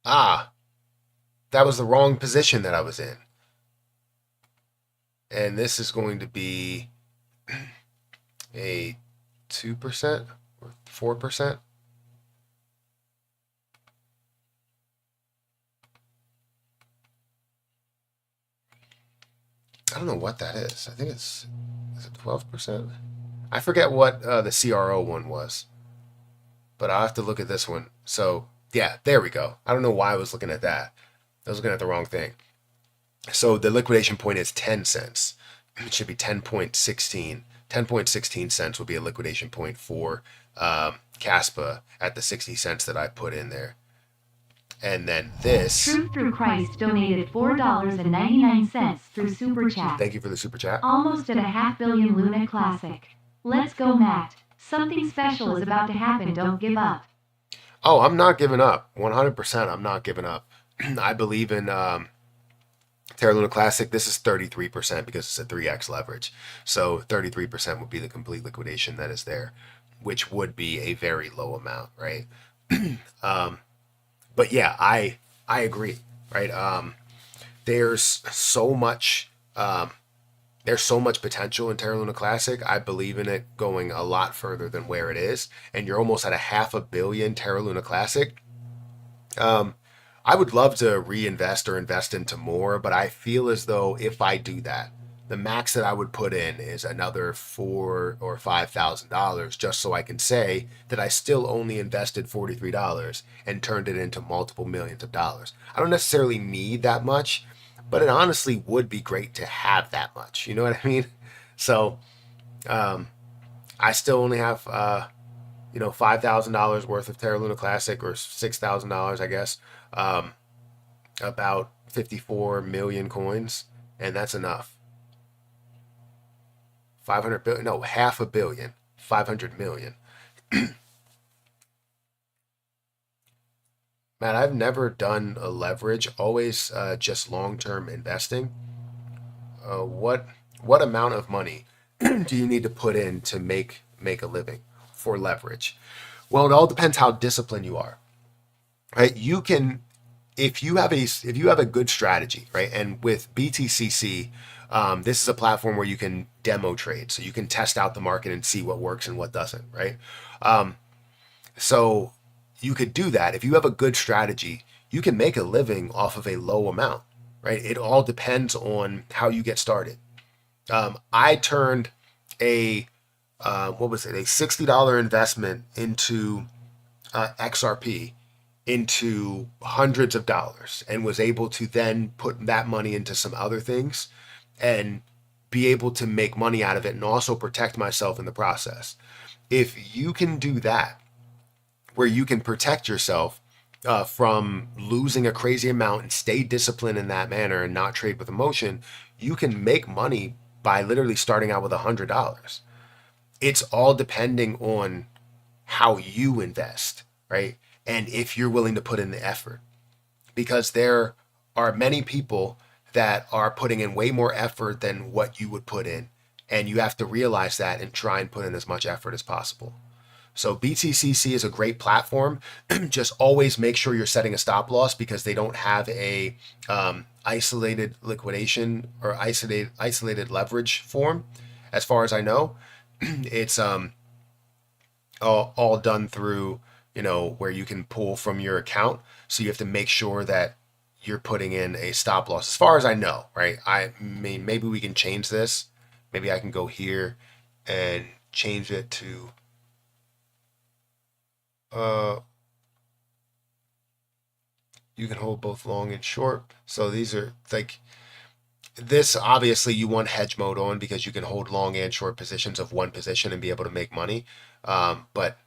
Ah, that was the wrong position that I was in. And this is going to be a 2% or 4%. I don't know what that is. I think is it 12%? I forget what the CRO one was, but I'll have to look at this one. So yeah, there we go. I don't know why I was looking at that. I was looking at the wrong thing. So the liquidation point is 10 cents. It should be 10.16. 10.16 cents would be a liquidation point for Caspa at the 60 cents that I put in there. And then this. Truth Through Christ donated $4.99 through Super Chat. Thank you for the Super Chat. Almost at a $500 million Luna Classic. Let's go, Matt. Something special is about to happen. Don't give up. Oh, I'm not giving up. 100%. I'm not giving up. I believe in Terra Luna Classic. This is 33% because it's a 3x leverage. So 33% would be the complete liquidation that is there, which would be a very low amount, right? But yeah, I agree, right? There's so much potential in Terra Luna Classic. I believe in it going a lot further than where it is, and you're almost at a $500 million Terra Luna Classic. I would love to reinvest or invest into more, but I feel as though if I do that, the max that I would put in is another $4,000 or $5,000, just so I can say that I still only invested $43 and turned it into multiple millions of dollars. I don't necessarily need that much, but it honestly would be great to have that much. You know what I mean? So um, I still only have $5,000 worth of Terra Luna Classic, or $6,000, I guess. Um, about 54 million coins, and that's enough. 500 billion, no, half a billion, 500 million. Matt, I've never done a leverage, always just long term investing. What amount of money do you need to put in to make a living for leverage? Well, it all depends how disciplined you are. Right? You can, if you have a good strategy, right? And with BTCC, this is a platform where you can demo trade, so you can test out the market and see what works and what doesn't, right? Um, so you could do that. If you have a good strategy, you can make a living off of a low amount, right? It all depends on how you get started. I turned a what was it, a $60 investment into XRP into hundreds of dollars, and was able to then put that money into some other things and be able to make money out of it and also protect myself in the process. If you can do that, where you can protect yourself from losing a crazy amount and stay disciplined in that manner and not trade with emotion, you can make money by literally starting out with $100. It's all depending on how you invest, right? And if you're willing to put in the effort, because there are many people that are putting in way more effort than what you would put in. And you have to realize that and try and put in as much effort as possible. So BTCC is a great platform. Just always make sure you're setting a stop loss, because they don't have a isolated liquidation or isolated leverage form, as far as I know. It's all done through, where you can pull from your account. So you have to make sure that you're putting in a stop loss, as far as I know, right? I mean, maybe we can change this. Maybe I can go here and change it to uh you can hold both long and short. So these are like, this obviously you want hedge mode on, because you can hold long and short positions of one position and be able to make money. But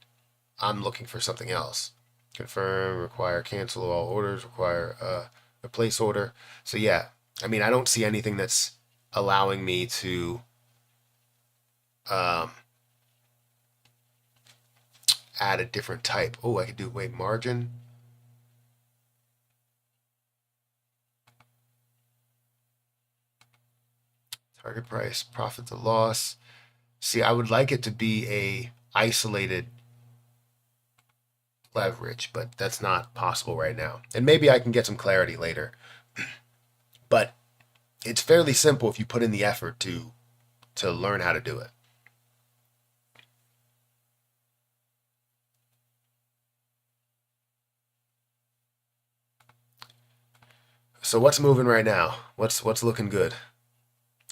I'm looking for something else. Confirm, require cancel all orders, require a place order. So yeah, I mean, I don't see anything that's allowing me to um, add a different type. Oh, I could do, wait, margin. Target price, profit to loss. See, I would like it to be a isolated leverage, but that's not possible right now. And maybe I can get some clarity later. But it's fairly simple if you put in the effort to learn how to do it. So what's moving right now? What's looking good?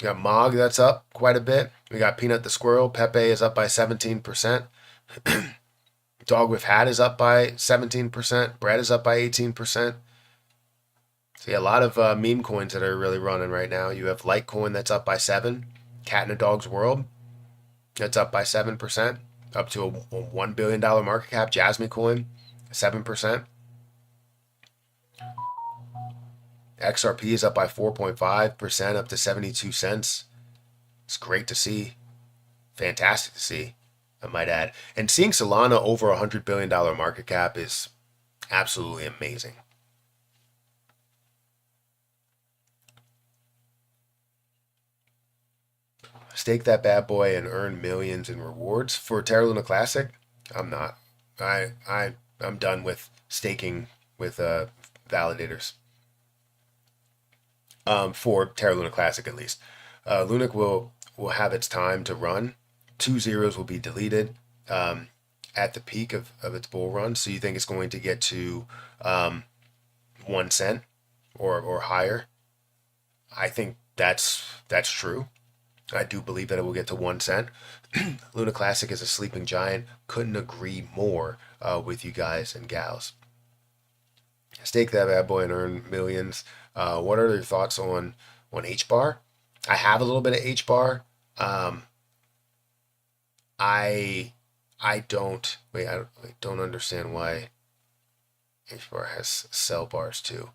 We got Mog, that's up quite a bit. We got Peanut the Squirrel. Pepe is up by 17%. Dog with Hat is up by 17%. Bread is up by 18%. So yeah, a lot of meme coins that are really running right now. You have Litecoin that's up by 7. Cat in a Dog's World, that's up by 7%, up to a $1 billion market cap. Jasmine Coin, 7%. XRP is up by 4.5%, up to 72 cents. It's great to see. Fantastic to see, I might add. And seeing Solana over a $100 billion market cap is absolutely amazing. Stake that bad boy and earn millions in rewards for Terra Luna Classic. I'm not. I'm done with staking with validators. For Terra Luna Classic at least. Lunic will have its time to run. 2 zeros will be deleted at the peak of its bull run. So you think it's going to get to 1 cent or higher? I think that's true. I do believe that it will get to 1 cent. Luna Classic is a sleeping giant. Couldn't agree more with you guys and gals. Stake that bad boy and earn millions. What are your thoughts on H bar? I have a little bit of H bar. Um, I I don't wait. I don't understand why H bar has sell bars too.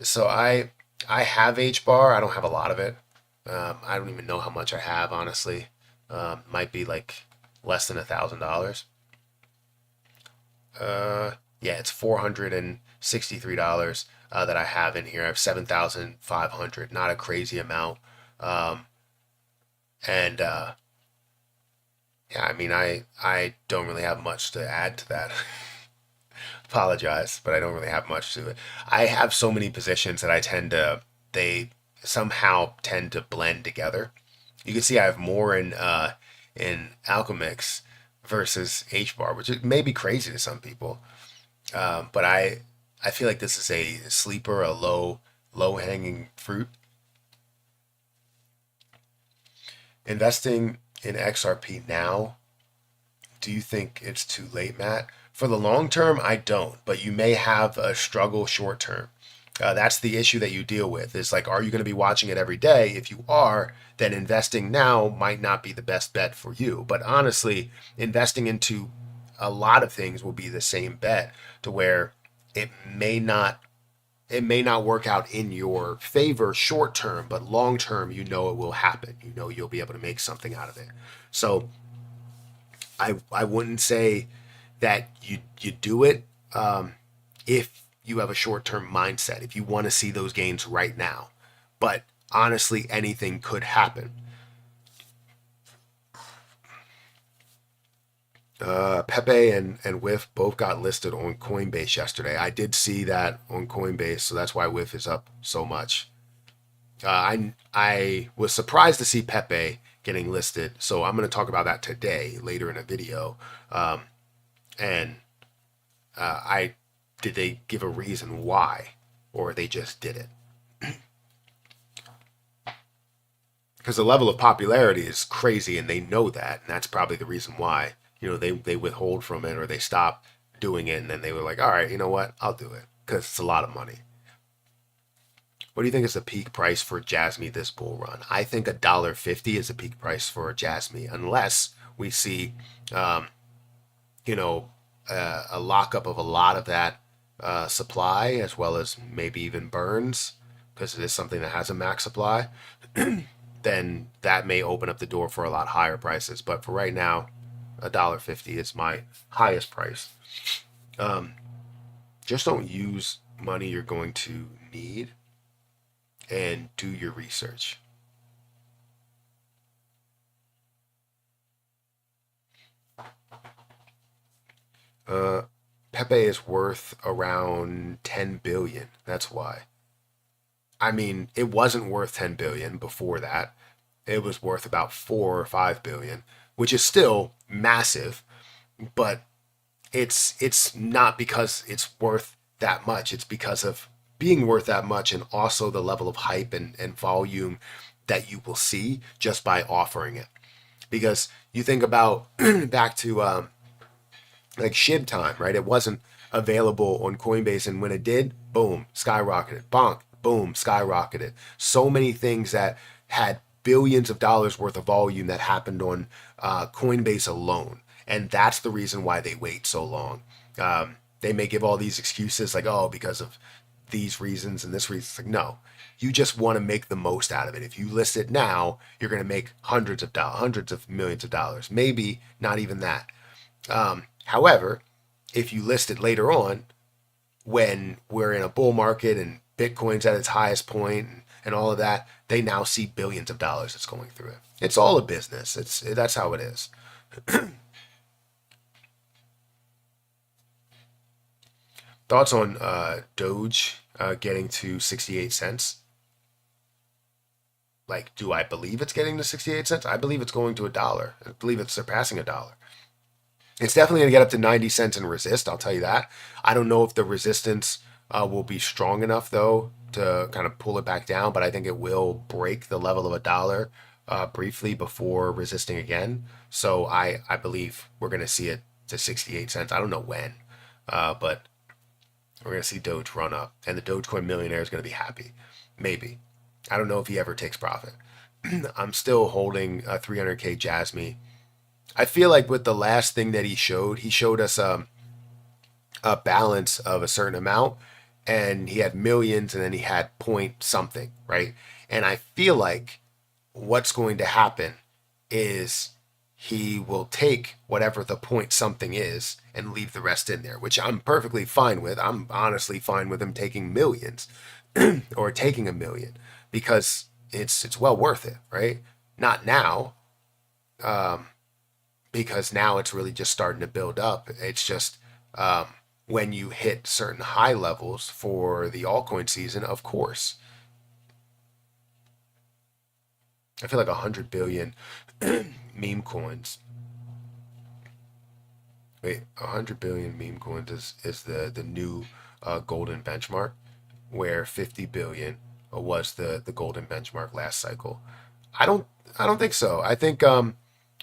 So I have H bar. I don't have a lot of it. I don't even know how much I have honestly. Might be like less than $1,000. Yeah, it's $463 that I have in here. I have 7,500. Not a crazy amount. Um, and yeah, I mean, I don't really have much to add to that. Apologize, but I don't really have much to it. I have so many positions that they somehow tend to blend together. You can see I have more in Alchemix versus H bar, which may be crazy to some people. But I feel like this is a sleeper, a low hanging fruit. Investing in XRP now, do you think it's too late, Matt? For the long term, I don't, but you may have a struggle short term. That's the issue that you deal with. Is like, are you going to be watching it every day? If you are, then investing now might not be the best bet for you. But honestly, investing into a lot of things will be the same bet to where it may not it may not work out in your favor short term, but long term, you know it will happen. You know you'll be able to make something out of it. So I wouldn't say that you do it if you have a short term mindset. If you want to see those gains right now, but honestly, anything could happen. Pepe and Whiff both got listed on Coinbase yesterday. I did see that on Coinbase, so that's why Whiff is up so much. I was surprised to see Pepe getting listed, so I'm going to talk about that today later in a video. And I did they give a reason why, or they just did it? Because the level of popularity is crazy, and they know that, and that's probably the reason why. They withhold from it or they stop doing it, and then they were like, all right, you know what, I'll do it because it's a lot of money. What do you think is the peak price for Jasmy this bull run? I think $1.50 is the peak price for Jasmy, unless we see, um, you know, a lockup of a lot of that supply, as well as maybe even burns, because it is something that has a max supply. Then that may open up the door for a lot higher prices. But for right now, $1.50 is my highest price. Um, just don't use money you're going to need, and do your research. Uh, Pepe is worth around 10 billion. That's why. I mean, it wasn't worth 10 billion before that. It was worth about 4 or 5 billion, which is still massive, but it's not because it's worth that much. It's because of being worth that much, and also the level of hype and volume that you will see just by offering it. Because you think about back to like SHIB time, right? It wasn't available on Coinbase, and when it did, boom, skyrocketed. Bonk, boom, skyrocketed. So many things that had billions of dollars worth of volume that happened on Coinbase alone, and that's the reason why they wait so long. They may give all these excuses like, oh, because of these reasons and this reason. It's like, no, you just want to make the most out of it. If you list it now, you're going to make hundreds of dollars, hundreds of millions of dollars, maybe not even that. However, if you list it later on, when we're in a bull market and Bitcoin's at its highest point and all of that, they now see billions of dollars that's going through it. It's all a business. That's how it is. Thoughts on Doge getting to 68 cents? Like, do I believe it's getting to 68 cents? I believe it's going to a dollar. I believe it's surpassing a dollar. It's definitely going to get up to 90 cents and resist, I'll tell you that. I don't know if the resistance will be strong enough, though, to kind of pull it back down, but I think it will break the level of a dollar briefly before resisting again. So I believe we're going to see it to 68 cents. I don't know when, but We're going to see Doge run up, and the Dogecoin millionaire is going to be happy. Maybe. I don't know if he ever takes profit. I'm still holding a 300K Jasmine. I feel like with the last thing that he showed us a balance of a certain amount, and he had millions, and then he had point something, right? And I feel like what's going to happen is he will take whatever the point something is and leave the rest in there, which I'm perfectly fine with. I'm honestly fine with him taking millions or taking a million because it's well worth it, right? Not now, because now it's really just starting to build up. It's just when you hit certain high levels for the altcoin season, of course. I feel like 100 billion meme coins. Wait, 100 billion meme coins is the new golden benchmark, where 50 billion was the golden benchmark last cycle. I don't I don't think so. I think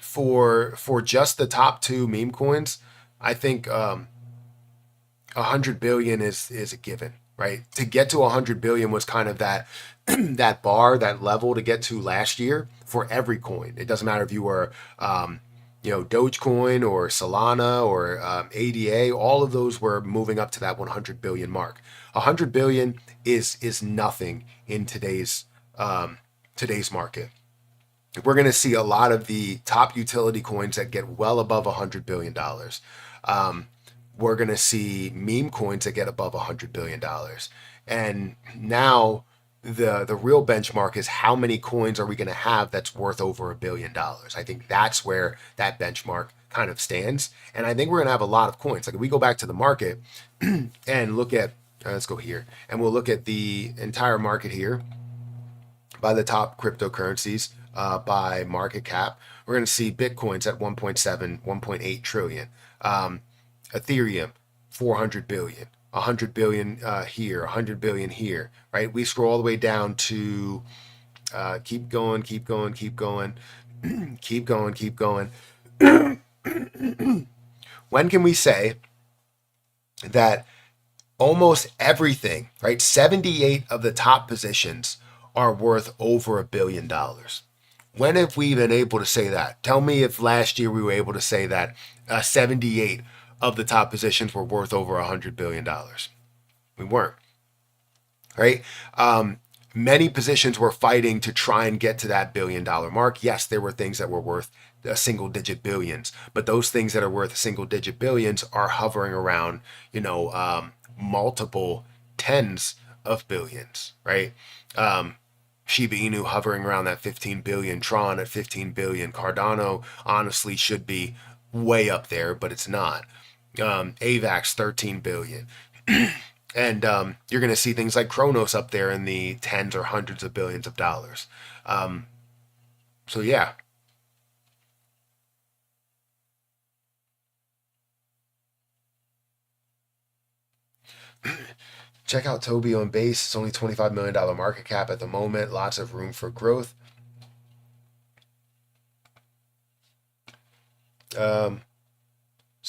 for just the top two meme coins, I think 100 billion is a given, right? To get to 100 billion was kind of that that bar, that level to get to last year for every coin. It doesn't matter if you were Dogecoin or Solana or ADA. All of those were moving up to that 100 billion mark. 100 billion is nothing in today's market. We're going to see a lot of the top utility coins that get well above $100 billion. We're going to see meme coins that get above $100 billion. And now the real benchmark is how many coins are we going to have that's worth over $1 billion. I think that's where that benchmark kind of stands. And I think we're going to have a lot of coins. Like if we go back to the market and look at, let's go here, and we'll look at the entire market here by the top cryptocurrencies by market cap. We're going to see Bitcoins at 1.7, 1.8 trillion. Ethereum, 400 billion, 100 billion here, 100 billion here, right? We scroll all the way down to keep going, keep going, keep going, keep going, keep going. When can we say that almost everything, right? 78 of the top positions are worth over $1 billion. When have we been able to say that? Tell me if last year we were able to say that 78 of the top positions were worth over $100 billion. We weren't, right? Many positions were fighting to try and get to that $1 billion mark. Yes, there were things that were worth single digit billions, but those things that are worth single digit billions are hovering around, multiple tens of billions, right? Shiba Inu hovering around that 15 billion, Tron at 15 billion, Cardano honestly should be way up there, but it's not. AVAX 13 billion. And you're going to see things like Kronos up there in the tens or hundreds of billions of dollars. So yeah. Check out Toby on base. It's only $25 million market cap at the moment. Lots of room for growth. So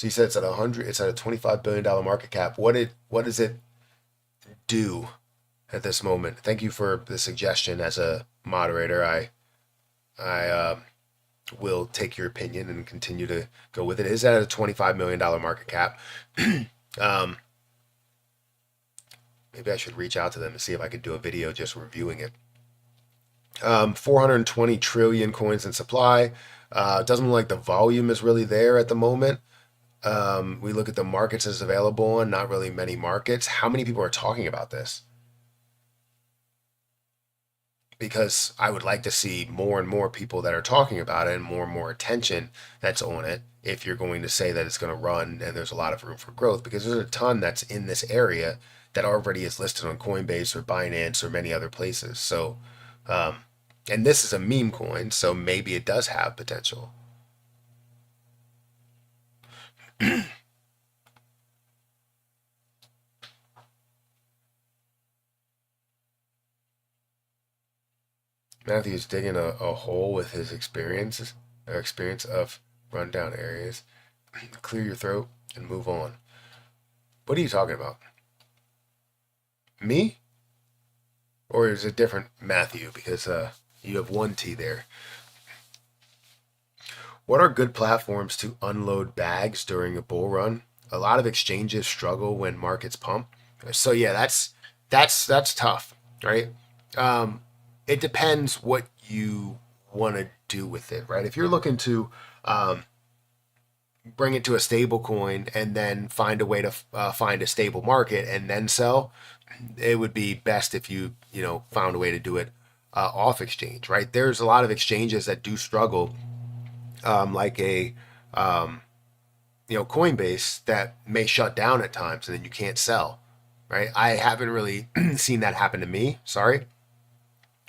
you said it's at 100. It's at a $25 billion market cap. What does it do at this moment? Thank you for the suggestion as a moderator. I will take your opinion and continue to go with it. It is at a $25 million market cap. Maybe I should reach out to them and see if I could do a video just reviewing it. 420 trillion coins in supply. Doesn't look like the volume is really there at the moment. We look at the markets as available and not really many markets. How many people are talking about this? Because I would like to see more and more people that are talking about it and more attention that's on it if you're going to say that it's going to run and there's a lot of room for growth, because there's a ton that's in this area that already is listed on Coinbase or Binance or many other places. So, and this is a meme coin, so maybe it does have potential. Matthew's digging a hole with his experience of rundown areas. Clear your throat and move on. What are you talking about? Me? Or is it different Matthew? Because you have one T there. What are good platforms to unload bags during a bull run? A lot of exchanges struggle when markets pump. So yeah, that's tough, right? Um, it depends what you want to do with it, right? If you're looking to bring it to a stable coin and then find a way to find a stable market and then sell, it would be best if you found a way to do it off exchange, right? There's a lot of exchanges that do struggle, like a Coinbase that may shut down at times and then you can't sell, right? I haven't really seen that happen to me. Sorry, I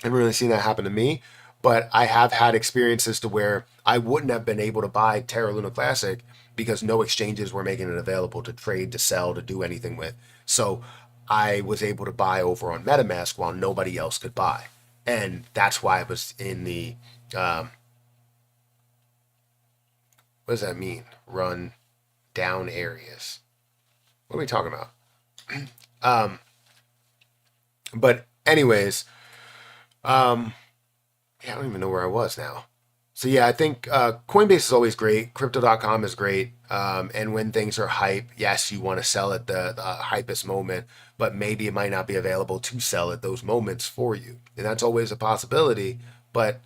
haven't really seen that happen to me, but I have had experiences to where I wouldn't have been able to buy Terra Luna Classic because no exchanges were making it available to trade, to sell, to do anything with. So I was able to buy over on MetaMask while nobody else could buy, and that's why I was in the what does that mean? Run down areas. What are we talking about? But anyways, yeah, I don't even know where I was now. So yeah, I think Coinbase is always great. Crypto.com is great. And when things are hype, yes, you want to sell at the hypest moment, but maybe it might not be available to sell at those moments for you. And that's always a possibility, but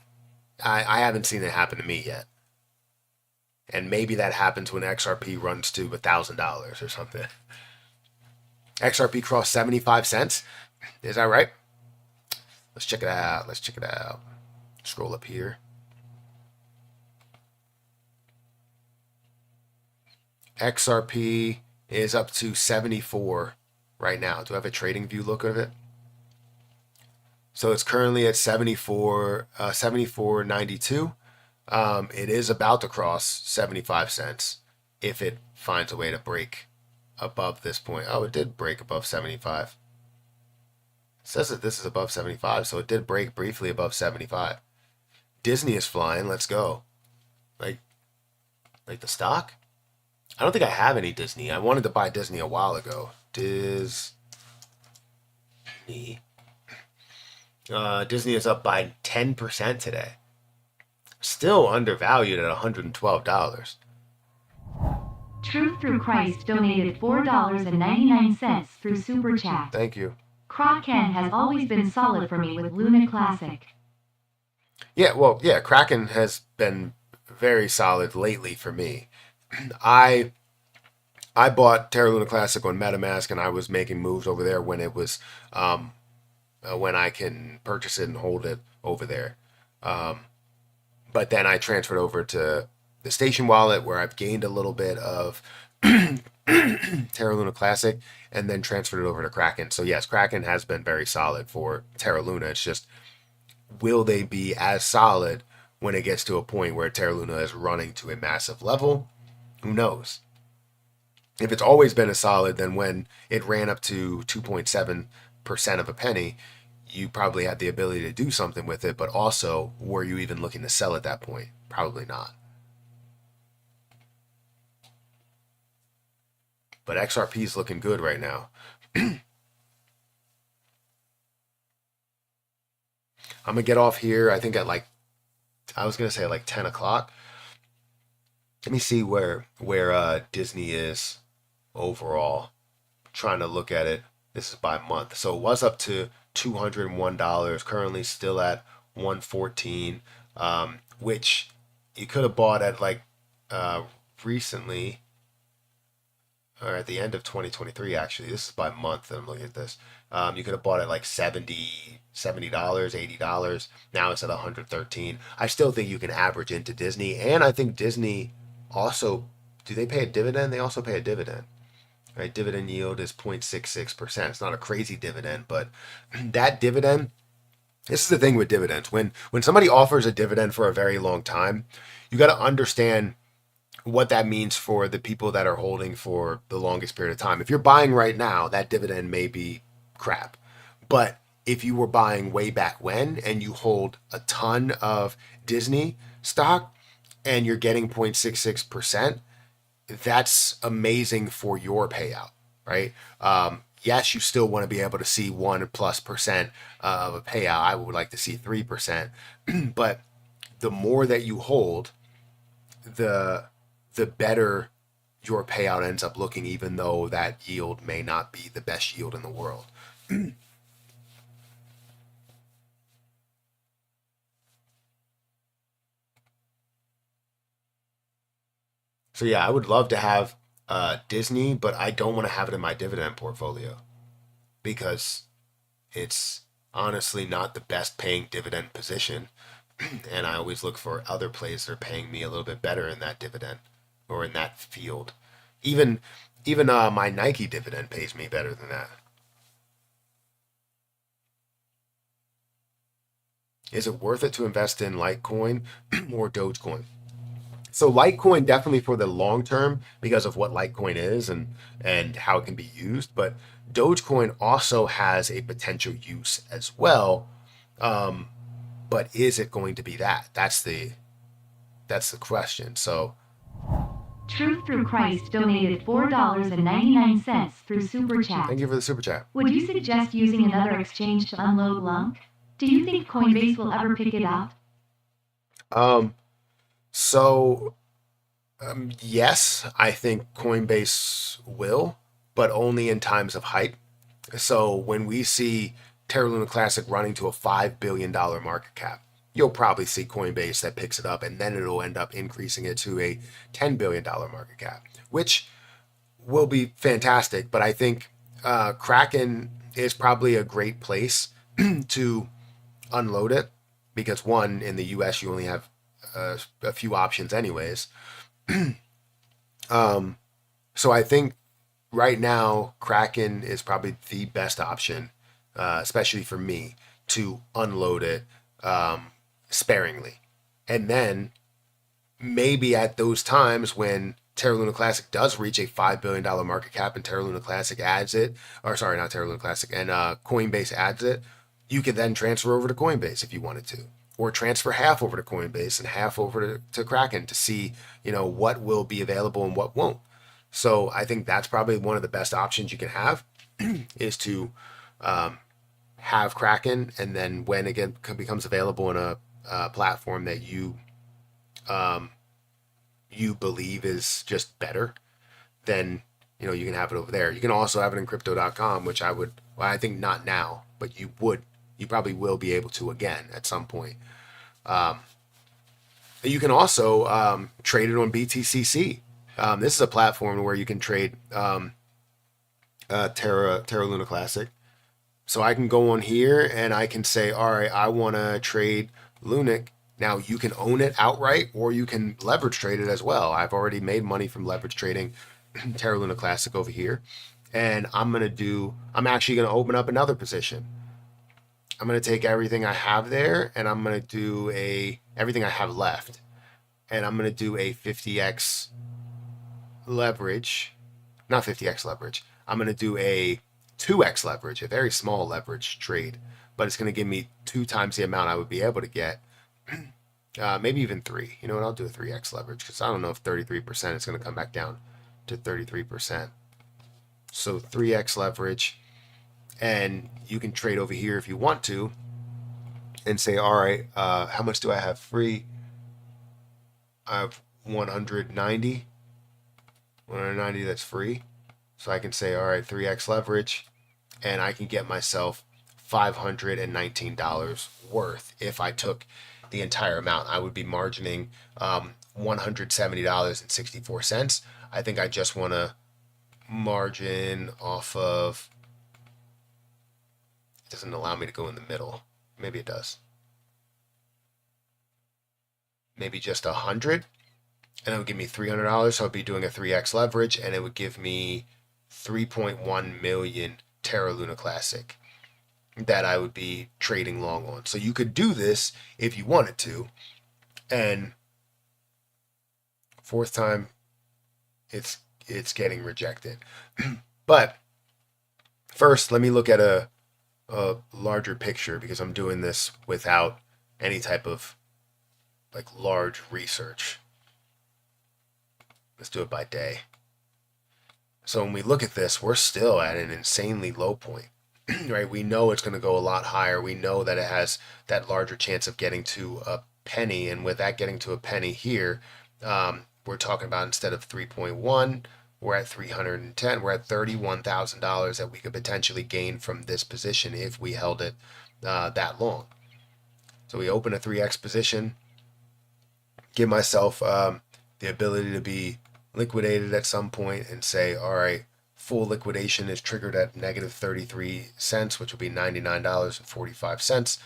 I haven't seen it happen to me yet. And maybe that happens when XRP runs to $1,000 or something. XRP crossed 75 cents. Is that right? Let's check it out. Let's check it out. Scroll up here. XRP is up to 74 right now. Do I have a trading view look of it? So it's currently at 74, 74.92. It is about to cross 75 cents if it finds a way to break above this point. Oh, it did break above 75. It says that this is above 75, so it did break briefly above 75. Disney is flying. Let's go. Like, like the stock? I don't think I have any Disney. I wanted to buy Disney a while ago. Disney. Disney is up by 10% today. Still undervalued at $112. Truth Through Christ donated $4.99 through Super Chat. Thank you. Kraken has always been solid for me with Luna Classic. Yeah, well, yeah, Kraken has been very solid lately for me. I I bought Terra Luna Classic on MetaMask, and I was making moves over there when it was when I can purchase it and hold it over there. Um, but then I transferred over to the Station wallet where I've gained a little bit of Terra Luna Classic, and then transferred it over to Kraken. So yes, Kraken has been very solid for Terra Luna. It's just, will they be as solid when it gets to a point where Terra Luna is running to a massive level? Who knows? If it's always been a solid, then when it ran up to 2.7% of a penny, you probably had the ability to do something with it, but also, were you even looking to sell at that point? Probably not. But XRP is looking good right now. I'm gonna get off here. I think at like, I was gonna say like 10 o'clock. Let me see where Disney is overall. Trying to look at it. This is by month. So it was up to $201. Currently still at 114, which you could have bought at like recently, or at the end of 2023. Actually, this is by month that I'm looking at this. You could have bought it like $70, $80. Now it's at 113. I still think you can average into Disney, and I think Disney also, do they pay a dividend? They also pay a dividend. Right? Dividend yield is 0.66%. It's not a crazy dividend, but that dividend, this is the thing with dividends. When somebody offers a dividend for a very long time, you got to understand what that means for the people that are holding for the longest period of time. If you're buying right now, that dividend may be crap. But if you were buying way back when and you hold a ton of Disney stock and you're getting 0.66%, that's amazing for your payout, right? yes, you still want to be able to see 1+% of a payout. I would like to see 3%, but the more that you hold, the the better your payout ends up looking, even though that yield may not be the best yield in the world. So yeah, I would love to have Disney, but I don't want to have it in my dividend portfolio because it's honestly not the best paying dividend position. And I always look for other plays that are paying me a little bit better in that dividend or in that field. Even my Nike dividend pays me better than that. Is it worth it to invest in Litecoin or Dogecoin? So Litecoin definitely for the long term because of what Litecoin is and how it can be used, but Dogecoin also has a potential use as well. Um, but is it going to be that? That's the question. So Truth Through Christ donated $4.99 through Super Chat. thank you for the super chat. Would you suggest using another exchange to unload Lunk? Do you think Coinbase will ever pick it up? Um, so yes, I think Coinbase will, but only in times of hype. So when we see Terra Luna Classic running to a $5 billion market cap, you'll probably see Coinbase that picks it up, and then it'll end up increasing it to a $10 billion market cap, which will be fantastic. But I think Kraken is probably a great place to unload it because one, in the U.S. you only have a few options anyways. So I think right now Kraken is probably the best option, especially for me to unload it sparingly, and then maybe at those times when Terra Luna Classic does reach a $5 billion market cap and Terra Luna Classic adds it, or sorry, not Terra Luna Classic, and Coinbase adds it, you could then transfer over to Coinbase if you wanted to, or transfer half over to Coinbase and half over to Kraken to see, what will be available and what won't. So I think that's probably one of the best options you can have is to have Kraken, and then when again becomes available in a platform that you believe is just better, then you can have it over there. You can also have it in crypto.com, which I think not now, but you probably will be able to again at some point. You can also trade it on BTCC. This is a platform where you can trade Terra Luna Classic. So I can go on here and I can say, all right, I want to trade Lunic. Now you can own it outright or you can leverage trade it as well. I've already made money from leverage trading Terra Luna Classic over here. And I'm actually going to open up another position. I'm going to take everything I have there and I'm going to do everything I have left. And I'm going to do a 50x leverage, not 50x leverage. I'm going to do a 2x leverage, a very small leverage trade, but it's going to give me 2 times the amount I would be able to get. Maybe even 3. You know what? I'll do a 3x leverage because I don't know if 33% is going to come back down to 33%. So 3x leverage, and you can trade over here if you want to and say, all right, how much do I have free? I have 190. 190 that's free. So I can say, all right, 3x leverage, and I can get myself $519 worth. If I took the entire amount, I would be margining $170.64. I think I just want to margin off of, it doesn't allow me to go in the middle. Maybe it does. Maybe just 100, and it would give me $300. So I'd be doing a 3x leverage, and it would give me 3.1 million Terra Luna Classic that I would be trading long on. So you could do this if you wanted to. And fourth time, it's getting rejected. But first, let me look at a larger picture because I'm doing this without any type of large research. Let's do it by day. So when we look at this, we're still at an insanely low point, right? We know it's going to go a lot higher. We know that it has that larger chance of getting to a penny. And with that getting to a penny here, we're talking about instead of 3.1, we're at 310. We're at $31,000 that we could potentially gain from this position if we held it that long. So we open a 3x position, give myself the ability to be liquidated at some point and say, all right, full liquidation is triggered at negative 33 cents, which will be $99.45,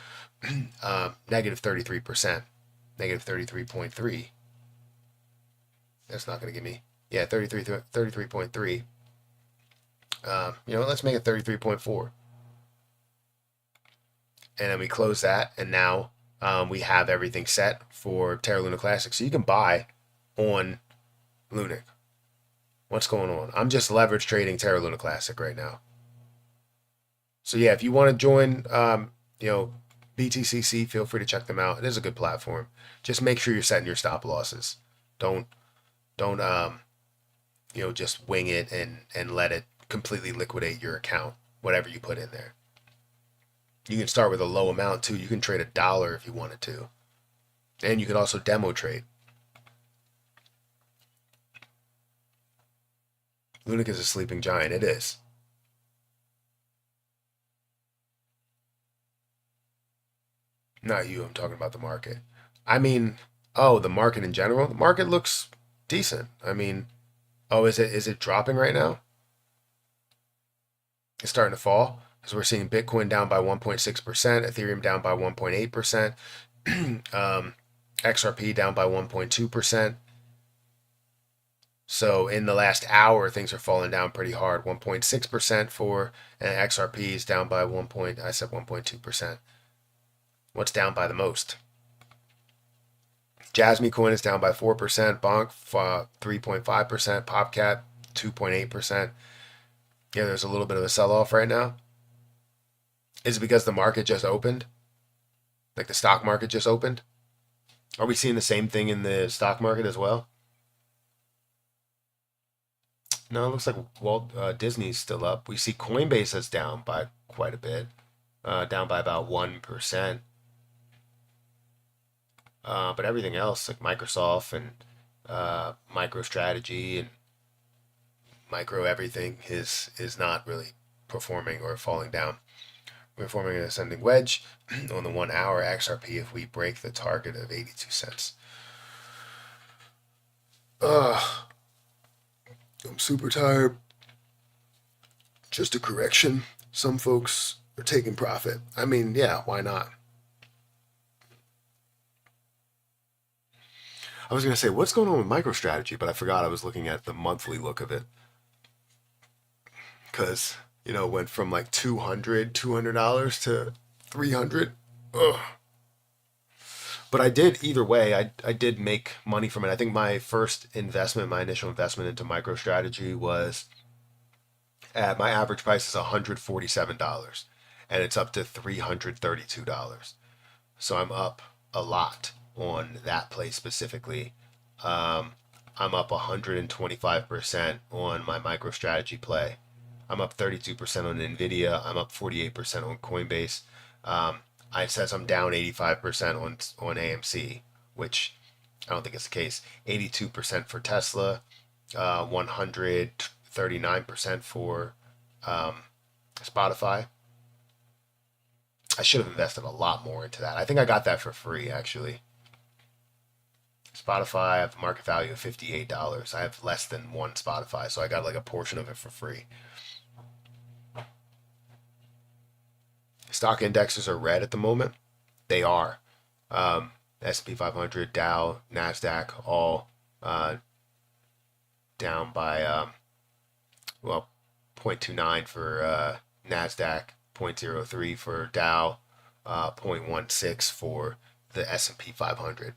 negative 33%, negative 33.3. That's not going to give me, yeah, 33.3. Let's make it 33.4. And then we close that, and now we have everything set for Terra Luna Classic. So you can buy on Lunic. What's going on? I'm just leverage trading Terra Luna Classic right now. So yeah, if you want to join, BTCC, feel free to check them out. It is a good platform. Just make sure you're setting your stop losses. Don't just wing it and let it completely liquidate your account, whatever you put in there. You can start with a low amount too. You can trade $1 if you wanted to. And you can also demo trade. Lunic is a sleeping giant. It is. Not you, I'm talking about the market. I mean, the market in general. The market looks decent. I mean, is it dropping right now? It's starting to fall. Because we're seeing Bitcoin down by 1.6%, Ethereum down by 1.8%, XRP down by 1.2%. So in the last hour, things are falling down pretty hard. 1.6% for XRP is down by 1.2%. What's down by the most? Jasmy Coin is down by 4%, Bonk 3.5%, Popcat 2.8%. Yeah, there's a little bit of a sell-off right now. Is it because the market just opened? Like the stock market just opened? Are we seeing the same thing in the stock market as well? No, it looks like Disney's still up. We see Coinbase is down by quite a bit, down by about 1%. But everything else, like Microsoft and MicroStrategy and Micro everything, is not really performing or falling down. We're forming an ascending wedge on the 1 hour XRP if we break the target of 82 cents. I'm super tired. Just a correction. Some folks are taking profit. I mean, yeah, why not? I was going to say, what's going on with MicroStrategy, but I forgot I was looking at the monthly look of it. Because, went from like $200 to $300. Ugh. But I did, either way, I did make money from it. I think my initial investment into MicroStrategy was at my average price is $147, and it's up to $332. So I'm up a lot on that play specifically. I'm up 125% on my MicroStrategy play. I'm up 32% on Nvidia. I'm up 48% on Coinbase. It says I'm down 85% on AMC, which I don't think is the case. 82% for Tesla, 139% for Spotify. I should have invested a lot more into that. I think I got that for free, actually. Spotify, I have a market value of $58. I have less than one Spotify, so I got like a portion of it for free. Stock indexes are red at the moment. They are. S&P 500, Dow, NASDAQ, all down by, 0.29 for NASDAQ, 0.03 for Dow, 0.16 for the S&P 500.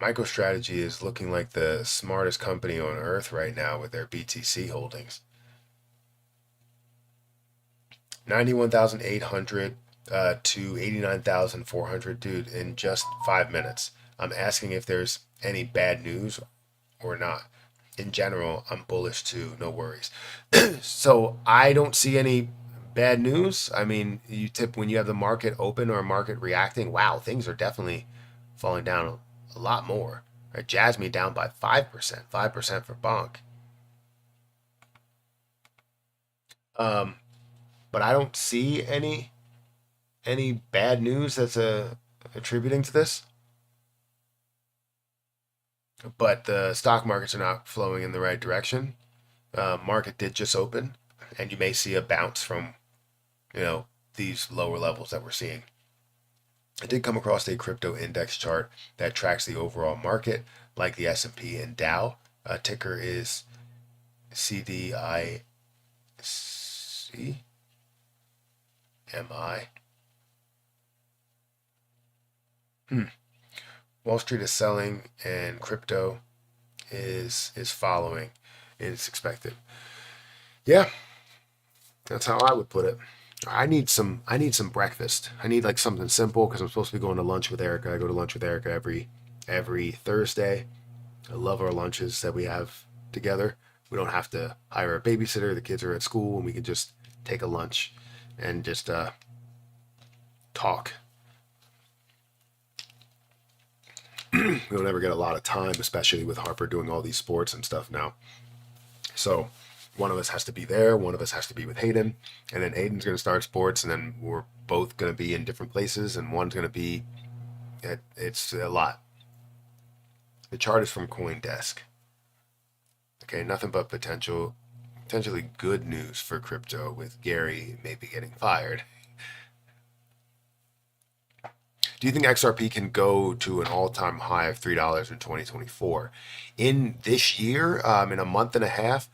MicroStrategy is looking like the smartest company on earth right now with their BTC holdings. 91,800 to 89,400, dude, in just 5 minutes. I'm asking if there's any bad news or not. In general, I'm bullish too. No worries. So I don't see any bad news. I mean, you tip when you have the market open or market reacting. Wow, things are definitely falling down a lot more. Right, Jasmine down by 5%, 5% for Bonk. Um, but I don't see any bad news that's attributing to this. But the stock markets are not flowing in the right direction. Market did just open, and you may see a bounce from these lower levels that we're seeing. I did come across a crypto index chart that tracks the overall market, like the S&P and Dow. Ticker is CDICMI. Hmm. Wall Street is selling, and crypto is following. It's expected. Yeah, that's how I would put it. I need some breakfast. I need like something simple because I'm supposed to be going to lunch with Erica. I go to lunch with Erica every Thursday. I love our lunches that we have together. We don't have to hire a babysitter. The kids are at school and we can just take a lunch and just talk. We don't ever get a lot of time, especially with Harper doing all these sports and stuff now. So one of us has to be there, one of us has to be with Hayden, and then Hayden's going to start sports, and then we're both going to be in different places, and one's going to be. It's a lot. The chart is from CoinDesk. Okay, nothing but potentially good news for crypto with Gary maybe getting fired. Do you think XRP can go to an all-time high of $3 in 2024? In this year, in a month and a half,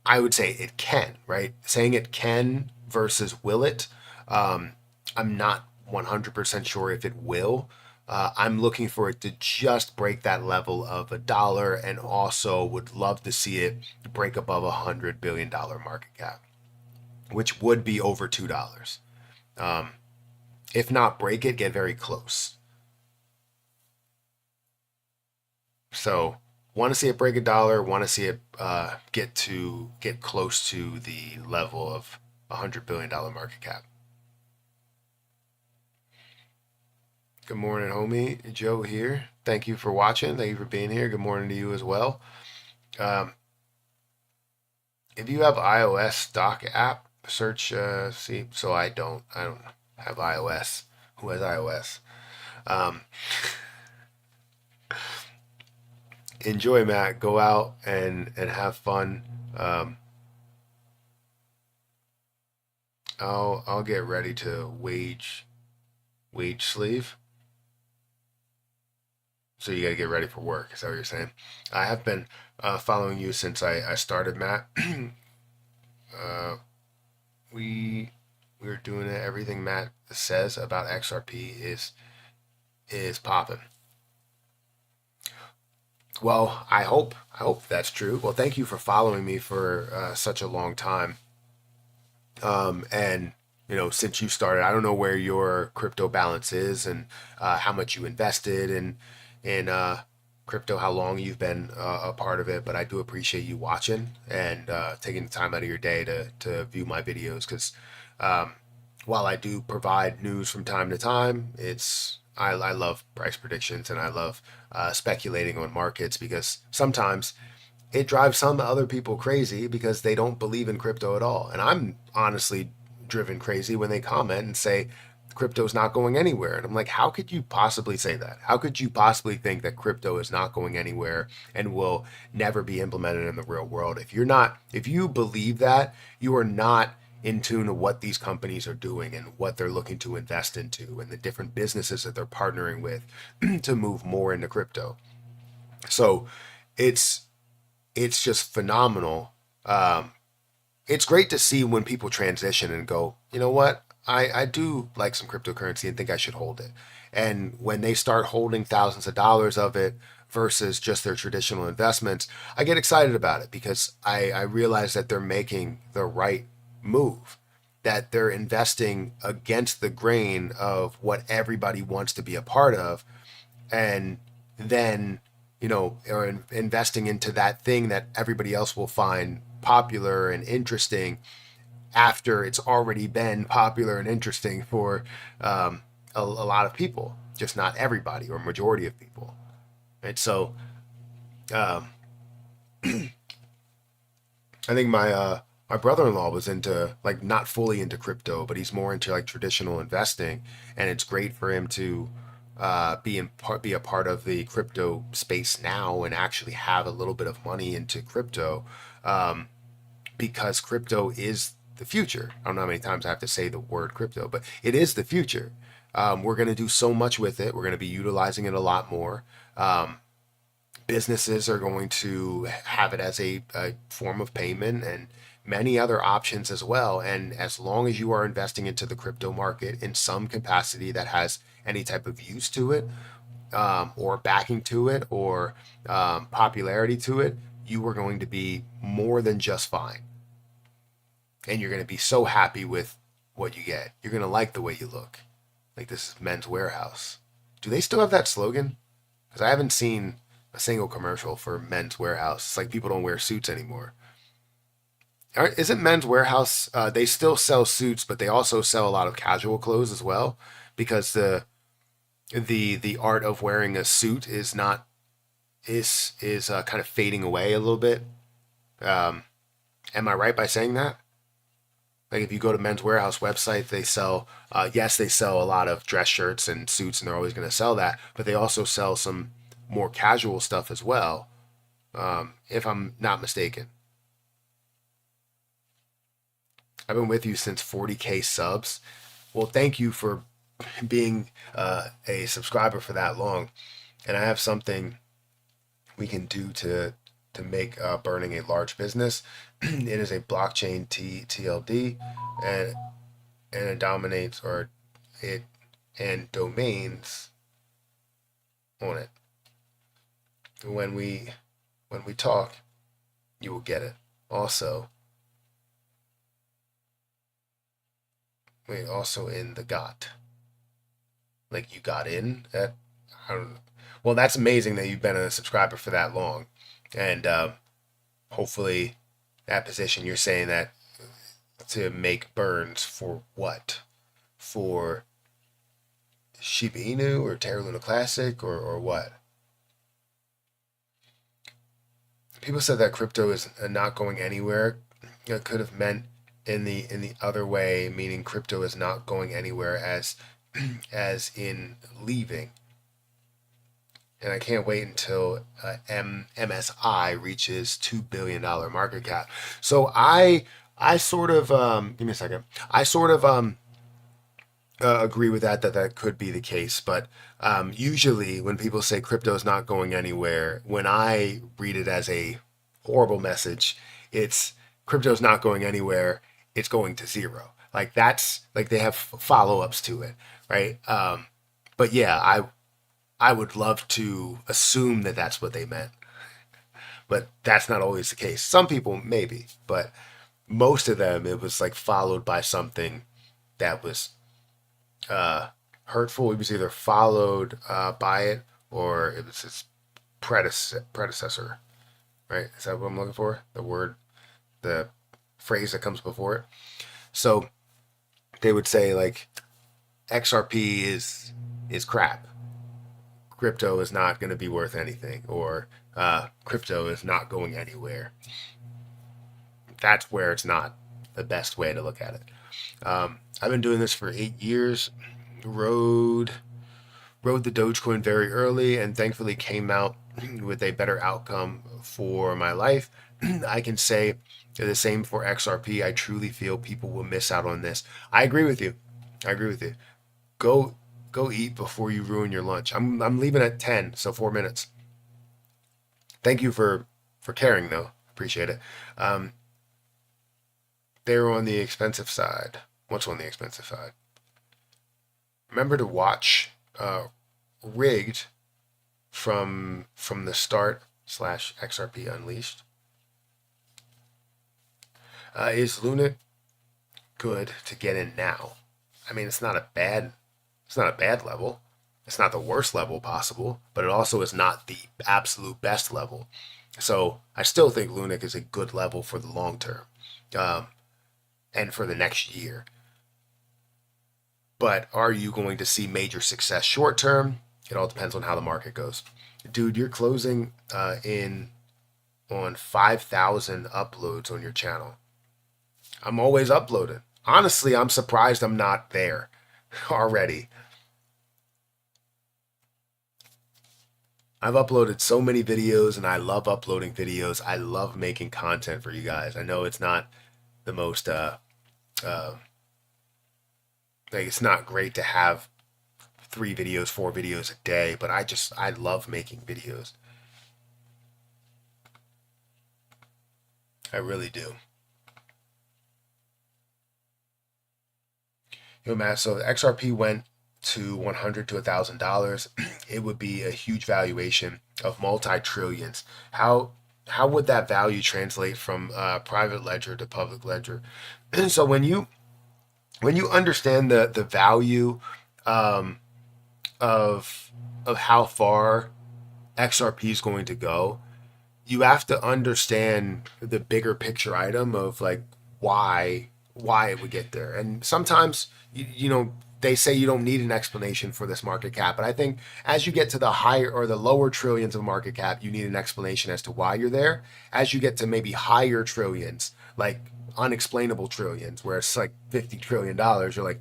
I would say it can, right? Saying it can versus will it, I'm not 100% sure if it will. I'm looking for it to just break that level of $1 and also would love to see it break above $100 billion market cap, which would be over $2. Um, if not break it, get very close. So want to see it break $1, want to see it get close to the level of $100 billion market cap. Good morning, homie. Joe here. Thank you for watching. Thank you for being here. Good morning to you as well. Um, if you have iOS stock app, search see. So I don't have iOS. Who has iOS? Um, enjoy, Matt. Go out and have fun. Um, I'll get ready to wage sleeve. So you got to get ready for work. Is that what you're saying? I have been following you since I started, Matt. uh, we we're doing it. Everything Matt says about XRP is popping. Well, I hope that's true. Well, thank you for following me for such a long time. And since you started, I don't know where your crypto balance is and how much you invested in crypto, how long you've been a part of it. But I do appreciate you watching and taking the time out of your day to view my videos because um, while I do provide news from time to time, I love price predictions and I love speculating on markets because sometimes it drives some other people crazy because they don't believe in crypto at all. And I'm honestly driven crazy when they comment and say crypto's not going anywhere. And I'm like, how could you possibly say that? How could you possibly think that crypto is not going anywhere and will never be implemented in the real world? If you believe that, you are not in tune to what these companies are doing and what they're looking to invest into and the different businesses that they're partnering with to move more into crypto. So it's it's just phenomenal. It's great to see when people transition and go, you know what? I do like some cryptocurrency and think I should hold it. And when they start holding thousands of dollars of it versus just their traditional investments, I get excited about it because I realize that they're making the right move, that they're investing against the grain of what everybody wants to be a part of and then, or investing into that thing that everybody else will find popular and interesting after it's already been popular and interesting for a lot of people, just not everybody or majority of people. And so um, I think my brother-in-law was into, like, not fully into crypto, but he's more into like traditional investing, and it's great for him to be a part of the crypto space now and actually have a little bit of money into crypto, um, because crypto is the future. I don't know how many times I have to say the word crypto, but it is the future. We're going to do so much with it. We're going to be utilizing it a lot more. Um, Businesses are going to have it as a form of payment and many other options as well. And as long as you are investing into the crypto market in some capacity that has any type of use to it, or backing to it, or popularity to it, you are going to be more than just fine. And you're going to be so happy with what you get. You're going to like the way you look. Like, this is Men's Warehouse. Do they still have that slogan? Because I haven't seen a single commercial for Men's Warehouse. It's like people don't wear suits anymore. Isn't Men's Warehouse? They still sell suits, but they also sell a lot of casual clothes as well, because the art of wearing a suit is not is kind of fading away a little bit. Um, am I right by saying that? Like, if you go to Men's Warehouse website, they sell, yes, they sell a lot of dress shirts and suits, and they're always going to sell that, but they also sell some more casual stuff as well, if I'm not mistaken. I've been with you since 40K subs. Well, thank you for being a subscriber for that long. And I have something we can do to make burning a large business. It is a blockchain TLD, and it dominates, or it and domains on it. When we talk, you will get it. Also, wait, also in the got. Like, you got in at, I don't know. Well, that's amazing that you've been a subscriber for that long. And hopefully that position, you're saying that to make burns for what? For Shiba Inu or Terra Luna Classic, or what? People said that crypto is not going anywhere. It could have meant in the other way, meaning crypto is not going anywhere as in leaving. And I can't wait until MSI reaches $2 billion market cap. So I sort of give me a second. I sort of agree with that could be the case. But usually when people say crypto is not going anywhere, when I read it as a horrible message, it's crypto is not going anywhere. It's going to zero. Like, that's like they have follow ups to it, right? But yeah, I would love to assume that that's what they meant, but that's not always the case. Some people maybe, but most of them, it was like followed by something that was hurtful. It was either followed by it, or it was its predecessor, right? Is that what I'm looking for? The word, the phrase that comes before it. So they would say, like, XRP is crap. Crypto is not going to be worth anything, or crypto is not going anywhere. That's where it's not the best way to look at it. I've been doing this for 8 years. Rode rode the Dogecoin very early, and thankfully came out with a better outcome for my life. I can say the same for XRP. I truly feel people will miss out on this. I agree with you. I agree with you. Go go eat before you ruin your lunch. I'm leaving at 10, so 4 minutes. Thank you for caring though. Appreciate it. Um, they were on the expensive side. What's on the expensive side? Remember to watch Rigged from the start slash XRP Unleashed. Is Luna good to get in now? I mean, it's not a bad level. It's not the worst level possible, but it also is not the absolute best level. So I still think Lunic is a good level for the long term, um, and for the next year. But are you going to see major success short term? It all depends on how the market goes. Dude, you're closing in on 5,000 uploads on your channel. I'm always uploading. Honestly, I'm surprised I'm not there already. I've uploaded so many videos and I love uploading videos. I love making content for you guys. I know it's not the most uh like it's not great to have 3 videos, 4 videos a day, but I love making videos. I really do. Yo, Matt, so the XRP went to 100 to $1,000, it would be a huge valuation of multi-trillions. How would that value translate from private ledger to public ledger? So when you understand the value um, of how far XRP is going to go, you have to understand the bigger picture item of like why it would get there. And sometimes you know they say you don't need an explanation for this market cap, but I think as you get to the higher or the lower trillions of market cap, you need an explanation as to why you're there. As you get to maybe higher trillions, like unexplainable trillions, where it's like $50 trillion, you're like,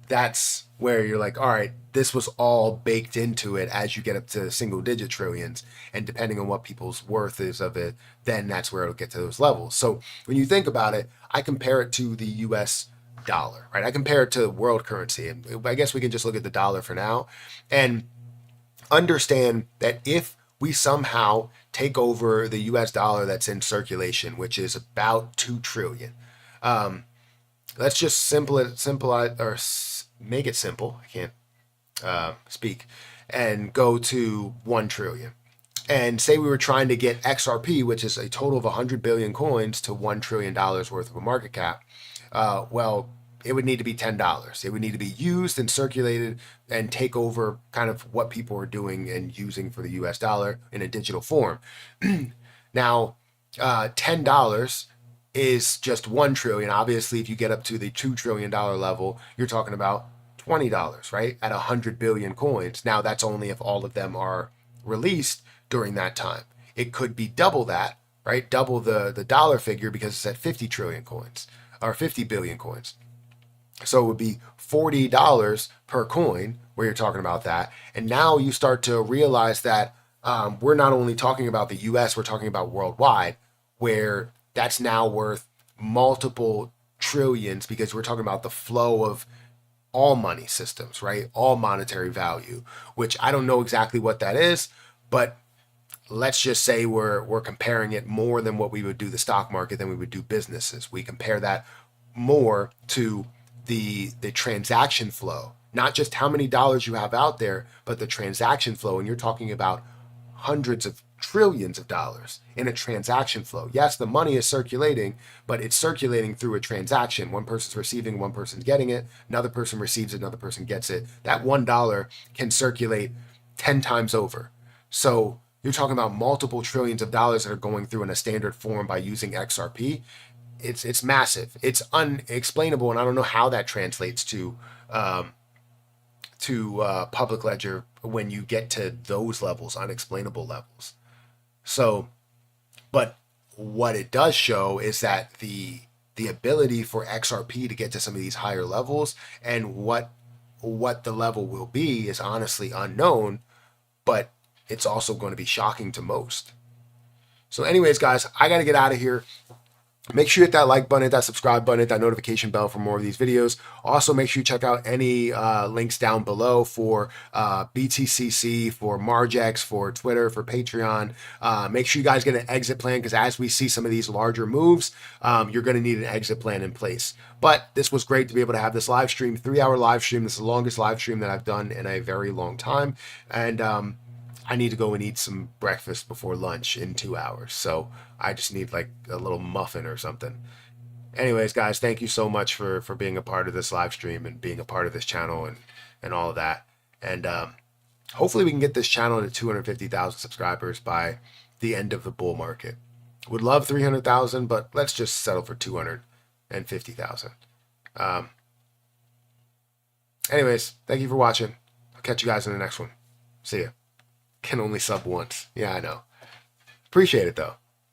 that's where you're like, all right, this was all baked into it as you get up to single digit trillions. And depending on what people's worth is of it, then that's where it'll get to those levels. So when you think about it, I compare it to the US dollar, right? I compare it to world currency. And I guess we can just look at the dollar for now and understand that if we somehow take over the US dollar that's in circulation, which is about 2 trillion, um, let's just simple or make it simple. I can't speak, and go to 1 trillion. And say we were trying to get XRP, which is a total of 100 billion coins, to $1 trillion worth of a market cap. Well, it would need to be $10. It would need to be used and circulated and take over kind of what people are doing and using for the US dollar in a digital form. Now, $10 is just 1 trillion. Obviously, if you get up to the $2 trillion level, you're talking about $20, right? At 100 billion coins. Now, that's only if all of them are released during that time. It could be double that, right? Double the dollar figure because it's at 50 trillion coins or 50 billion coins. So it would be $40 per coin where you're talking about that. And now you start to realize that we're not only talking about the US, we're talking about worldwide, where that's now worth multiple trillions because we're talking about the flow of all money systems, right? All monetary value, which I don't know exactly what that is, but let's just say we're comparing it more than what we would do the stock market than we would do businesses. We compare that more to the transaction flow, not just how many dollars you have out there, but the transaction flow. And you're talking about hundreds of trillions of dollars in a transaction flow. Yes, the money is circulating, but it's circulating through a transaction. One person's receiving, one person's getting it, another person receives it, another person gets it. That $1 can circulate 10 times over. So you're talking about multiple trillions of dollars that are going through in a standard form by using XRP. It's massive. It's unexplainable, and I don't know how that translates to public ledger when you get to those levels, unexplainable levels. So, but what it does show is that the ability for XRP to get to some of these higher levels and what the level will be is honestly unknown, but it's also going to be shocking to most. So anyways, guys, I got to get out of here. Make sure you hit that like button, hit that subscribe button, hit that notification bell for more of these videos. Also, make sure you check out any links down below for BTCC, for Margex, for Twitter, for Patreon. Make sure you guys get an exit plan because as we see some of these larger moves, you're going to need an exit plan in place. But this was great to be able to have this live stream, 3-hour live stream. This is the longest live stream that I've done in a very long time. And I need to go and eat some breakfast before lunch in 2 hours. So I just need like a little muffin or something. Anyways, guys, thank you so much for being a part of this live stream and being a part of this channel and all of that. And Hopefully we can get this channel to 250,000 subscribers by the end of the bull market. Would love 300,000, but let's just settle for 250,000. Anyways, thank you for watching. I'll catch you guys in the next one. See ya. Can only sub once. Yeah, I know. Appreciate it though.